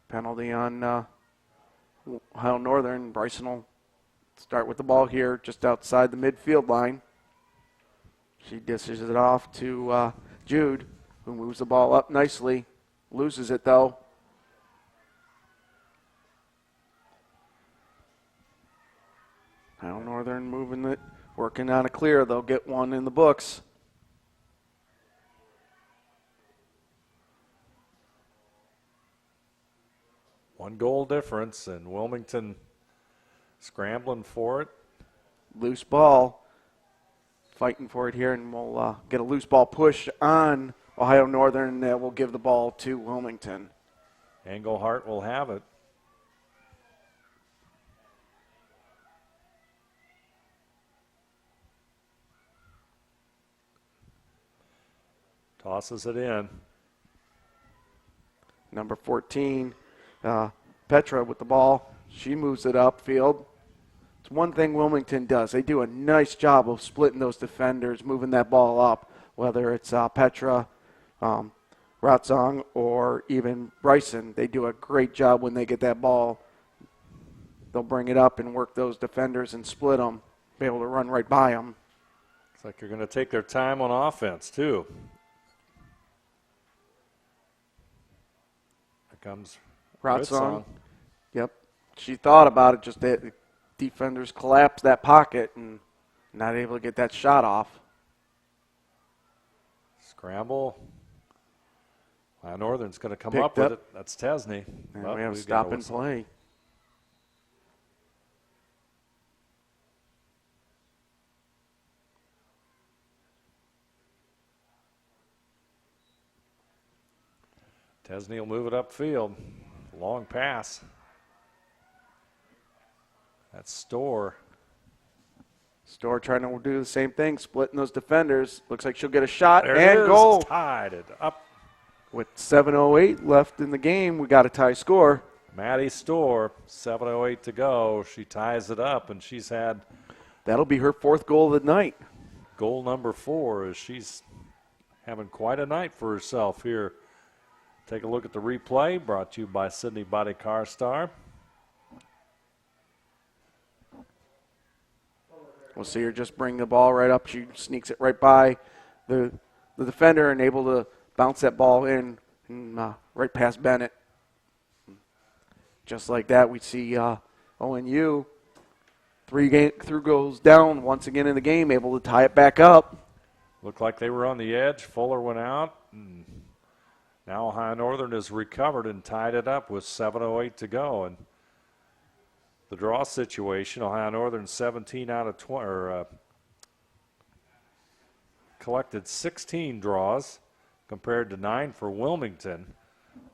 F: Penalty on Ohio Northern. Bryson will start with the ball here just outside the midfield line. She dishes it off to Jude, who moves the ball up nicely. Loses it, though. Ohio Northern moving it, working on a clear. They'll get one in the books.
C: One goal difference, and Wilmington scrambling for it.
F: Loose ball. Fighting for it here, and we'll get a loose ball push on Ohio Northern that will give the ball to Wilmington.
C: Engelhart will have it. Tosses it in.
F: Number 14, Petra with the ball. She moves it upfield. It's one thing Wilmington does. They do a nice job of splitting those defenders, moving that ball up, whether it's Petra, Ratzong, or even Bryson. They do a great job when they get that ball. They'll bring it up and work those defenders and split them, be able to run right by them.
C: Looks like you're going to take their time on offense, too. Here comes
F: Ratzong. Yep. She thought about it, just that the defenders collapsed that pocket and not able to get that shot off.
C: Scramble. Northern's going to come up with it. That's Tesney.
F: And we have stop and play.
C: Tesney will move it upfield. Long pass. That's Storr.
F: Storr trying to do the same thing, splitting those defenders. Looks like she'll get a shot
C: there
F: and
C: it is.
F: goal.
C: Tied it up.
F: With 7:08 left in the game, we got a tie score.
C: Maddie Storr, 7:08 to go. She ties it up, and she's had.
F: That'll be her fourth goal of the night.
C: Goal number 4 as she's having quite a night for herself here. Take a look at the replay, brought to you by Sydney Body Car Star.
F: We'll see her just bring the ball right up. She sneaks it right by the defender and able to bounce that ball in and, right past Bennett. Just like that, we see ONU three goals down once again in the game, able to tie it back up.
C: Looked like they were on the edge. Fuller went out. And now Ohio Northern has recovered and tied it up with 7:08 to go. And the draw situation, Ohio Northern 17 out of 20, collected 16 draws compared to 9 for Wilmington.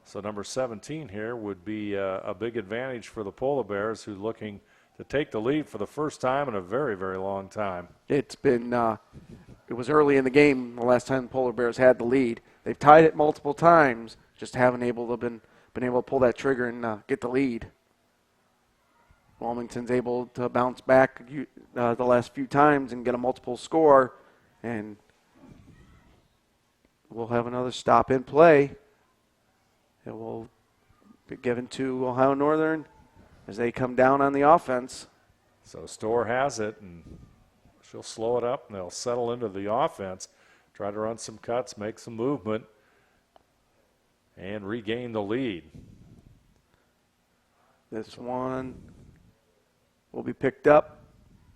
C: So number 17 here would be a big advantage for the Polar Bears, who are looking to take the lead for the first time in a very, very long time.
F: It's been, it was early in the game the last time the Polar Bears had the lead. They've tied it multiple times, just haven't been able to pull that trigger and get the lead. Wilmington's able to bounce back the last few times and get a multiple score, and we'll have another stop in play. It will be given to Ohio Northern as they come down on the offense.
C: So Storr has it, and she'll slow it up, and they'll settle into the offense, try to run some cuts, make some movement, and regain the lead.
F: This one will be picked up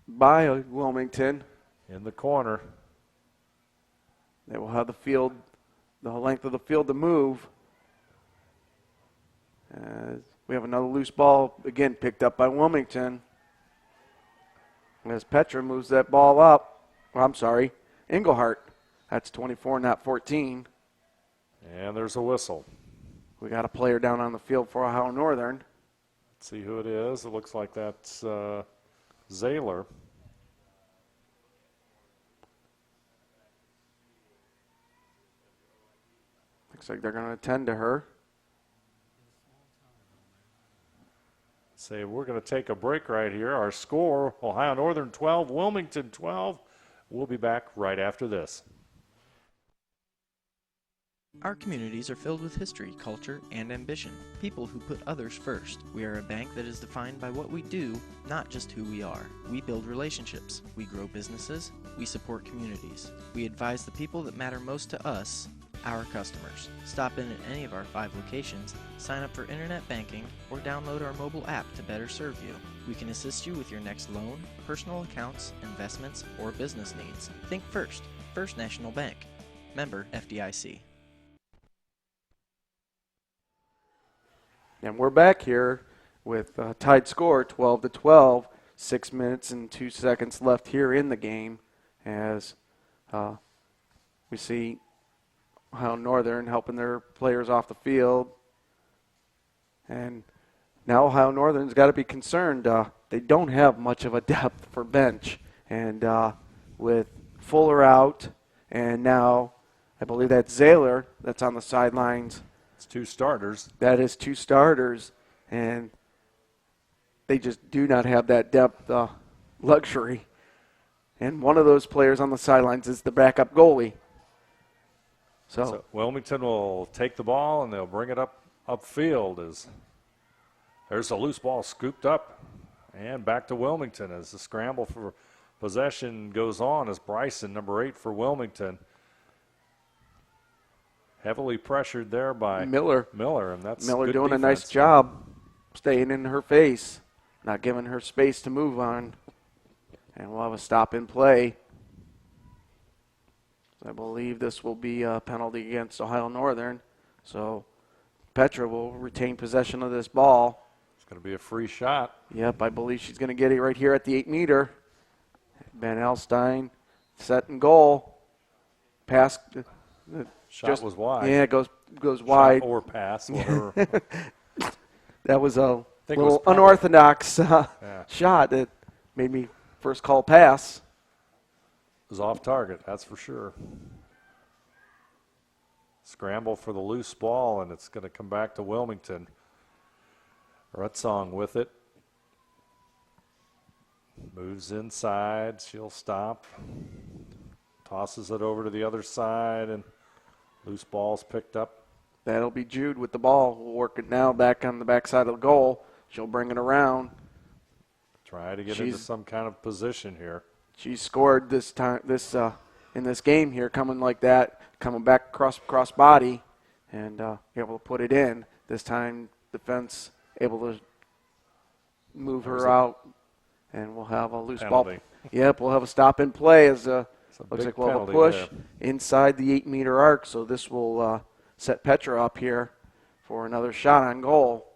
F: by Wilmington.
C: In the corner.
F: They will have the length of the field to move. We have another loose ball, again, picked up by Wilmington. As Petra moves that ball up. Well, I'm sorry, Englehart. That's 24, not 14.
C: And there's a whistle.
F: We got a player down on the field for Ohio Northern.
C: Let's see who it is. It looks like that's Zahler.
F: Looks like they're going to attend to her.
C: Say we're going to take a break right here. Our score, Ohio Northern 12, Wilmington 12. We'll be back right after this.
S: Our communities are filled with history, culture, and ambition. People who put others first. We are a bank that is defined by what we do, not just who we are. We build relationships. We grow businesses. We support communities. We advise the people that matter most to us, our customers. Stop in at any of our 5 locations, sign up for internet banking, or download our mobile app to better serve you. We can assist you with your next loan, personal accounts, investments, or business needs. Think first. First National Bank. Member FDIC.
F: And we're back here with a tied score, 12-12, 6 minutes and 2 seconds left here in the game, as we see Ohio Northern helping their players off the field. And now Ohio Northern's got to be concerned. They don't have much of a depth for bench. And with Fuller out, and now I believe that's Zahler that's on the sidelines.
C: It's 2 starters.
F: That is 2 starters, and they just do not have that depth luxury. And one of those players on the sidelines is the backup goalie. So
C: Wilmington will take the ball, and they'll bring it upfield. As there's a loose ball scooped up, and back to Wilmington as the scramble for possession goes on as Bryson, number 8 for Wilmington, heavily pressured there by
F: Miller,
C: and that's
F: Miller
C: good
F: doing
C: defense.
F: a nice job staying in her face, not giving her space to move on. And we'll have a stop in play. I believe this will be a penalty against Ohio Northern. So Petra will retain possession of this ball.
C: It's going to be a free shot.
F: Yep, I believe she's going to get it right here at the 8-meter. Ben Elstein set and goal. Pass.
C: Shot was wide.
F: Yeah, it goes wide.
C: Shot or pass, whatever.
F: That was a little unorthodox shot that made me first call pass.
C: It was off target, that's for sure. Scramble for the loose ball, and it's going to come back to Wilmington. Rutsong with it. Moves inside. She'll stop. Tosses it over to the other side, and loose ball's picked up.
F: That'll be Jude with the ball. We'll work it now back on the backside of the goal. She'll bring it around.
C: Try to get into some kind of position here.
F: She scored this time, in this game here, coming like that, coming back cross body, and able to put it in. This time, defense able to move her out, and we'll have a loose ball. Yep, we'll have a stop and play as looks like we'll have a push inside the 8-meter arc. So this will set Petra up here for another shot on goal.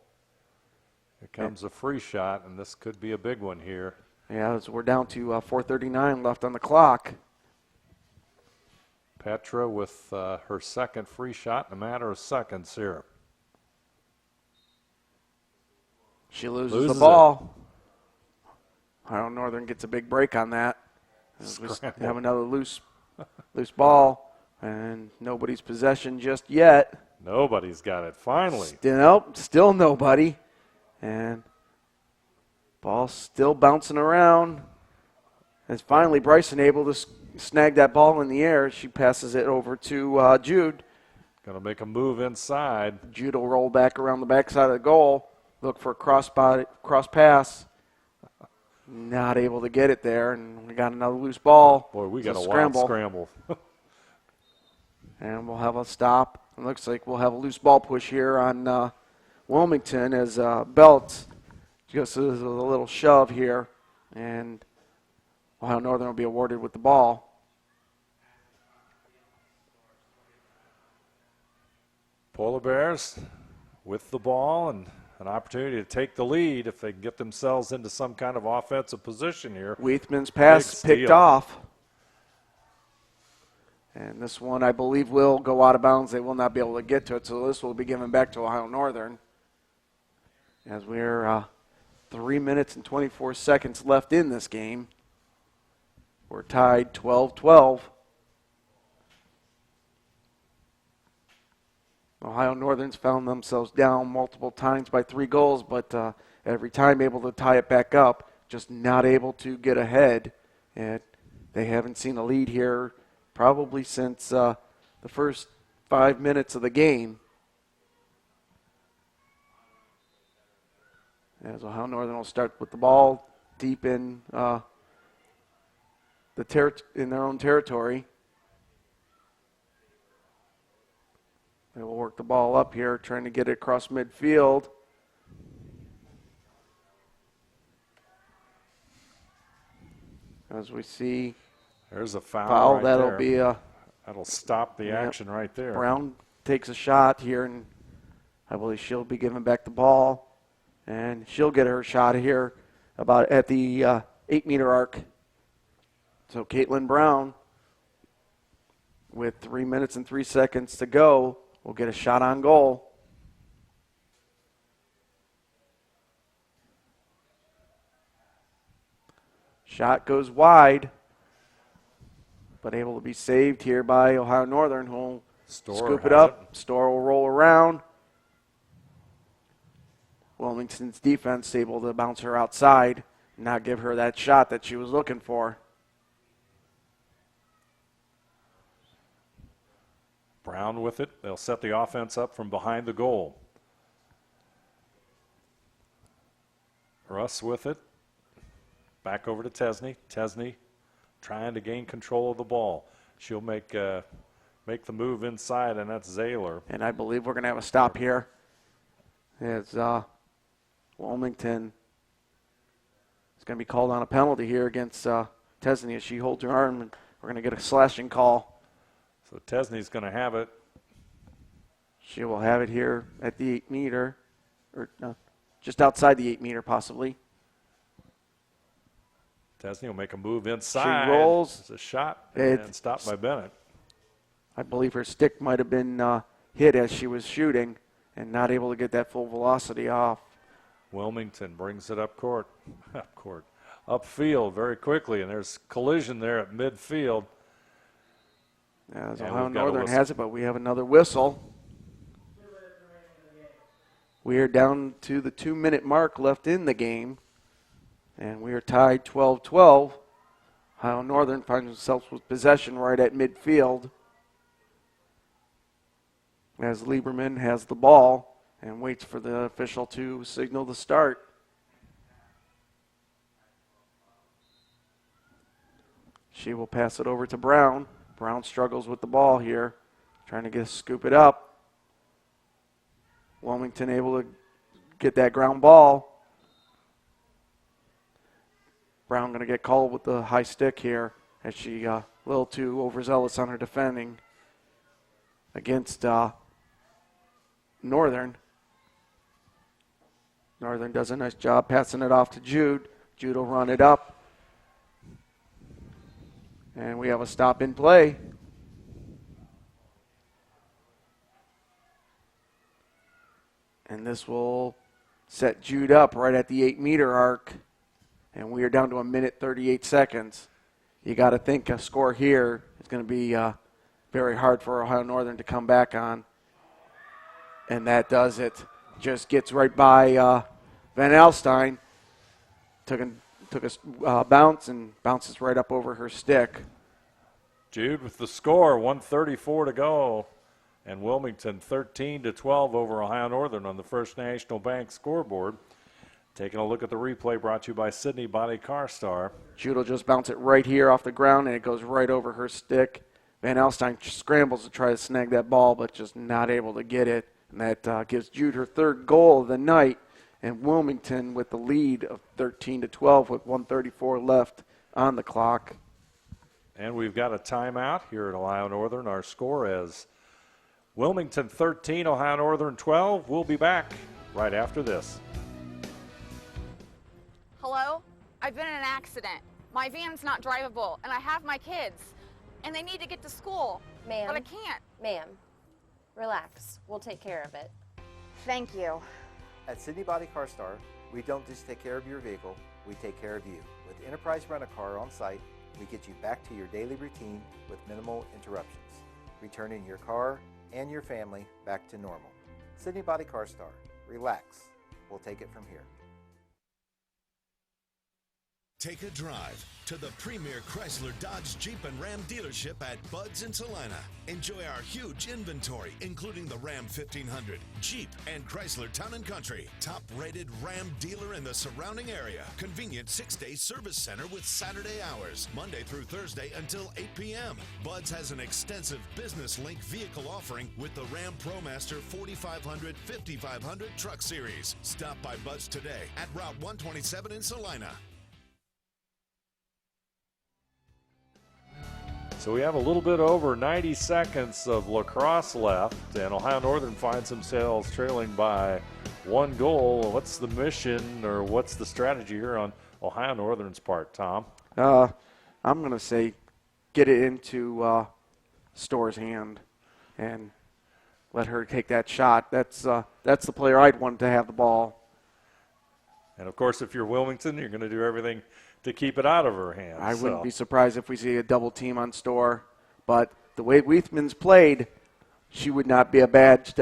C: Here comes a free shot, and this could be a big one here.
F: Yeah, as we're down to 4:39 left on the clock.
C: Petra with her second free shot in a matter of seconds here.
F: She loses the ball. Ohio Northern gets a big break on that. We have another loose ball, and nobody's possession just yet.
C: Nobody's got it, finally.
F: Still nobody. And ball still bouncing around. And finally Bryson able to snag that ball in the air. She passes it over to Jude.
C: Going to make a move inside.
F: Jude will roll back around the backside of the goal. Look for a cross pass. Not able to get it there, and we got another loose ball.
C: Boy, we got a wild scramble.
F: And we'll have a stop. It looks like we'll have a loose ball push here on Wilmington as Belt just does a little shove here, and Ohio Northern will be awarded with the ball.
C: Polar Bears with the ball and an opportunity to take the lead if they can get themselves into some kind of offensive position here.
F: Weithman's pass picked off. And this one, I believe, will go out of bounds. They will not be able to get to it, so this will be given back to Ohio Northern. As we're 3 minutes and 24 seconds left in this game. We're tied 12-12. Ohio Northern's found themselves down multiple times by 3 goals, but every time able to tie it back up, just not able to get ahead. And they haven't seen a lead here probably since the first 5 minutes of the game. As Ohio Northern will start with the ball deep in in their own territory. They will work the ball up here, trying to get it across midfield. As we see,
C: there's a foul right
F: that'll
C: there.
F: Be
C: that'll stop the action right there.
F: Brown takes a shot here, and I believe she'll be giving back the ball, and she'll get her shot here about at the 8-meter arc. So Caitlin Brown, with 3 minutes and 3 seconds to go, will get a shot on goal. Shot goes wide, but able to be saved here by Ohio Northern, who will scoop it up. Store will roll around. Wilmington's defense able to bounce her outside, not give her that shot that she was looking for.
C: Brown with it. They'll set the offense up from behind the goal. Russ with it. Back over to Tesney. Tesney trying to gain control of the ball. She'll make the move inside, and that's Zahler.
F: And I believe we're going to have a stop here. As Wilmington is going to be called on a penalty here against Tesney as she holds her arm, and we're going to get a slashing call.
C: So Tesney's going to have it.
F: She will have it here at the 8-meter, or just outside the 8-meter possibly.
C: Tesney will make a move inside.
F: She rolls.
C: It's a shot and stopped by Bennett.
F: I believe her stick might have been hit as she was shooting and not able to get that full velocity off.
C: Wilmington brings it upfield very quickly, and there's collision there at midfield.
F: As Ohio Northern has it, but we have another whistle. We are down to the 2-minute mark left in the game, and we are tied 12-12. Ohio Northern finds themselves with possession right at midfield as Lieberman has the ball and waits for the official to signal the start. She will pass it over to Brown. Brown struggles with the ball here, trying to scoop it up. Wilmington able to get that ground ball. Brown going to get called with the high stick here as she a little too overzealous on her defending against Northern. Northern does a nice job passing it off to Jude. Jude will run it up. And we have a stop in play. And this will set Jude up right at the 8-meter arc. And we are down to 1:38 seconds. You got to think a score here is going to be very hard for Ohio Northern to come back on. And that does it. Just gets right by Van Alstyne. Took a bounce and bounces right up over her stick.
C: Jude with the score, 1:34 to go. And Wilmington 13-12 over Ohio Northern on the First National Bank scoreboard. Taking a look at the replay brought to you by Sydney Body Car Star.
F: Jude will just bounce it right here off the ground, and it goes right over her stick. Van Alstyne scrambles to try to snag that ball, but just not able to get it. And that gives Jude her third goal of the night. And Wilmington with the lead of 13-12 with 1:34 left on the clock.
C: And we've got a timeout here at Ohio Northern. Our score is Wilmington 13, Ohio Northern 12. We'll be back right after this.
T: Hello? I've been in an accident. My van's not drivable, and I have my kids, and they need to get to school.
U: Ma'am.
T: But I can't.
U: Ma'am, relax. We'll take care of it.
T: Thank you.
V: At Sydney Body Car Star, we don't just take care of your vehicle, we take care of you. With Enterprise Rent-A-Car on site, we get you back to your daily routine with minimal interruptions, returning your car and your family back to normal. Sydney Body Car Star. Relax. We'll take it from here.
G: Take a drive to the premier Chrysler, Dodge, Jeep, and Ram dealership at Bud's in Salina. Enjoy our huge inventory, including the Ram 1500, Jeep, and Chrysler Town & Country. Top-rated Ram dealer in the surrounding area. Convenient 6-day service center with Saturday hours, Monday through Thursday until 8 p.m. Bud's has an extensive business link vehicle offering with the Ram ProMaster 4500, 5500 truck series. Stop by Bud's today at Route 127 in Salina.
C: So we have a little bit over 90 seconds of lacrosse left, and Ohio Northern finds themselves trailing by 1 goal. What's the mission, or what's the strategy here on Ohio Northern's part, Tom?
F: I'm going to say get it into Store's hand and let her take that shot. That's the player I'd want to have the ball.
C: And, of course, if you're Wilmington, you're going to do everything to keep it out of her hands.
F: I wouldn't be surprised if we see a double team on Store. But the way Weithman's played, she would not be a bad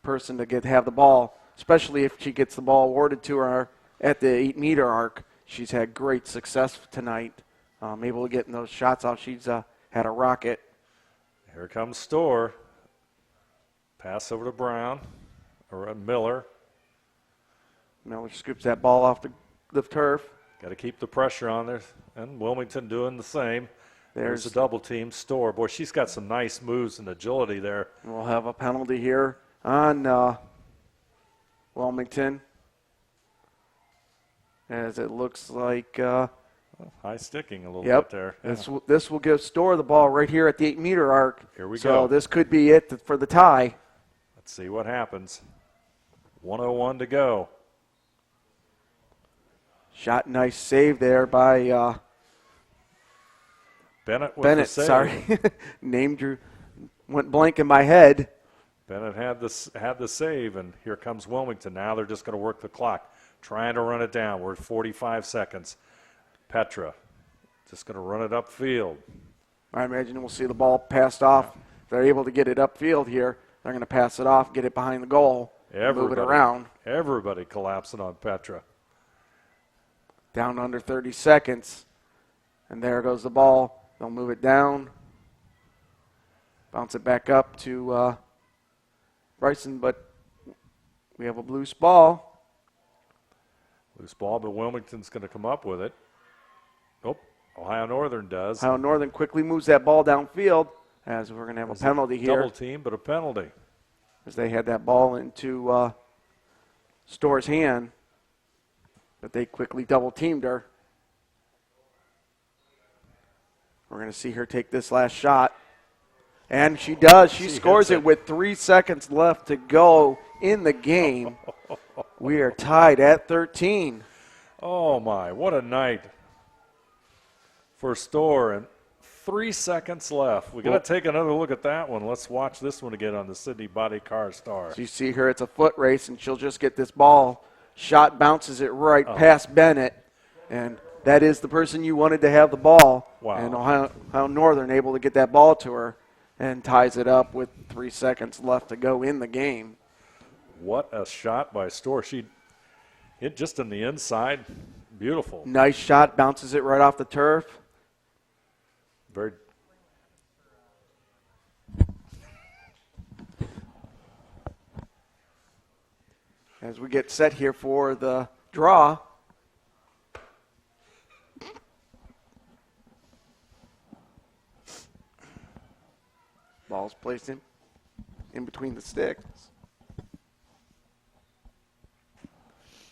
F: person to have the ball, especially if she gets the ball awarded to her at the 8-meter arc. She's had great success tonight, able to get in those shots off. She's had a rocket.
C: Here comes Store. Pass over to Brown, or Miller.
F: Miller scoops that ball off the turf.
C: Got to keep the pressure on there, and Wilmington doing the same. There's a double team. Store. Boy, she's got some nice moves and agility there.
F: We'll have a penalty here on Wilmington, as it looks like
C: high sticking a little bit there.
F: This will give Store the ball right here at the 8-meter arc.
C: Here we go.
F: So this could be it for the tie.
C: Let's see what happens. 1:01 to go.
F: Shot, nice save there by
C: Bennett with the save.
F: Sorry. Name went blank in my head.
C: Bennett had the save, and here comes Wilmington. Now they're just going to work the clock, trying to run it down. We're at 45 seconds. Petra just going to run it upfield.
F: I imagine we'll see the ball passed off. If they're able to get it upfield here, they're going to pass it off, get it behind the goal, move it around.
C: Everybody collapsing on Petra.
F: Down under 30 seconds. And there goes the ball. They'll move it down. Bounce it back up to Bryson, but we have a loose ball.
C: Loose ball, but Wilmington's going to come up with it. Oh, Ohio Northern does.
F: Ohio Northern quickly moves that ball downfield as we're going to have a penalty here.
C: Double team, but a penalty.
F: As they had that ball into Storr's hand, but they quickly double teamed her. We're going to see her take this last shot. And she does. She scores it with 3 seconds left to go in the game. We are tied at 13.
C: Oh, my. What a night for Storr. And 3 seconds left. We got to take another look at that one. Let's watch this one again on the Sydney Body Car Star.
F: So you see her, it's a foot race, and she'll just get this ball. Shot bounces it right past Bennett. And that is the person you wanted to have the ball.
C: Wow.
F: And Ohio Northern able to get that ball to her and ties it up with 3 seconds left to go in the game.
C: What a shot by Storr. She hit just on the inside. Beautiful.
F: Nice shot, bounces it right off the turf.
C: Very.
F: As we get set here for the draw. Ball's placed in between the sticks.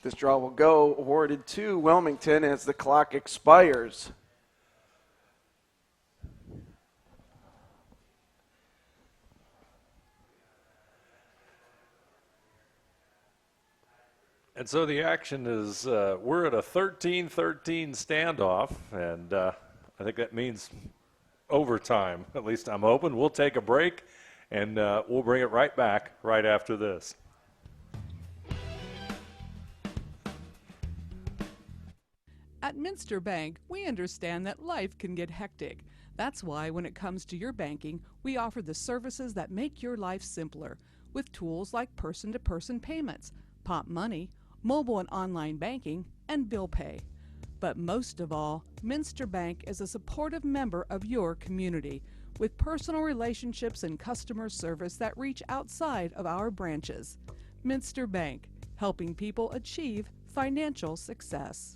F: This draw will go awarded to Wilmington as the clock expires.
C: And so the action is, we're at a 13-13 standoff, and I think that means overtime. At least I'm hoping. We'll take a break, and we'll bring it right back right after this.
H: At Minster Bank, we understand that life can get hectic. That's why when it comes to your banking, we offer the services that make your life simpler with tools like person-to-person payments, Pop Money, mobile and online banking, and bill pay. But most of all, Minster Bank is a supportive member of your community with personal relationships and customer service that reach outside of our branches. Minster Bank, helping people achieve financial success.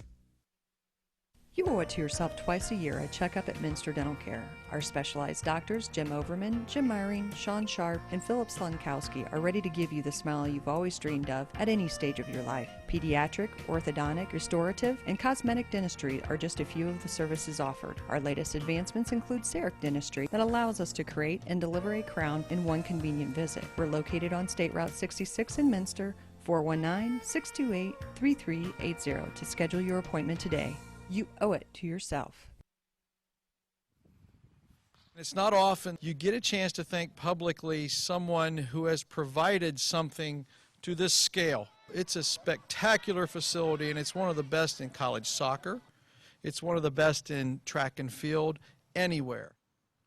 I: You owe it to yourself twice a year a checkup at Minster Dental Care. Our specialized doctors, Jim Overman, Jim Myring, Sean Sharp, and Philip Slunkowski, are ready to give you the smile you've always dreamed of at any stage of your life. Pediatric, orthodontic, restorative, and cosmetic dentistry are just a few of the services offered. Our latest advancements include CEREC dentistry that allows us to create and deliver a crown in one convenient visit. We're located on State Route 66 in Minster, 419-628-3380 to schedule your appointment today. You owe it to yourself.
B: It's not often you get a chance to thank publicly someone who has provided something to this scale. It's a spectacular facility, and it's one of the best in college soccer. It's one of the best in track and field anywhere.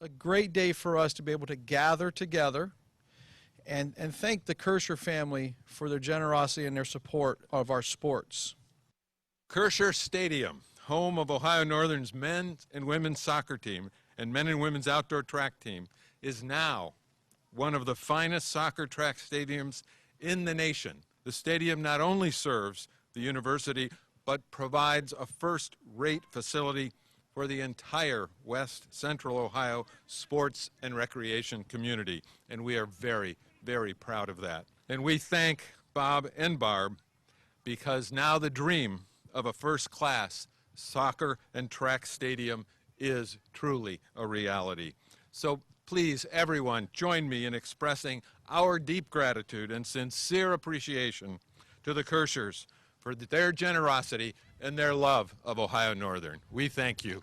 B: A great day for us to be able to gather together and thank the Kirscher family for their generosity and their support of our sports.
D: Kirscher Stadium, home of Ohio Northern's men's and women's soccer team and men and women's outdoor track team, is now one of the finest soccer track stadiums in the nation. The stadium not only serves the university, but provides a first-rate facility for the entire West Central Ohio sports and recreation community, and we are very, very proud of that. And we thank Bob and Barb, because now the dream of a first-class soccer and track stadium is truly a reality. So please, everyone, join me in expressing our deep gratitude and sincere appreciation to the Kirschers for their generosity and their love of Ohio Northern. We thank you.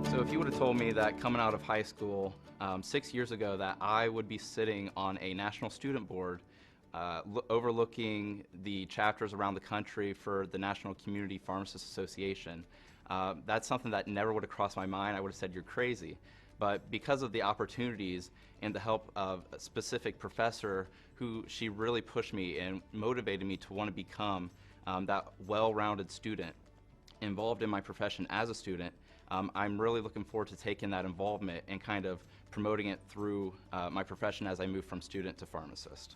W: So if you would have told me that coming out of high school 6 years ago that I would be sitting on a national student board overlooking the chapters around the country for the National Community Pharmacists Association, that's something that never would have crossed my mind. I would have said, you're crazy. but because of the opportunities and the help of a specific professor who she really pushed me and motivated me to want to become that well-rounded student involved in my profession as a student, I'm really looking forward to taking that involvement and kind of promoting it through my profession as I move from student to pharmacist.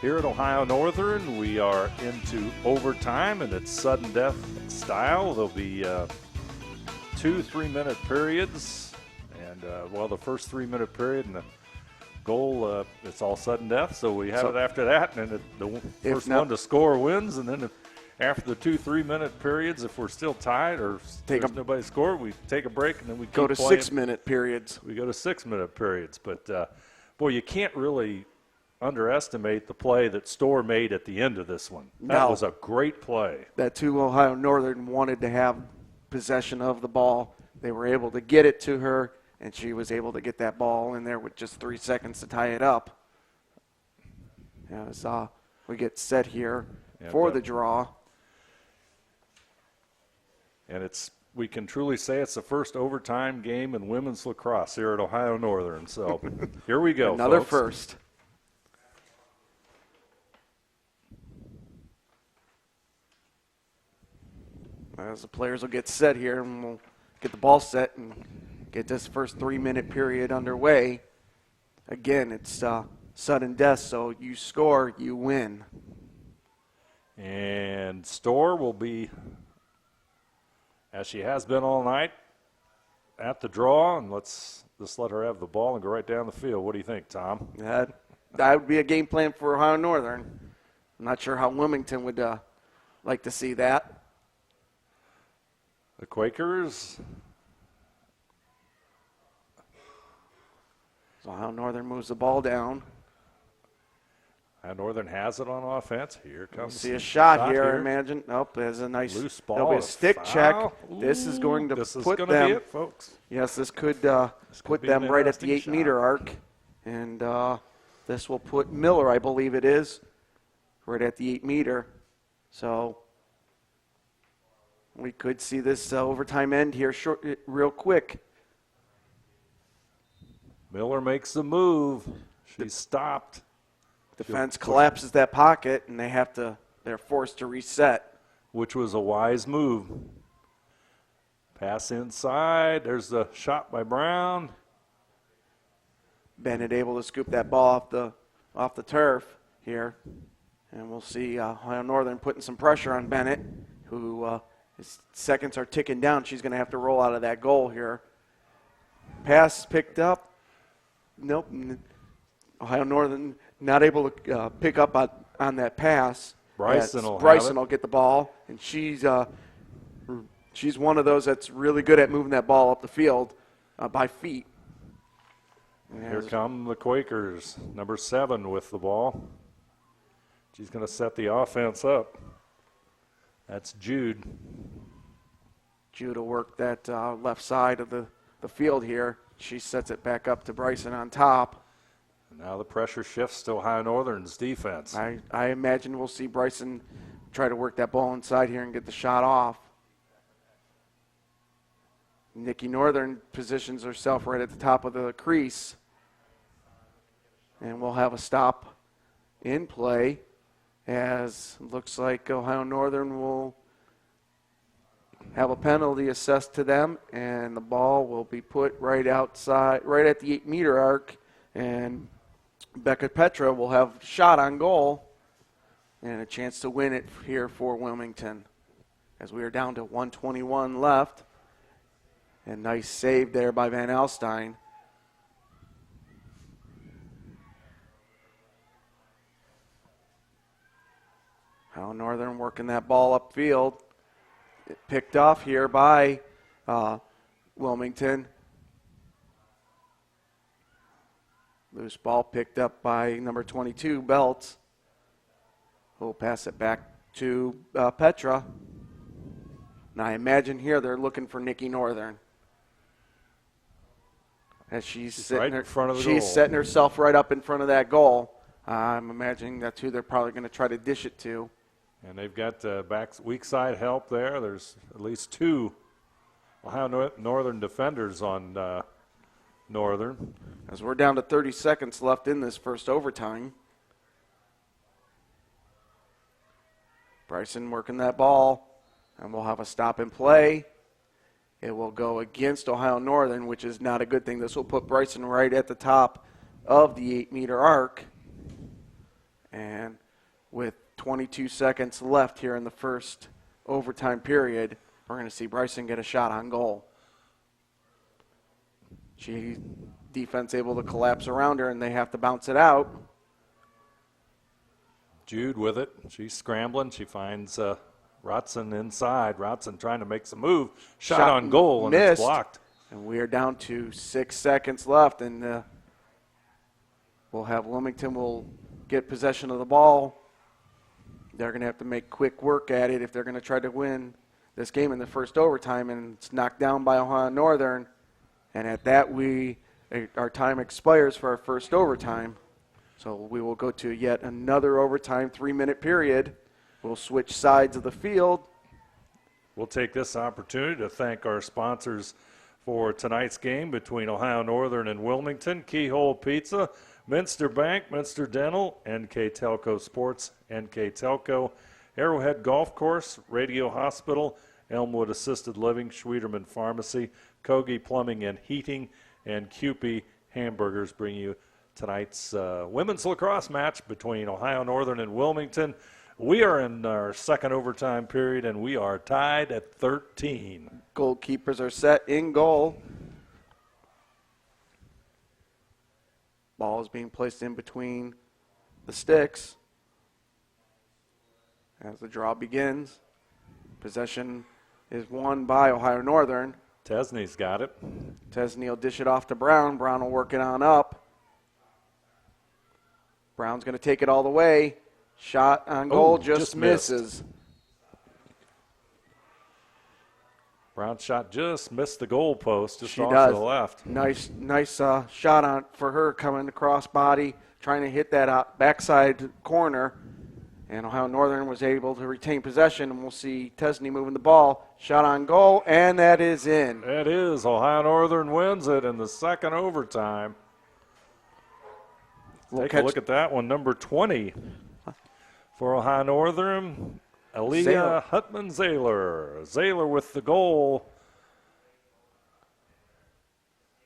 C: Here at Ohio Northern, we are into overtime, and it's sudden death style. There'll be 2 3-minute periods, and the first 3-minute period and the goal, it's all sudden death. So we have it after that, and the first one to score wins, and then after the 2 3-minute periods, if we're still tied or there's nobody score, we take a break, and then we
F: go to
C: playing.
F: 6-minute periods.
C: We go to 6-minute periods, but boy, you can't really underestimate the play that Storr made at the end of this one. That was a great play.
F: That too, Ohio Northern wanted to have possession of the ball. They were able to get it to her, and she was able to get that ball in there with just 3 seconds to tie it up. As we get set here for the draw.
C: And we can truly say it's the first overtime game in women's lacrosse here at Ohio Northern. So here we go,
F: Another
C: folks.
F: first. As the players will get set here, and we'll get the ball set and get this first 3-minute period underway. Again, it's sudden death, so you score, you win.
C: And Storr will be, as she has been all night, at the draw, and let's just let her have the ball and go right down the field. What do you think, Tom?
F: That would be a game plan for Ohio Northern. I'm not sure how Wilmington would like to see that.
C: The Quakers.
F: So Ohio Northern moves the ball down.
C: Ohio Northern has it on offense. Here comes.
F: See a shot here, I imagine. Nope, there's a nice
C: loose ball.
F: There'll be a stick
C: foul.
F: check.
C: Ooh,
F: this is going to put them.
C: Be it, folks.
F: Yes, this could put them right at the 8-meter arc, and this will put Miller, I believe it is, right at the 8-meter. So we could see this overtime end here real quick.
C: Miller makes the move. She's stopped.
F: Defense collapses that pocket, and they're forced to reset.
C: Which was a wise move. Pass inside. There's the shot by Brown.
F: Bennett able to scoop that ball off the turf here. And we'll see Ohio Northern putting some pressure on Bennett, who his seconds are ticking down. She's going to have to roll out of that goal here. Pass picked up. Nope. Ohio Northern not able to pick up on that pass.
C: Bryson
F: will get the ball, and she's one of those that's really good at moving that ball up the field by feet.
C: And here come the Quakers, number 7 with the ball. She's going to set the offense up. That's Jude.
F: Jude will work that left side of the field here. She sets it back up to Bryson on top.
C: Now the pressure shifts to Ohio Northern's defense.
F: I imagine we'll see Bryson try to work that ball inside here and get the shot off. Nikki Northern positions herself right at the top of the crease. And we'll have a stop in play, as looks like Ohio Northern will have a penalty assessed to them, and the ball will be put right outside, right at the 8-meter arc, and Becca Petra will have a shot on goal and a chance to win it here for Wilmington, as we are down to 1:21 left. And nice save there by Van Alstyne. Ohio Northern working that ball upfield. It picked off here by Wilmington. Loose ball picked up by number 22, Belts. Who'll pass it back to Petra. Now I imagine here they're looking for Nikki Northern. As she's sitting
C: right in front of the goal.
F: She's setting herself right up in front of that goal. I'm imagining that's who they're probably going to try to dish it to.
C: And they've got weak side help there. There's at least 2 Ohio Northern defenders on Northern.
F: As we're down to 30 seconds left in this first overtime. Bryson working that ball, and we'll have a stop and play. It will go against Ohio Northern, which is not a good thing. This will put Bryson right at the top of the 8-meter arc. And with 22 seconds left here in the first overtime period, we're going to see Bryson get a shot on goal. Defense able to collapse around her, and they have to bounce it out.
C: Jude with it. She's scrambling. She finds Rotson inside. Rotson trying to make some move. Shot on goal, and
F: missed,
C: it's blocked.
F: And we are down to 6 seconds left, and we'll have Wilmington will get possession of the ball. They're going to have to make quick work at it if they're going to try to win this game in the first overtime, and it's knocked down by Ohio Northern. And at that, our time expires for our first overtime. So we will go to yet another overtime 3-minute period. We'll switch sides of the field.
C: We'll take this opportunity to thank our sponsors for tonight's game between Ohio Northern and Wilmington: Keyhole Pizza, Minster Bank, Minster Dental, NKTelco Sports, NKTelco, Arrowhead Golf Course, Radio Hospital, Elmwood Assisted Living, Schwieterman Pharmacy, Kogi Plumbing and Heating, and Cupie Hamburgers bring you tonight's women's lacrosse match between Ohio Northern and Wilmington. We are in our second overtime period, and we are tied at 13.
F: Goalkeepers are set in goal. Ball is being placed in between the sticks as the draw begins. Possession is won by Ohio Northern.
C: Tesney's got it.
F: Tesney will dish it off to Brown. Brown will work it on up. Brown's going to take it all the way. Shot on goal, just misses.
C: Brown's shot just missed the goal post, just off
F: does.
C: to the left.
F: Nice shot on for her, coming across body, trying to hit that backside corner. And Ohio Northern was able to retain possession, and we'll see Tesney moving the ball. Shot on goal, and that is in.
C: It is. Ohio Northern wins it in the second overtime. Take a look at that one, number 20 for Ohio Northern, Aaliyah Hutman-Zahler. Zahler with the goal.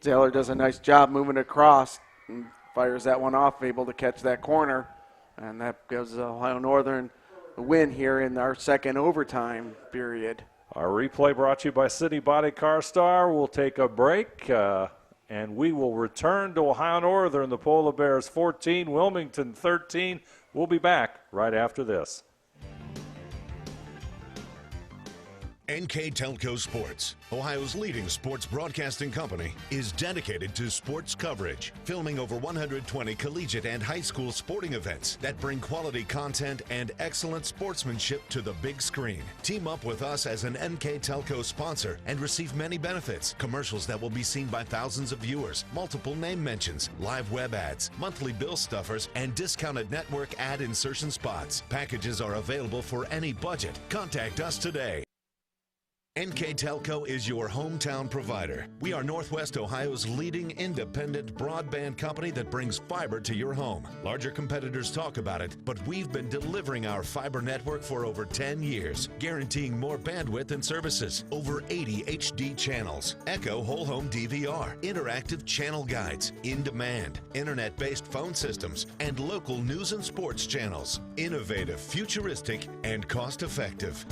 F: Zahler does a nice job moving across and fires that one off, able to catch that corner. And that gives Ohio Northern a win here in our second overtime period.
C: Our replay brought to you by City Body Car Star. We'll take a break, and we will return to Ohio Northern, the Polar Bears 14, Wilmington 13. We'll be back right after this.
G: NKTelco Sports, Ohio's leading sports broadcasting company, is dedicated to sports coverage, filming over 120 collegiate and high school sporting events that bring quality content and excellent sportsmanship to the big screen. Team up with us as an NKTelco sponsor and receive many benefits: commercials that will be seen by thousands of viewers, multiple name mentions, live web ads, monthly bill stuffers, and discounted network ad insertion spots. Packages are available for any budget. Contact us today. NKTelco is your hometown provider. We are Northwest Ohio's leading independent broadband company that brings fiber to your home. Larger competitors talk about it, but we've been delivering our fiber network for over 10 years, guaranteeing more bandwidth and services. Over 80 HD channels, Echo Whole Home DVR, interactive channel guides, in-demand, internet-based phone systems, and local news and sports channels. Innovative, futuristic, and cost-effective.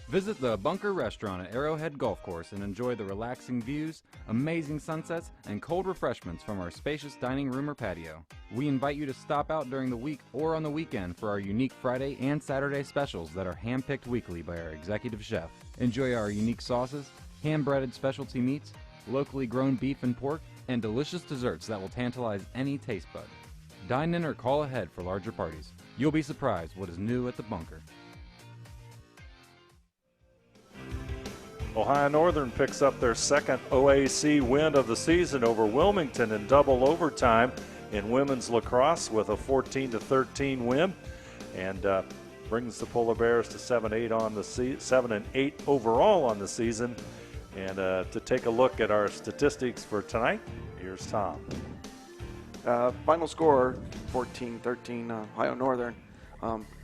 E: Visit the Bunker Restaurant at Arrowhead Golf Course and enjoy the relaxing views, amazing sunsets, and cold refreshments from our spacious dining room or patio. We invite you to stop out during the week or on the weekend for our unique Friday and Saturday specials that are hand-picked weekly by our executive chef. Enjoy our unique sauces, hand-breaded specialty meats, locally grown beef and pork, and delicious desserts that will tantalize any taste bud. Dine in or call ahead for larger parties. You'll be surprised what is new at the Bunker.
C: Ohio Northern picks up their second OAC win of the season over Wilmington in double overtime in women's lacrosse with a 14-13 win, and brings the Polar Bears to 7-8 on the 7-8 overall on the season. And to take a look at our statistics for tonight, here's Tom.
F: Final score 14-13 Ohio Northern.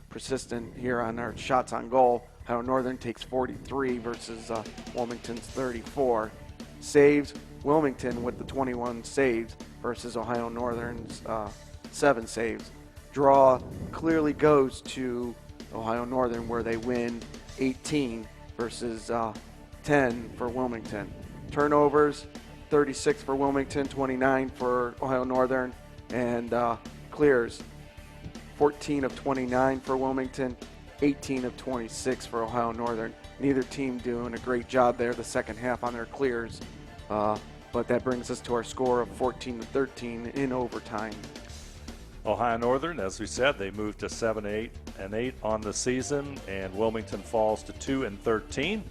F: Persistent here on our shots on goal. Ohio Northern takes 43 versus Wilmington's 34. Saves, Wilmington with the 21 saves versus Ohio Northern's 7 saves. Draw clearly goes to Ohio Northern, where they win 18 versus 10 for Wilmington. Turnovers, 36 for Wilmington, 29 for Ohio Northern, and clears, 14 of 29 for Wilmington, 18 of 26 for Ohio Northern. Neither team doing a great job there the second half on their clears, but that brings us to our score of 14-13 in overtime.
C: Ohio Northern, as we said, they moved to 7-8 on the season, and Wilmington falls to 2-13.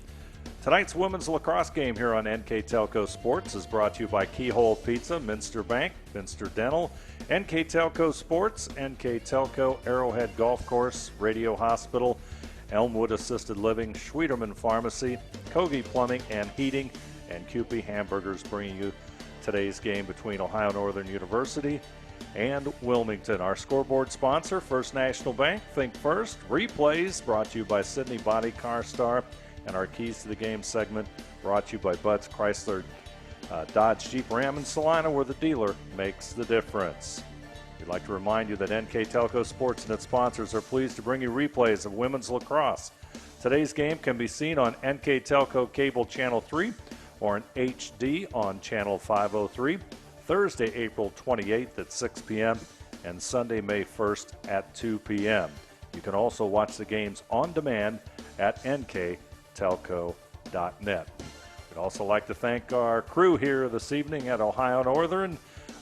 C: Tonight's women's lacrosse game here on NKTelco Sports is brought to you by Keyhole Pizza, Minster Bank, Minster Dental, NKTelco Sports, NKTelco, Arrowhead Golf Course, Radio Hospital, Elmwood Assisted Living, Schwieterman Pharmacy, Kogi Plumbing and Heating, and Kewpie Hamburgers, bringing you today's game between Ohio Northern University and Wilmington. Our scoreboard sponsor, First National Bank, Think First. Replays brought to you by Sydney Body Car Star, and our Keys to the Game segment brought to you by Bud's Chrysler Dodge Jeep Ram in Salina, where the dealer makes the difference. We'd like to remind you that NKTelco Sports and its sponsors are pleased to bring you replays of women's lacrosse. Today's game can be seen on NKTelco Cable Channel 3 or in HD on Channel 503, Thursday, April 28th at 6 p.m. and Sunday, May 1st at 2 p.m. You can also watch the games on demand at nktelco.net. We'd also like to thank our crew here this evening at Ohio Northern.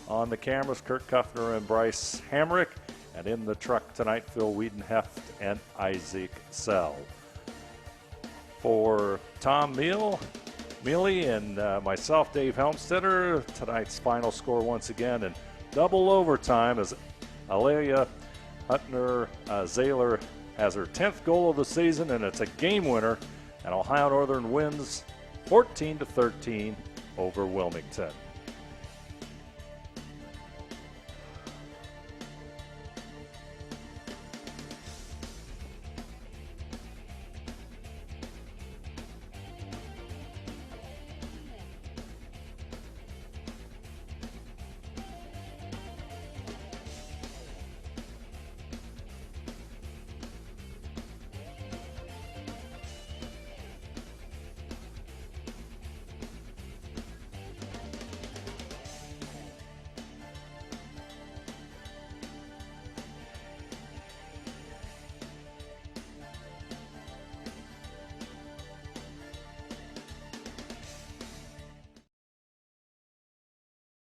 C: On the cameras, Kurt Kuffner and Bryce Hamrick. And in the truck tonight, Phil Wiedenheft and Isaac Sell. For Tom Mealy and myself, Dave Helmstetter, tonight's final score once again in double overtime as Alelia Huttner-Zahler has her 10th goal of the season, and it's a game winner. And Ohio Northern wins 14-13 over Wilmington.